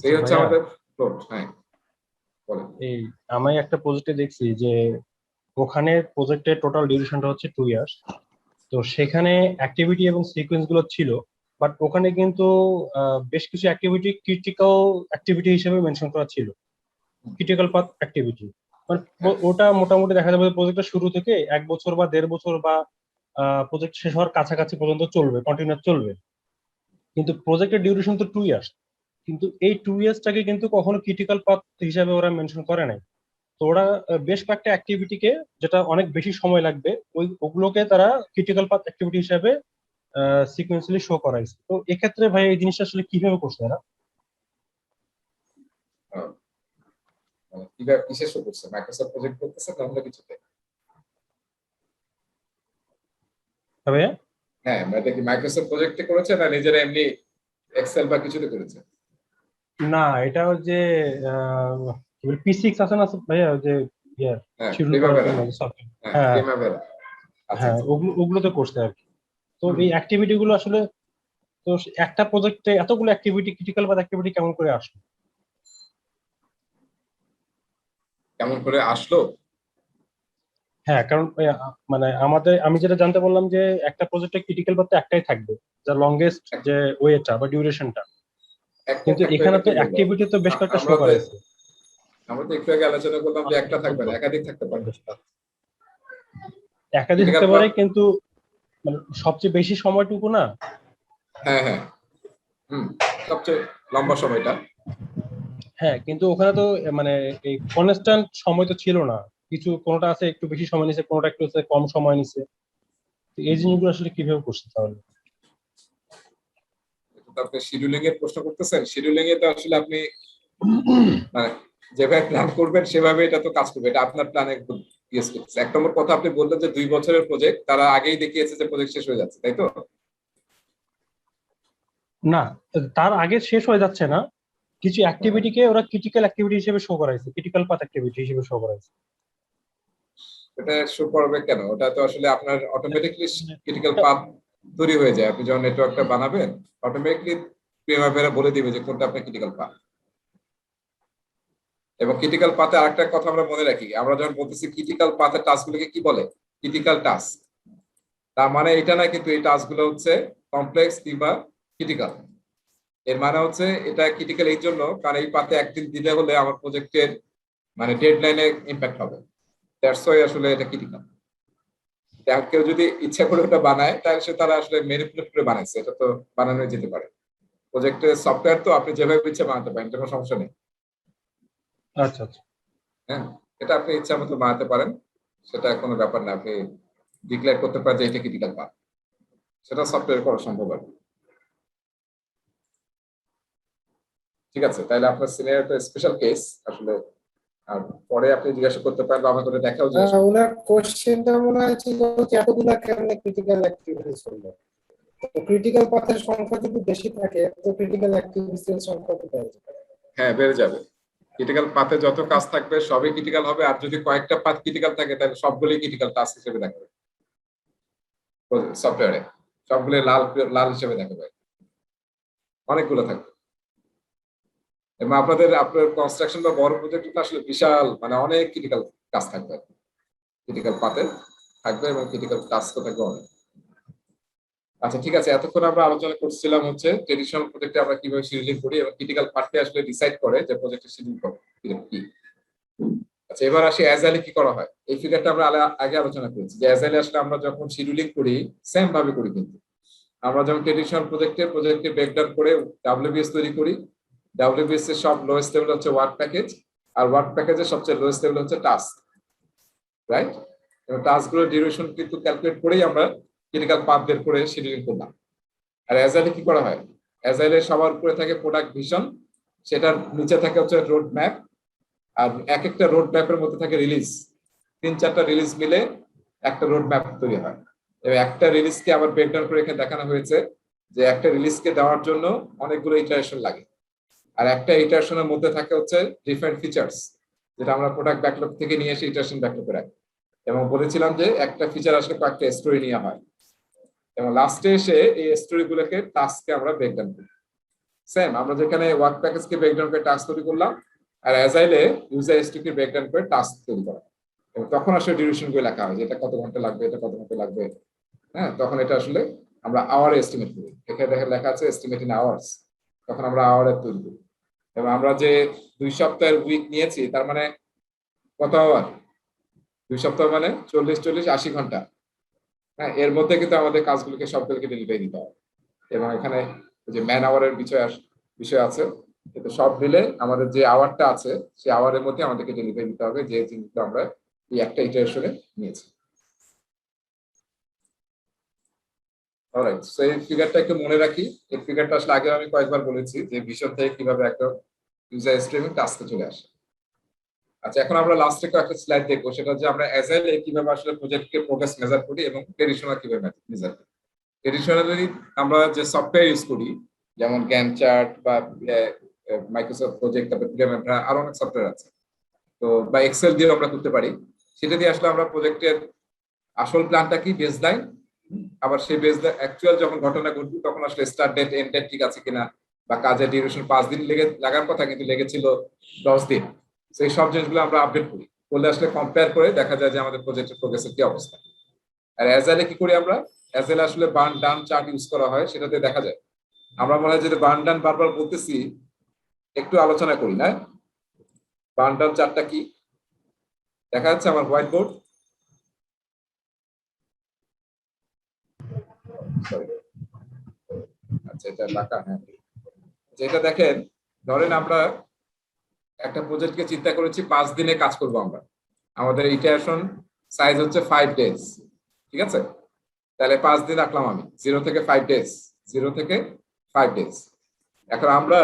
এই হচ্ছে ভাইয়া, আমাদের ফ্লোট। হ্যাঁ বলেন। এই আমি একটা প্রজেক্টে দেখছি যে ওখানে প্রজেক্টের টোটাল ডিউরেশনটা হচ্ছে 2 ইয়ার্স। তো সেখানে অ্যাক্টিভিটি এবং সিকোয়েন্স গুলো ছিল, বাট ওখানে কিন্তু বেশ কিছু অ্যাক্টিভিটি ক্রিটিক্যাল অ্যাক্টিভিটি হিসেবে মেনশন করা ছিল, ক্রিটিক্যাল পাথ অ্যাক্টিভিটি। ওটা মোটামুটি দেখা যাবে প্রজেক্টটা শুরু থেকে 1 বছর বা 1.5 বছর বা প্রজেক্ট শেষ হওয়ার কাছাকাছি পর্যন্ত চলবে, কন্টিনিউয়াস চলবে। কিন্তু প্রজেক্টের ডিউরেশন তো 2 ইয়ার্স, কিন্তু এই 2 ইয়ার্সটাকে কিন্তু কখনো ক্রিটিক্যাল পাথ হিসাবে ওরা মেনশন করে নাই। তো ওরা বেশ কয়েকটা অ্যাক্টিভিটিকে, যেটা অনেক বেশি সময় লাগবে, ওগুলোকে তারা ক্রিটিক্যাল পাথ অ্যাক্টিভিটি হিসাবে সিকোয়েন্সিয়ালি শো করাইছে। তো এক্ষেত্রে ভাই এই জিনিসটা আসলে কিভাবে করছে এরা? কিভাবে বিশেষ করছে মাইক্রোসফট প্রজেক্ট করতেছে তাহলে কিছুতে? তবে হ্যাঁ, এটা কি মাইক্রোসফট প্রজেক্টে করেছে না নিজেরা এমনি এক্সেল বা কিছুতে করেছে? না, এটা ওই যে P6 আছে না ভাইয়া, ওই যে হ্যাঁ, শিডিউল করার জন্য সফটওয়্যার। হ্যাঁ প্রিমাভেরা। আচ্ছা হ্যাঁ, ওগুলোতে করছে আর কি। তো এই অ্যাক্টিভিটি গুলো আসলে, তো একটা প্রজেক্টে এতগুলো অ্যাক্টিভিটি, ক্রিটিক্যাল পাথ অ্যাক্টিভিটি কেমন করে আসলো? কেমন করে আসলো? হ্যাঁ, কারণ মানে আমি যেটা জানতে বললাম যে একটা প্রজেক্টে ক্রিটিক্যাল পাথ একটাই থাকবে, যা লংগেস্ট যে ওয়েটা বা ডিউরেশনটা, কিন্তু এখানে তো অ্যাক্টিভিটি তো বেশ কয়েকটা শো করাইছে। আমরা তো একটু আগে আলোচনা করলাম যে একটা থাকবে না, একাধিক থাকতে পারে। একাধিক থাকতে পারে, কিন্তু মানে সবচেয়ে বেশি সময়টুকু না। হ্যাঁ হ্যাঁ, সবচেয়ে লম্বা সময়টা। হ্যাঁ, কিন্তু ওখানে তো মানে এই কনস্ট্যান্ট সময় তো ছিল না, কিছু কোনটা আছে একটু বেশি সময় নিছে, কোনটা একটু কম সময় নিছে। এই জিনিসগুলো আসলে কিভাবে করছে তাহলে? আপনি শিডিউলিং এর প্রশ্ন করতেছেন। শিডিউলিং এ তো আসলে আপনি মানে যেভাবে প্ল্যান করবেন সেভাবে এটা তো কাজ করবে, এটা আপনার প্ল্যানে ইয়েস করতেছে। এক নম্বর কথা, আপনি বললেন যে 2 বছরের প্রজেক্ট, তারা আগেই দেখিয়েছে যে প্রজেক্ট শেষ হয়ে যাচ্ছে, তাই তো? না, তার আগে শেষ হয়ে যাচ্ছে না, কিছু অ্যাক্টিভিটিকে ওরা ক্রিটিক্যাল অ্যাক্টিভিটি হিসেবে শো করাইছে, ক্রিটিক্যাল পাথ অ্যাক্টিভিটি হিসেবে শো করাইছে। এটা শো করবে কেন? ওটা তো আসলে আপনার অটোমেটিকলি ক্রিটিক্যাল পাথ তৈরি হয়ে যায়। আপনি যখন নেটওয়ার্কটা বানাবেন অটোমেটিকলি প্রিমাভেরা বলে দিবে যে কোনটা আপনার ক্রিটিক্যাল পাথ। এবং ক্রিটিক্যাল পাথে আরেকটা কথা আমরা মনে রাখি, আমরা যখন বলতেছি ক্রিটিক্যাল পাথের টাস্কগুলোকে কি বলে? Critical task. তার মানে এটা না কিন্তু এই টাস্কগুলো হচ্ছে কমপ্লেক্স কিংবা ক্রিটিক্যাল। এর মানে হচ্ছে এটা ক্রিটিক্যাল এই জন্য কারণ এই পাথে একদিন দিলে হলে আমার প্রজেক্টের মানে ডেডলাইনে ইম্প্যাক্ট হবে। দ্যাটস ওয়াই আসলে এটা ক্রিটিক্যাল। কেউ যদি ইচ্ছা করে ওটা বানায় তাহলে সে তারা আসলে ম্যানিপুলেট করে বানাইছে, এটা তো বানানো যেতে পারে। প্রজেক্টের সফটওয়্যার তো আপনি যেভাবে ইচ্ছে বানাতে পারেন, কোনো সমস্যা নেই। আচ্ছা আচ্ছা, হ্যাঁ, এটা আপনি ইচ্ছা মতো বানাতে পারেন, সেটা কোনো ব্যাপার না। আপনি ডিক্লেয়ার করতে পারেন যে এটা ক্রিটিক্যাল পাথ, সেটা সফটওয়্যার করা সম্ভব আর। ঠিক আছে, তাহলে আপনার সিনিয়র তো স্পেশাল কেস আসলে। আর পরে আপনি জিজ্ঞাসা করতে পারেন বা আমাকে দেখাও জিজ্ঞাসা। ওনার কোশ্চেনটা মনে হয় ছিল যে এতগুলা কেমনে ক্রিটিক্যাল অ্যাক্টিভিটিস হলো। তো ক্রিটিক্যাল পাথের সংখ্যা যদি বেশি থাকে তো ক্রিটিক্যাল অ্যাক্টিভিটিস এর সংখ্যা তো বেড়ে যাবে। হ্যাঁ, বেড়ে যাবে। ক্রিটিক্যাল পাথে যত কাজ থাকবে সবই ক্রিটিক্যাল হবে, আর যদি কয়েকটা পাথ ক্রিটিক্যাল থাকে তাহলে সবগুলোই ক্রিটিক্যাল টাস্ক হিসেবে দেখাবে সফটওয়্যারে। সবগুলো লাল লাল হিসেবে দেখাবে, অনেকগুলো থাকবে। এবং আপনার কনস্ট্রাকশন বা বড় প্রজেক্ট আসলে বিশাল, মানে অনেক ক্রিটিক্যাল কাজ থাকবে, ক্রিটিক্যাল পাথে থাকবে এবং ক্রিটিক্যাল টাস্কও থাকবে অনেক। আচ্ছা ঠিক আছে, এতক্ষণ আমরা আলোচনা করছিলাম হচ্ছে ট্রেডিশনাল প্রজেক্টে আমরা কিভাবে শিডিউলিং করি এবং ক্রিটিক্যাল পার্টে আসলে ডিসাইড করে যে প্রজেক্টের শিডিউল কি। আচ্ছা, এবার আসি অ্যাজাইলে কি করা হয়। এই ফিগারটা আমরা আগে আলোচনা করেছি যে অ্যাজাইলে আসলে আমরা যখন শিডিউলিং করি সেম ভাবে করি, কিন্তু আমরা যখন ট্রেডিশনাল প্রজেক্টে ব্রেকডাউন করে ডাব্লিউবিএস তৈরি করি। ডাব্লিউবিএস এর সব লোয়েস্ট লেভেল হচ্ছে ওয়ার্ক প্যাকেজ, আর ওয়ার্ক প্যাকেজের সবচেয়ে লোয়েস্ট লেভেল হচ্ছে টাস্ক, রাইট? এবং টাস্কগুলোর ডিউরেশন কিন্তু ক্যালকুলেট করেই আমরা ক্রিটিক্যাল পাথ বের করে শিডিউলিং করলাম। আর অ্যাজাইলে কি করা হয়? অ্যাজাইলে সবার উপরে থাকে প্রোডাক্ট ভিশন, সেটার নিচে থাকে হচ্ছে রোড ম্যাপ, আর এক একটা রোড ম্যাপের মধ্যে থাকে রিলিজ। 3-4টা রিলিজ মিলে একটা রোড ম্যাপ তৈরি হয়। এবং একটা রিলিজকে আবার ব্রেকডাউন করে এখানে দেখানো হয়েছে যে একটা রিলিজকে দেওয়ার জন্য অনেকগুলো ইটারেশন লাগে, আর একটা ইটারেশনের মধ্যে থাকে হচ্ছে ডিফারেন্ট ফিচার্স, যেটা আমরা প্রোডাক্ট ব্যাকলগ থেকে নিয়ে এসে ইটারেশন ব্যাকলগে রাখি। এবং বলেছিলাম যে একটা ফিচার আসলে কয়েকটা স্টোরি নিয়ে হয়, এবং লাস্টে এসে এই স্টোরি গুলোকে টাস্কে আমরা ব্রেকডাউন করি। সেম আমরা যেখানে ওয়ার্ক প্যাকেজকে ব্রেকডাউন করে টাস্ক তৈরি করলাম, আর অ্যাজাইলে ইউজার স্টোরিকে ব্রেকডাউন করে টাস্ক তৈরি করা, এবং তখন আসলে ডিউরেশন গুলো লেখা হয় যে এটা কত ঘন্টা লাগবে, এটা কত ঘন্টা লাগবে। হ্যাঁ, তখন এটা আসলে আমরা আওয়ারে এস্টিমেট করি। এখানে দেখে লেখা আছে এস্টিমেট ইন আওয়ার্স, তখন আমরা আওয়ারে তৈরি করি। এবং আমরা যে 2 সপ্তাহের উইক নিয়েছি, তার মানে কত আওয়ার? 2 সপ্তাহ মানে 40-80 ঘন্টা। হ্যাঁ, এর মধ্যে কিন্তু আমাদের কাজগুলোকে সবগুলোকে ডেলিভারি দিতে হবে। এবং এখানে যে ম্যান আওয়ারের বিষয় আছে, কিন্তু সব মিলে আমাদের যে আওয়ারটা আছে সেই আওয়ারের মধ্যে আমাদেরকে ডেলিভারি দিতে হবে, যে জিনিসটা আমরা এই একটা ইটারেশনে নিয়েছি। অলরাইট, সো এই ফিগারটা একটু মনে রাখি। এই ফিগারটা আসলে আগে আমি কয়েকবার বলেছি যে ভিশন থেকে কিভাবে একটা ইউজার স্ট্রিমিং টাস্কে চলে আসে। আচ্ছা, এখন আমরা লাস্টে একটা স্লাইড দেখবো, সেটা হচ্ছে আমরা অ্যাজাইলে কিভাবে আসলে প্রজেক্টকে প্রোগ্রেস মেজার করি এবং ট্রেডিশনাল কিভাবে মেজার করি। ট্রেডিশনালি আমরা যে সফটওয়্যার ইউজ করি, যেমন গ্যান চার্ট বা মাইক্রোসফট প্রজেক্ট, তারপরে পিরামিডরা, আরো অনেক সফটওয়্যার আছে, তো বা এক্সেল দিয়ে আমরা করতে পারি। সেটা দিয়ে আসলে আমরা প্রজেক্টের আসল প্ল্যানটা কি, বেসলাইন, আবার সেই বেসলাইন অ্যাকচুয়াল যখন ঘটনা ঘটবে তখন আসলে স্টার্ট ডেট এন্ড ডেট ঠিক আছে কিনা, বা কাজের ডিউরেশন 5 দিন লাগার কথা কিন্তু লেগেছিল 10 দিন, সেই সব জিনিসগুলো আমরা আপডেট করি। করলে আসলে কম্পেয়ার করে দেখা যায় যে আমাদের প্রজেক্টের প্রোগ্রেসের কি অবস্থা। আর অ্যাজাইলে কি করি আমরা? অ্যাজাইলে আসলে বার্ন ডাউন চার্ট ইউজ করা হয়, সেটাতে দেখা যায়। আমরা মনে হয় যদি বার্ন ডাউন বারবার বলতেছি, একটু আলোচনা করি না। বার্ন ডাউন চার্টটা কি দেখা যাচ্ছে আমার হোয়াইট বোর্ড? আচ্ছা, এটা বাঁকা। হ্যাঁ, যেটা দেখেন, ধরেন আমরা একটা প্রজেক্টকে চিন্তা করেছি 5 দিনে কাজ করব আমরা, আমাদের ইটারেশন সাইজ হচ্ছে 5 ডেজ, ঠিক আছে? তাহলে 5 দিন রাখলাম আমি, 0 থেকে 5 ডেজ, 0 থেকে 5 ডেজ। এখন আমরা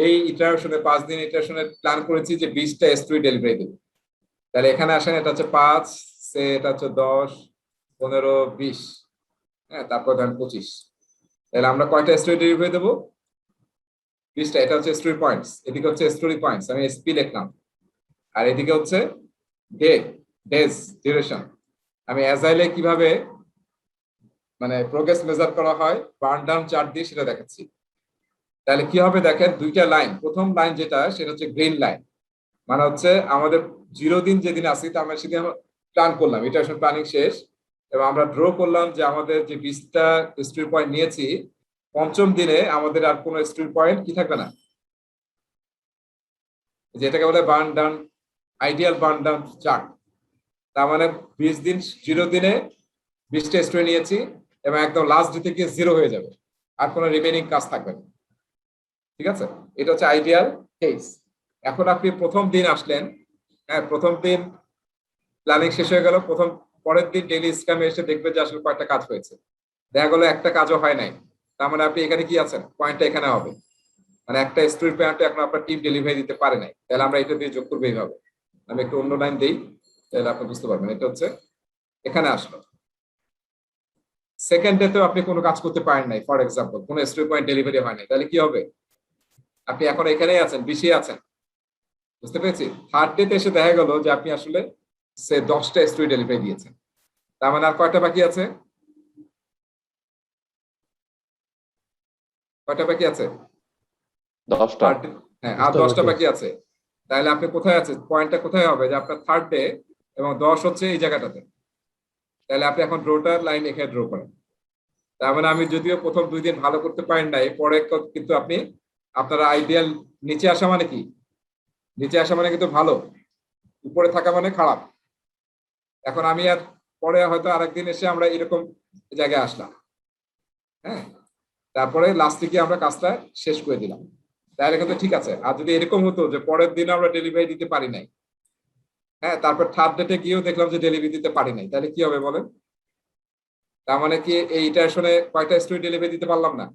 এই ইটারেশনে 5 দিন ইটারেশনে প্ল্যান করেছি যে 20টা স্টোরি ডেলিভারি দেব। তাহলে এখানে আসেন, এটা হচ্ছে 5, এটা হচ্ছে 10, 15, 20, হ্যাঁ, তারপর ধরেন 25। তাহলে আমরা কয়টা স্টোরি ডেলিভারি দেবো? 20টা। এটা হচ্ছে স্টোরি পয়েন্টস, এদিকে হচ্ছে স্টোরি পয়েন্টস, আমি এসপি লিখলাম, আর এদিকে হচ্ছে ডেজ ডিউরেশন। আমি অ্যাজাইলে কিভাবে মানে প্রোগ্রেস মেজার করা হয় বার্ন ডাউন চার্ট দিয়ে সেটা দেখাচ্ছি। তাহলে কি হবে দেখেন, 2টা লাইন। প্রথম লাইন যেটা, সেটা হচ্ছে গ্রিন লাইন, মানে হচ্ছে আমাদের 0 দিন যেদিন আসি, তার মানে সেদিন আমরা প্ল্যান করলাম, ইটারেশন প্ল্যানিং শেষ, এবং আমরা ড্র করলাম যে আমাদের যে 20টা স্টোরি পয়েন্ট নিয়েছি, 5ম দিনে আমাদের আর কোনো স্টোরি পয়েন্ট কি থাকবে না, যেটাকে বলে burn down, ideal burn down chart. তার মানে 20 দিন, 0 দিনে 20টা স্টোরি নিয়েছি, এবং একদম লাস্ট ডে থেকে 0 হয়ে যাবে, আর কোনো রিমেইনিং কাজ থাকবে না, ঠিক আছে? এটা হচ্ছে আইডিয়াল কেস। এখন আপনি প্রথম দিন আসলেন, হ্যাঁ, প্রথম দিন প্ল্যানিং শেষ হয়ে গেল, পরের দিন ডেইলি স্ক্যামে এসে দেখবে যে আসলে কয়েকটা কাজ হয়েছে, দেখা গেলো একটা কাজও হয় নাই। তার মানে আপনি এখানে কি আছেন, পয়েন্টটা এখানে হবে, মানে একটা স্টোরি পয়েন্ট এখন আপনার টিম ডেলিভারি দিতে পারে নাই, তাহলে আমরা এটা দিয়ে যোগ করবো এইভাবে। আমি একটু অন্য লাইন দিই, তাহলে আপনি বুঝতে পারবেন। এটা হচ্ছে এখানে আসলো, সেকেন্ড ডে তো আপনি কোনো কাজ করতে পারেন নাই, ফর এক্সাম্পল কোনো স্টোরি পয়েন্ট ডেলিভারি হয় নাই, তাহলে কি হবে? আপনি এখন এখানেই আছেন, 20-এ আছেন, বুঝতে পেরেছি? থার্ড ডে তে এসে দেখা গেল যে আপনি আসলে 10টা স্টোরি ডেলিভারি দিয়েছেন, তার মানে আর কয়টা বাকি আছে? কয়টা বাকি আছে? 10টা। হ্যাঁ, আর 10টা বাকি আছে। তাহলে আপনি কোথায় আছেন, পয়েন্টটা কোথায় হবে, যে আপনার থার্ড ডে এবং 10 হচ্ছে এই জায়গাটাতে। তাহলে আপনি এখন ড্রোটার লাইন এখানে ড্র করেন। তার মানে আমি যদিও প্রথম 2 দিন ভালো করতে পারেন নাই, পরে কিন্তু আপনি আপনারা আইডিয়াল নিচে আসা মানে কি, নিচে আসা মানে কিন্তু ভালো, উপরে থাকা মানে খারাপ। এখন আমি আর পরে হয়তো আরেকদিন এসে আমরা এরকম জায়গায় আসলাম, হ্যাঁ, তারপরে লাস্টে গিয়ে আমরা কাজটা শেষ করে দিলাম, তাহলে কিন্তু ঠিক আছে। আর যদি এরকম হতো যে পরের দিন আমরা ডেলিভারি দিতে পারি নাই, হ্যাঁ, তারপর থার্ড ডেটে গিয়েও দেখলাম যে ডেলিভারি দিতে পারি নাই, তাহলে কি হবে বলেন? তার মানে কি এই ইটারেশনে কয়টা স্টোরি ডেলিভারি দিতে পারলাম না?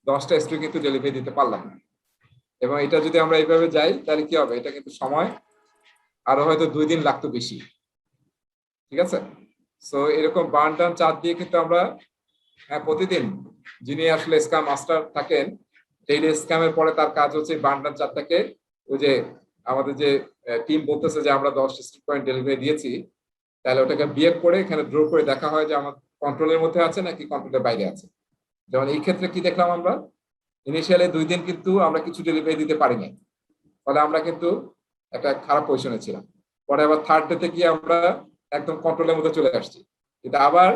10টা স্টোরি কিন্তু ডেলিভারি দিতে পারলাম না। এবং এটা যদি আমরা এইভাবে যাই, তাহলে কি হবে, এটা কিন্তু সময় আরো হয়তো 2 দিন লাগতো বেশি, ঠিক আছে? সো এরকম বার্ন ডাউন চার্ট দিয়ে কিন্তু আমরা প্রতিদিন যিনি আসলে স্ক্রাম মাস্টার থাকেন, ডেইলি স্ক্রামের পরে তার কাজ হচ্ছে বার্ন ডাউন চার্টটাকে, ওই যে আমাদের যে টিম বলতেছে যে আমরা 10 স্ট্রিট পয়েন্ট ডেলিভারি দিয়েছি, তাহলে ওটাকে বিয়ে করে এখানে ড্র করে দেখা হয় যে আমার কন্ট্রোলের মধ্যে আছে নাকি কন্ট্রোলের বাইরে আছে। যেমন এই ক্ষেত্রে কি দেখলাম, আমরা ইনিশিয়ালি 2 দিন কিন্তু আমরা কিছু ডেলিভারি দিতে পারিনি, ফলে আমরা কিন্তু একটা খারাপ পজিশনে ছিলাম। পরে আবার থার্ড ডেতে গিয়ে আমরা একদম কন্ট্রোলের মধ্যে চলে আসছি, কিন্তু আবার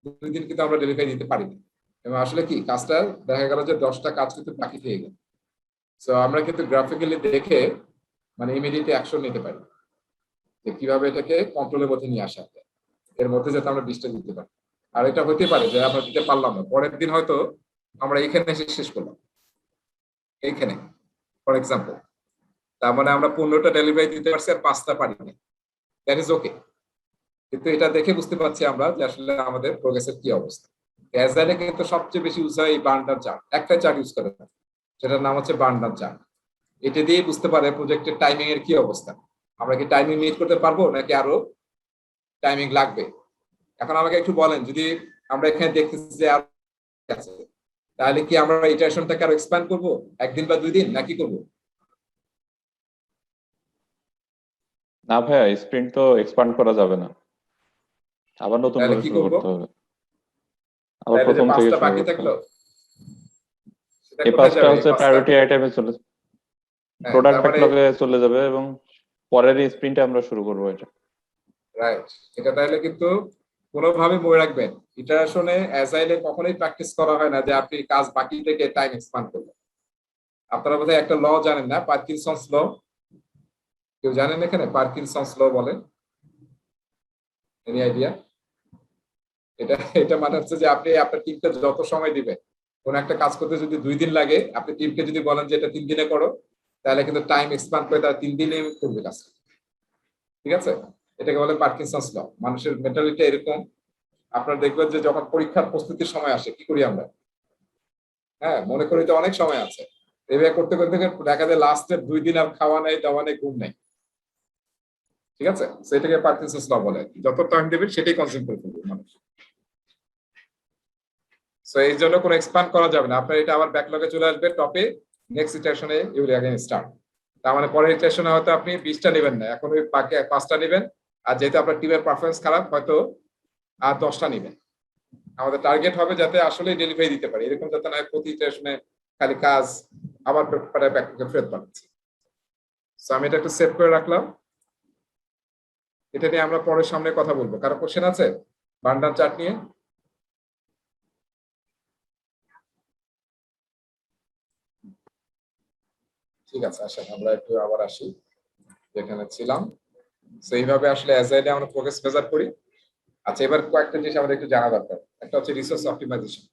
2 দিন কিন্তু আমরা ডেলিভারি দিতে পারিনি। এবং আসলে কি কাজটা দেখা গেল যে 10টা কাজ কিন্তু বাকি থেকে গেল। সো আমরা কিন্তু গ্রাফিক্যালি দেখে মানে ইমিডিয়েট অ্যাকশন নিতে পারি যে কিভাবে এটাকে কন্ট্রোলের মধ্যে নিয়ে আসা যায়, এর মধ্যে যাতে আমরা 20টা দিতে পারি। আর এটা হতে পারে যে আমরা দিতে পারলাম না, পরের দিন হয়তো আমরা এইখানে এসে শেষ করলাম, এইখানে ফর এক্সাম্পল, তার মানে আমরা 15টা ডেলিভারি দিতে পারছি আর 5টা পারিনি, দ্যাট ইজ ওকে। কিন্তু এটা দেখে বুঝতে পারছি আমরা যে আসলে আমাদের প্রোগ্রেসের কি অবস্থা। অ্যাজাইলে কিন্তু সবচেয়ে বেশি ইউজ হয় এই বার্ন ডাউন চার্ট, একটা চার্ট ইউজ করে, সেটার নাম হচ্ছে বার্ন ডাউন চার্ট। এটা দিয়ে বুঝতে পারে প্রজেক্টের টাইমিং এর কি অবস্থা, আমরা কি টাইমিং মিট করতে পারবো নাকি আরো টাইমিং লাগবে। এখন আমাকে একটু বলেন, যদি আমরা এখানে দেখতেছি যে আর আছে, তাহলে কি আমরা ইটারেশনটাকে আরো এক্সপ্যান্ড করব 1 দিন বা 2 দিন, নাকি করব? না ভাইয়া, স্প্রিন্ট তো এক্সপান্ড করা যাবে না, আবার নতুন তাহলে করে কি শুরু করব? করতে হবে, আবার তাহলে যে প্রথম থেকে 5টা শুরু বাকি করতে থাকলো, হবে। সেটা এই কোথায় 5টা যাবে? এই হচ্ছে 5টা প্রায়োরিটি আইটেমে চলে, প্রোডাক্ট তার মানে ব্যাকলগে চলে যাবে এবং পরের স্প্রিন্টে আমরা শুরু করবো এটা। রাইট, এটা তাহলে কিন্তু কোনোভাবে মনে রাখবেন, ইটারেশনে অ্যাজাইলে কখনোই প্র্যাকটিস করা হয় না যে আপনি কাজ বাকি থেকে টাইম এক্সপ্যান্ড করবেন। আপনারা বোধহয় একটা ল জানেন না, পার্কিনসন্স ল, কেউ জানেন এখানে পার্কিনসন্স ল বলে? Any idea? এটা এটা মানে হচ্ছে যে আপনি আপনার টিমকে যত সময় দিবেন, কোন একটা কাজ করতে যদি 2 দিন লাগে, আপনি টিমকে যদি বলেন যে এটা 3 দিনে করো, তাহলে কিন্তু টাইম এক্সপ্যান্ড করে তারা 3 দিনে করবে কাজ। ঠিক আছে? এটাকে বলে পার্কিনসন্স ল। মানুষের মেন্টালিটি এরকম। আপনারা দেখবেন যে যখন পরীক্ষার প্রস্তুতির সময় আসে, কি করি আমরা? মনে করি তো অনেক সময় আছে, এভাবে করতে করতে দেখা যায় লাস্টের 2 দিন আর খাওয়া নেই, দাওয়া নেই, ঘুম নেই। ঠিক আছে? সেটাকে পার্কিনসন্স ল বলে। যত টাইম দেবেন সেটাই কনজিউম করে ফেলবে মানুষ। সো এই জন্য কোনো এক্সপ্যান্ড করা যাবে না, আপনার এটা আবার ব্যাকলগে চলে আসবে টপে, নেক্সট ইটারেশনে ইউ উইল अगेन স্টার্ট। তার মানে পরের ইটারেশনে হয়তো আপনি 20টা নেবেন না, এখন ওই 5টা নেবেন, আর যেহেতু আপনার টিমের পারফরমেন্স খারাপ, হয়তো আর 10টা নেবেন। আমাদের টার্গেট হবে যাতে আসলে ডেলিভারি দিতে পারি, এরকম যাতে না প্রতি ইটারেশনে খালি কাজ আবার ব্যাকলগে ফেরত পাচ্ছি। সো আমি এটা একটু সেভ করে রাখলাম, এটা নিয়ে আমরা পরের সামনে কথা বলবো। কারো কোশ্চেন আছে বার্ন ডাউন চার্ট নিয়ে? ঠিক আছে, আসেন আমরা একটু আবার আসি যেখানে ছিলাম। সো এইভাবে আসলে অ্যাজাইলে আমরা প্রোগ্রেস মেজার করি। আচ্ছা, এবার কয়েকটা জিনিস আমাদের একটু জানা দরকার। একটা হচ্ছে রিসোর্স অপটিমাইজেশন।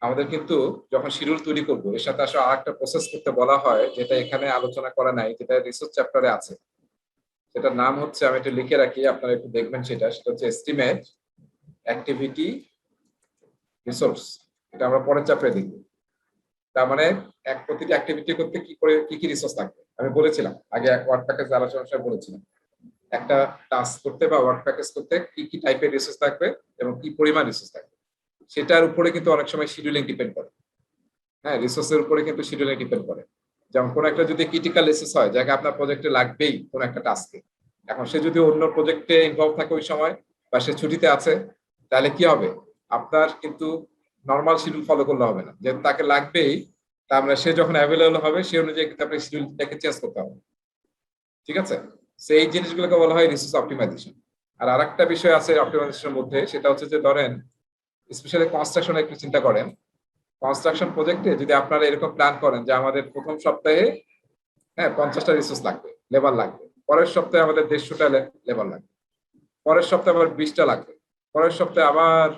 আমাদের কিন্তু যখন শিডিউল তৈরি করব, এর সাথে আসলে আরেকটা প্রসেস করতে বলা হয়, যেটা এখানে আলোচনা করা নাই, যেটা রিসোর্স চ্যাপ্টারে আছে। সেটার নাম হচ্ছে, আমি একটু লিখে রাখি, আপনারা একটু দেখবেন, সেটা হচ্ছে এস্টিমেট অ্যাক্টিভিটি রিসোর্স। এটা আমরা পরের চ্যাপ্টারে দেখব। তার মানে প্রতিটি অ্যাক্টিভিটি করতে কি কি রিসোর্স থাকবে। আমি বলেছিলাম আগে ওয়ার্ক প্যাকেজ আলোচনার সময় বলেছিলাম, একটা টাস্ক করতে বা ওয়ার্ক প্যাকেজ করতে কি কি টাইপের রিসোর্স থাকবে এবং কি পরিমাণ রিসোর্স থাকবে, সেটার উপরে কিন্তু অনেক সময় শিডিউলিং ডিপেন্ড করে। রিসোর্সের উপরে কিন্তু শিডিউলিং ডিপেন্ড করে। যেমন কোন একটা যদি ক্রিটিক্যাল রিসোর্স হয়, যাকে আপনার প্রজেক্টে লাগবেই কোন একটা টাস্কে, এখন সে যদি অন্য প্রজেক্টে ইনভলভ থাকে ওই সময়, বা সে ছুটিতে আছে, তাহলে কি হবে, আপনার কিন্তু নর্মাল শিডিউল ফলো করলে হবে না, যে তাকে লাগবেই, তার মানে সে যখন অ্যাভেলেবল হবে সেই অনুযায়ী কিন্তু আপনার শিডিউলটাকে চেঞ্জ করতে হবে। ঠিক আছে? সেই জিনিসগুলোকে বলা হয় রিসোর্স অপটিমাইজেশন। আর আরেকটা বিষয় আছে অপটিমাইজেশনের মধ্যে, সেটা হচ্ছে যে ধরেন স্পেশালি কনস্ট্রাকশনে একটু চিন্তা করেন। কনস্ট্রাকশন প্রজেক্টে যদি আপনারা এরকম প্ল্যান করেন যে আমাদের প্রথম সপ্তাহে 50টা রিসোর্স লাগবে, লেবার লাগবে, পরের সপ্তাহে আমাদের 150টা লেবার লাগবে, পরের সপ্তাহে আবার 20টা লাগবে, পরের সপ্তাহে আবার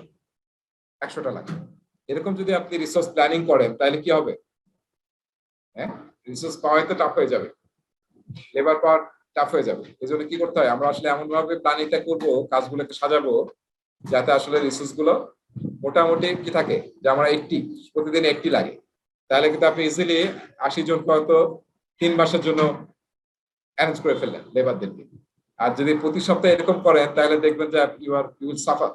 100টা লাগবে, এরকম যদি আপনি রিসোর্স প্ল্যানিং করেন, তাহলে কি হবে? রিসোর্স পাওয়াই তো টাফ হয়ে যাবে, লেবার পাওয়া টাফ হয়ে যাবে। এই জন্য কি করতে হয়, আমরা আসলে এমন ভাবে প্ল্যানিংটা করবো, কাজগুলোকে সাজাবো, যাতে আসলে রিসোর্স গুলো মোটামুটি কি থাকে, যে আমার 80 প্রতিদিন 80 লাগে, তাহলে কিন্তু আপনি ইজিলি 80 জনকে হয়তো 3 মাসের জন্য অ্যারেঞ্জ করে ফেললেন লেবারদেরকে। আর যদি প্রতি সপ্তাহে এরকম করেন তাহলে দেখবেন যে ইউ উইল সাফার।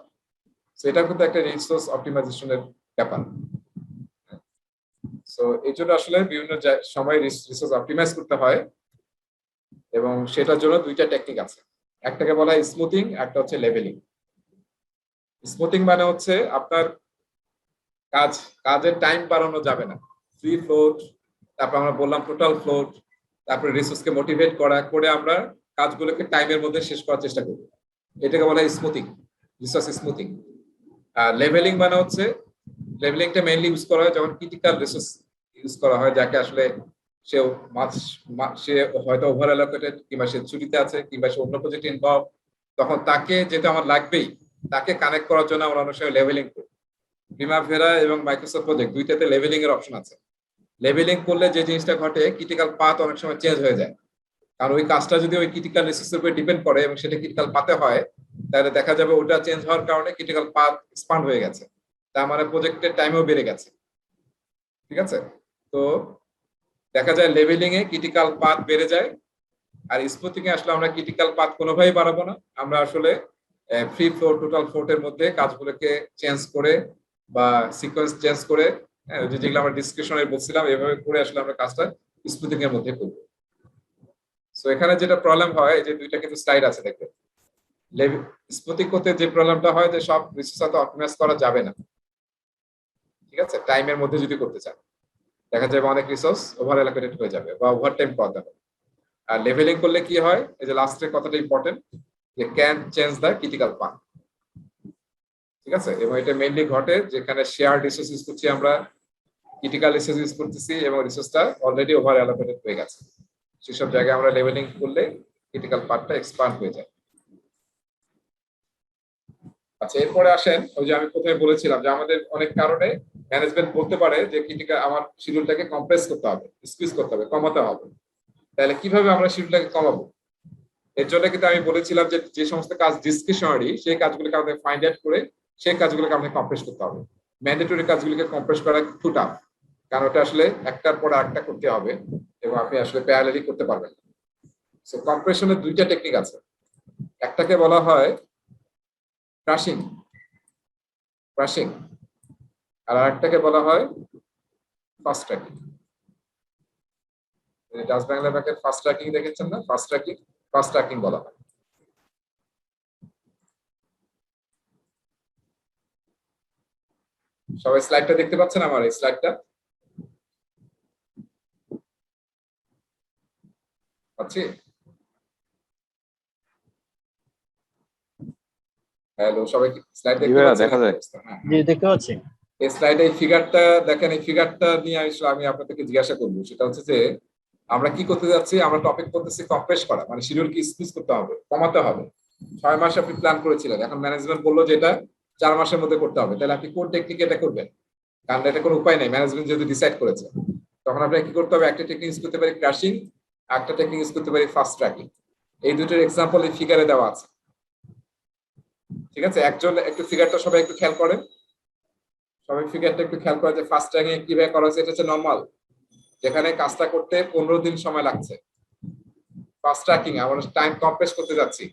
সো এটা কিন্তু একটা রিসোর্স অপটিমাইজেশনের ব্যাপার। সো এই জন্য আসলে বিভিন্ন সময় রিসোর্স অপটিমাইজ করতে হয়, এবং সেটার জন্য দুইটা টেকনিক আছে। একটাকে বলা হয় স্মুথিং, একটা হচ্ছে লেভেলিং। স্মুথিং মানে হচ্ছে আপনার কাজের টাইম বাড়ানো যাবে না, ফ্রি ফ্লোট, তারপর আমরা বললাম টোটাল ফ্লোট, তারপরে রিসোর্সকে মোটিভেট করে আমরা কাজগুলোকে টাইমের মধ্যে শেষ করার চেষ্টা করব, এটাকে বলা হয় স্মুথিং, রিসোর্স স্মুথিং। আর লেভেলিং মানে হচ্ছে, লেভেলিংটা মেইনলি ইউজ করা হয় যখন ক্রিটিক্যাল রিসোর্স ইউজ করা হয়, যাকে আসলে সে হয়তো ওভার অ্যালোকেটেড, কিংবা সে ছুটিতে আছে, কিংবা সে অন্য প্রজেক্টে ইনভলভ, তখন তাকে যেটা আমার লাগবেই তাকে কানেক্ট করার জন্য আমরা অনেক সময় লেভেলিং করি। প্রিমাভেরা এবং মাইক্রোসফট প্রজেক্ট দুইটাতে লেভেলিং এর অপশন আছে। লেভেলিং করলে যে জিনিসটা ঘটে, ক্রিটিক্যাল পাথ অনেক সময় চেঞ্জ হয়ে যায়, কারণ ওই কাজটা যদি ওই ক্রিটিক্যাল রিসোর্সের উপর ডিপেন্ড করে এবং সেটা ক্রিটিক্যাল পাতে হয়, তাহলে দেখা যাবে ওটা চেঞ্জ হওয়ার কারণে ক্রিটিক্যাল পাথ এক্সপান্ড হয়ে গেছে, তার মানে প্রজেক্টের টাইমও বেড়ে গেছে। ঠিক আছে, তো দেখা যায় লেভেলিং এ ক্রিটিক্যাল পাথ বেড়ে যায়, আর স্মুথিং এ আসলে আমরা ক্রিটিক্যাল পাথ কোনোভাবেই বাড়াবো না, আমরা আসলে ফ্রি ফ্লোট, টোটাল ফ্লোটের মধ্যে কাজগুলোকে চেঞ্জ করে বা সিকোয়েন্স চেঞ্জ করে, যেগুলো আমরা ডিসকাশনে বলছিলাম, এভাবে করে আসলে আমরা কাজটা স্মুথিং এর মধ্যে করবো। সো এখানে যেটা প্রবলেম হয়, যে দুইটা কিন্তু স্লাইড আছে দেখবেন, স্মুথিং করতে যে প্রবলেমটা হয় যে সব রিসোর্স তো অপটিমাইজ করা যাবে না। ঠিক আছে, টাইমের মধ্যে যদি করতে চান দেখা যাবে অনেক রিসোর্স ওভার অ্যালোকেটেড হয়ে যাবে বা ওভার টাইম করাতে হবে। আর লেভেলিং করলে কি হয়, এই যে লাস্টের কথাটা ইম্পর্টেন্ট, যে can change the critical path. ঠিক আছে, এবং এটা মেইনলি ঘটে যেখানে শেয়ার রিসোর্স ইউজ করছি আমরা, ক্রিটিক্যাল রিসোর্স ইউজ করতেছি এবং রিসোর্সটা অলরেডি ওভার অ্যালোকেটেড হয়ে গেছে, সেসব জায়গায় আমরা লেভেলিং করলে ক্রিটিক্যাল পার্টটা এক্সপান্ড হয়ে যায়। আচ্ছা, এরপরে আসেন, ওই যে আমি প্রথমে বলেছিলাম যে আমাদের অনেক কারণে ম্যানেজমেন্ট বলতে পারে যে ক্রিটিক্যাল আমার শিডিউলটাকে কম্প্রেস করতে হবে, স্কুইজ করতে হবে, কমাতে হবে। তাহলে কিভাবে আমরা শিডিউলটাকে কমাবো? এর জন্য কিন্তু আমি বলেছিলাম যে যে সমস্ত কাজ ডিসক্রিশনারি, সেই কাজগুলোকে আমাদের ফাইন্ড আউট করে সেই কাজগুলোকে আমাদের কম্প্রেস করতে হবে। ম্যান্ডেটরি কাজগুলোকে কম্প্রেস করা একটু টাফ, কারণ ওটা আসলে একটার পর আরেকটা করতে হবে এবং আপনি আসলে প্যারালালি করতে পারবেন। সো কম্প্রেশনের দুইটা টেকনিক আছে, একটাকে বলা হয় ক্রাশিং, আর আরেকটাকে বলা হয় ফাস্ট ট্র্যাকিং। ডাচ বাংলা ব্যাংকের ফাস্ট ট্র্যাকিং দেখেছেন না? ফাস্ট ট্র্যাকিং বলা হয়। সবাই স্লাইডটা দেখতে পাচ্ছেন? আমার এই স্লাইডটা পাচ্ছি? হ্যালো, সবাই কি স্লাইড দেখতে পাচ্ছেন? দেখা যায়। জি, দেখতে পাচ্ছি। এই স্লাইডে এই ফিগারটা দেখেন, এই ফিগারটা নিয়ে আমি আপনাদেরকে জিজ্ঞাসা করবো, সেটা হচ্ছে যে আমরা কি করতে যাচ্ছি, আমরা টপিক করতেছি কম্প্রেস করা, মানে শিডিউল কি স্কুইজ করতে হবে, কমাতে হবে। 6 মাস আপনি প্ল্যান করেছিলেন, এখন ম্যানেজমেন্ট বললো যে এটা 4 মাসের মধ্যে করতে হবে, তাহলে আপনি কোন টেকনিকে এটা করবেন? কারণ এটা কোনো উপায় নেই, ম্যানেজমেন্ট যেহেতু ডিসাইড করেছে, তখন আপনাকে কি করতে হবে? একটা টেকনিক ইউজ করতে পারি ক্রাশিং, একটা টেকনিক ইউজ করতে পারি ফাস্ট ট্র্যাকিং। এই দুটোর এক্সাম্পল এই ফিগারে দেওয়া আছে। ঠিক আছে, একটু ফিগারটা সবাই একটু খেয়াল করেন, সবাই ফিগারটা একটু খেয়াল করে যে ফাস্ট ট্র্যাকিং কিভাবে করা হয়েছে। এটা হচ্ছে নরমাল, যেখানে কাজটা করতে 15 দিন সময় লাগছে। ফাস্ট ট্র্যাকিং আমরা টাইম কম্প্রেস করতে যাচ্ছি,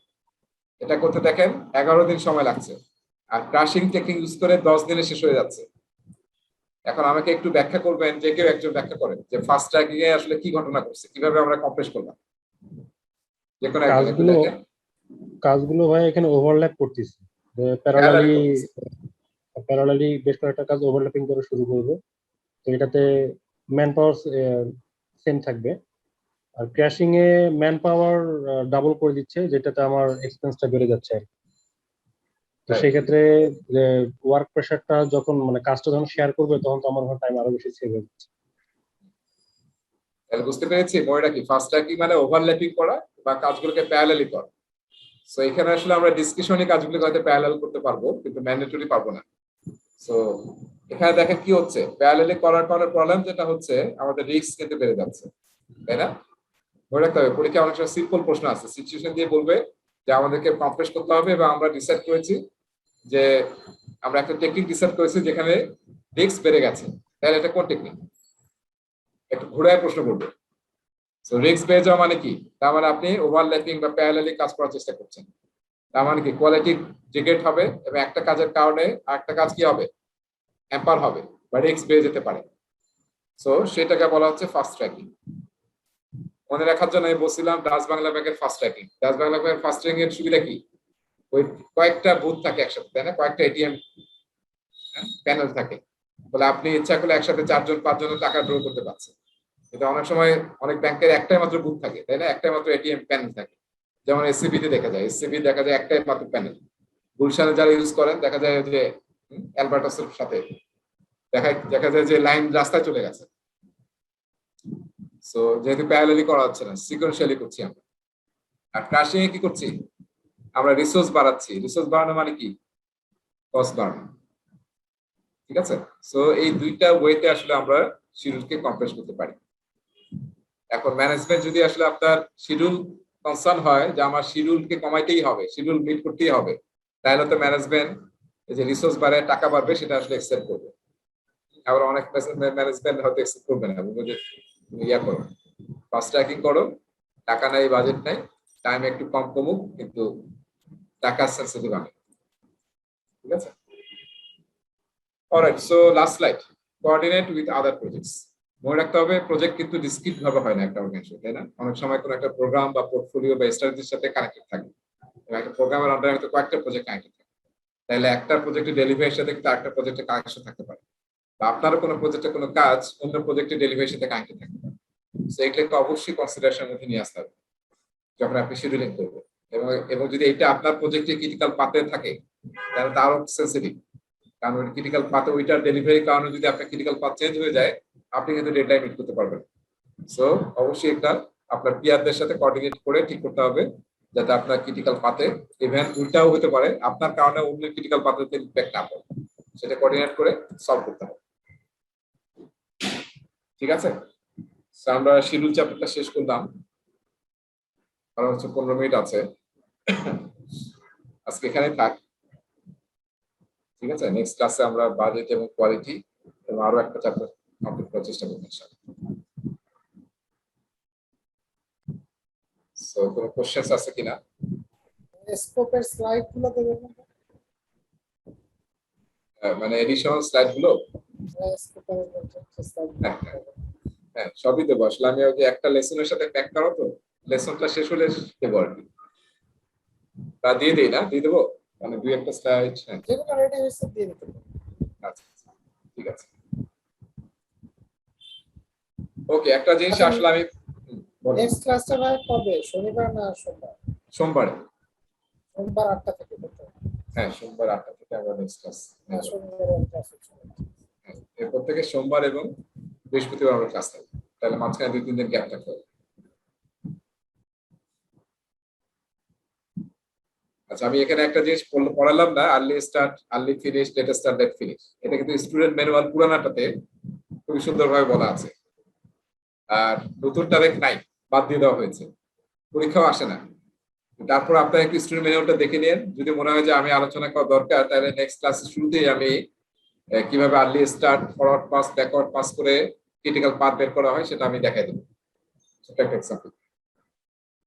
এটা করতে দেখেন 11 দিন সময় লাগছে। আর ক্রাশিং টেকনিক ইউজ করে 10 দিনে শেষ হয়ে যাচ্ছে। এখন আমাকে একটু ব্যাখ্যা করবেন, যে কেউ একজন ব্যাখ্যা করেন যে ফাস্ট ট্র্যাকিং এ আসলে কি ঘটনা ঘটছে, কিভাবে আমরা কম্প্রেস করলাম? যে কোনো কাজগুলো ভাই এখানে ওভারল্যাপ করতেছি, প্যারালালি বেশ কয়েকটা কাজ ওভারল্যাপিং করে শুরু করবে, তো এটাতে ম্যান পাওয়ার সেম থাকবে। আর ক্র্যাশিং এ ম্যান পাওয়ার ডাবল করে দিচ্ছে, যেটাতে আমার এক্সপেন্সটা বেড়ে যাচ্ছে আর কি। তো সেই ক্ষেত্রে ওয়ার্ক প্রেশারটা যখন মানে কাজটা যখন শেয়ার করবে, তখন তো আমার টাইম আরো বেশি সেভ হয়ে যাচ্ছে। তাহলে বুঝতে পেরেছি বইটা কি, ফাস্ট ট্র্যাকিং মানে ওভারল্যাপিং করা বা কাজগুলোকে প্যারালালি করা। সো এখানে আসলে আমরা ডিসকাশনে কাজগুলোকে হয়তো প্যারালাল করতে পারবো, কিন্তু ম্যান্ডেটরি পারবো না। সো এখানে দেখেন কি হচ্ছে, প্যারালালি করার কারণে প্রবলেম যেটা হচ্ছে, আমাদের রিস্ক কিন্তু বেড়ে যাচ্ছে, তাই না? মনে রাখতে হবে, পরীক্ষায় অনেক সময় সিম্পল প্রশ্ন আছে, সিচুয়েশন দিয়ে বলবে যে আমাদেরকে কম্প্রেস করতে হবে, এবং আমরা ডিসাইড করেছি যে আমরা একটা টেকনিক ডিসাইড করেছি যেখানে রিস্ক বেড়ে গেছে, তাহলে এটা কোন টেকনিক? একটু ঘুরায় প্রশ্ন করবে, সো রিস্ক বেজ হওয়া মানে কি? তার মানে আপনি ওভারল্যাপিং বা প্যারালালি কাজ করার চেষ্টা করছেন। তার মানে কি কোয়ালিটি ডিগ্রেড হবে এবং একটা কাজের কারণে আরেকটা কাজ কি হবে, হ্যাম্পার হবে বা রিস্ক বেড়ে যেতে পারে। সো সেটাকে বলা হচ্ছে ফাস্ট ট্র্যাকিং। মনে রাখার জন্য আমি বলছিলাম ডাচ বাংলা ব্যাংকের ফাস্ট ট্র্যাকিং। ডাচ বাংলা ব্যাংকের ফাস্ট ট্র্যাকিং এর সুবিধা কি? ওই কয়েকটা বুথ থাকে একসাথে, তাই না? কয়েকটা এটিএম প্যানেল থাকে, বলে আপনি ইচ্ছা করলে একসাথে 4 জন 5 জনের টাকা ড্র করতে পারছেন। কিন্তু অনেক সময় অনেক ব্যাংকের একটাই মাত্র বুথ থাকে, তাই না? একটাই মাত্র এটিএম প্যানেল থাকে। যেমন এসসিবি তে দেখা যায়, এসসিবি দেখা যায় একটাই মাত্র প্যানেল। গুলশানে যারা ইউজ করেন দেখা যায় যে অ্যালবার্টাসের সাথে দেখা যায় যে লাইন রাস্তায় চলে গেছে। সো যেহেতু প্যারালালি করা হচ্ছে না, সিকোয়েন্সিয়ালি করছি আমরা। আর ক্রাশিং এ কি করছি? আমরা রিসোর্স বাড়াচ্ছি। রিসোর্স বাড়ানো মানে কি? কস্ট বাড়ানো। ঠিক আছে? সো এই দুইটা ওয়েতে আসলে আমরা শিডিউলকে কম্প্রেস করতে পারি। এখন ম্যানেজমেন্ট যদি আসলে আপনার শিডিউল কনসার্ন হয় যে আমার শিডিউলকে কমাইতেই হবে, শিডিউল মিট করতেই হবে, তাহলে তো ম্যানেজমেন্ট এই যে রিসোর্স বাড়ে টাকা বাড়বে সেটা আসলে অ্যাকসেপ্ট করবে। আবার অনেক ম্যানেজমেন্ট হয়তো অ্যাকসেপ্ট করবে না, বলবে যে ইয়া করো, ফাস্ট ট্র্যাকিং করো, টাকা নাই, বাজেট নাই, টাইম একটু কম কমুক, কিন্তু টাকা সেন্সিটিভ আমি। ঠিক আছে? Alright, so last slide, coordinate with other projects. মনে রাখতে হবে প্রজেক্ট কিন্তু ডিসক্রিট ভাবে হয় না একটা অর্গানাইজেশন, তাই না? অনেক সময় কোনো একটা প্রোগ্রাম বা পোর্টফোলিও বা স্ট্র্যাটেজির সাথে কানেক্টেড থাকে। একটা প্রোগ্রামের আন্ডারে হয়তো কয়েকটা প্রজেক্ট কানেক্টেড থাকে, তাহলে একটা প্রজেক্টের ডেলিভারির সাথে কিন্তু আরেকটা প্রজেক্টের কানেকশন থাকতে পারে, বা আপনারও কোনো প্রজেক্টের কোনো কাজ অন্য প্রজেক্টের ডেলিভারির সাথে কানেক্টেড থাকতে পারে। সো এগুলোকে অবশ্যই কনসিডারেশনের মধ্যে নিয়ে আসতে হবে যখন আপনি শিডিউলিং করবেন। এবং যদি এটা আপনার প্রজেক্টে ক্রিটিক্যাল পাতে থাকে তাহলে তো আরো সেন্সিটিভ, কারণ ওই ক্রিটিক্যাল পাতে ওইটার ডেলিভারির কারণে যদি আপনার ক্রিটিক্যাল পাথ চেঞ্জ হয়ে যায়, আপনি কিন্তু ডেডলাইন মিট করতে পারবেন। সো অবশ্যই এটা আপনার পিআরদের সাথে কোঅর্ডিনেট করে ঠিক করতে হবে যাতে আপনার ক্রিটিক্যাল পাথে ইভেন উল্টাও হতে পারে, আপনার কারণে অন্য ক্রিটিক্যাল পাথেতে ইমপ্যাক্ট না পড়ে, সেটা কোঅর্ডিনেট করে সলভ করতে হবে। ঠিক আছে? সো আমরা শিডিউল চ্যাপ্টারটা শেষ করলাম, আর হচ্ছে 15 মিনিট আছে, আজকে এখানে থাক। ঠিক আছে? নেক্সট ক্লাসে আমরা বাজেট এবং কোয়ালিটি এবং আরো একটা চ্যাপ্টার কমপ্লিট করার চেষ্টা করব ইনশাআল্লাহ। সো কোনো কোশ্চেনস আছে কিনা? স্কোপের স্লাইড গুলো দেবেন না? মানে এডিশনাল স্লাইড গুলো? স্কোপের স্লাইড, হ্যাঁ সবই দেবো। আসলে আমি ওই যে একটা লেসনের সাথে প্যাক করো, তো লেসনটা শেষ হলে দেবো আর কি, তা দিয়ে দিই না, দিয়ে দেবো মানে 2-1টা স্লাইড। যেগুলো রেডি হয়েছে দিয়ে দিতে পারেন। আচ্ছা ঠিক আছে, ওকে। একটা জিনিস আসলে আমি নেক্সট ক্লাসটা ভাই কবে? শনিবার না সোমবার? সোমবারে। সোমবার 8টা থেকে কত? হ্যাঁ সোমবার 8টা থেকে আমরা নেক্সট ক্লাস। শনিবার ক্লাস হচ্ছে। এরপর থেকে সোমবার এবং বৃহস্পতিবার আমরা ক্লাস থাকবে, তাহলে মাঝখানে 2-3 দিন গ্যাপ থাকতে হবে। আচ্ছা, আমি এখানে একটা জিনিস পড়ালাম না, early start, early finish, late start, late finish. এটা কিন্তু স্টুডেন্ট ম্যানুয়াল পুরানাটাতে খুব সুন্দরভাবে বলা আছে, আর নতুন তারিখ নাই, বাদ দিয়ে দেওয়া হয়েছে, পরীক্ষাও আসে না। তারপর আপনার একটু স্টুডেন্ট ম্যানুয়ালটা দেখে নিন, যদি মনে হয় যে আমি আলোচনা করা দরকার, তাহলে নেক্সট ক্লাসের শুরুতেই আমি কিভাবে early start, forward pass, backward pass করে ক্রিটিক্যাল পাথ বের করা হয় সেটা আমি দেখাই দেবো। সেটা একটা এক্সাম্পল।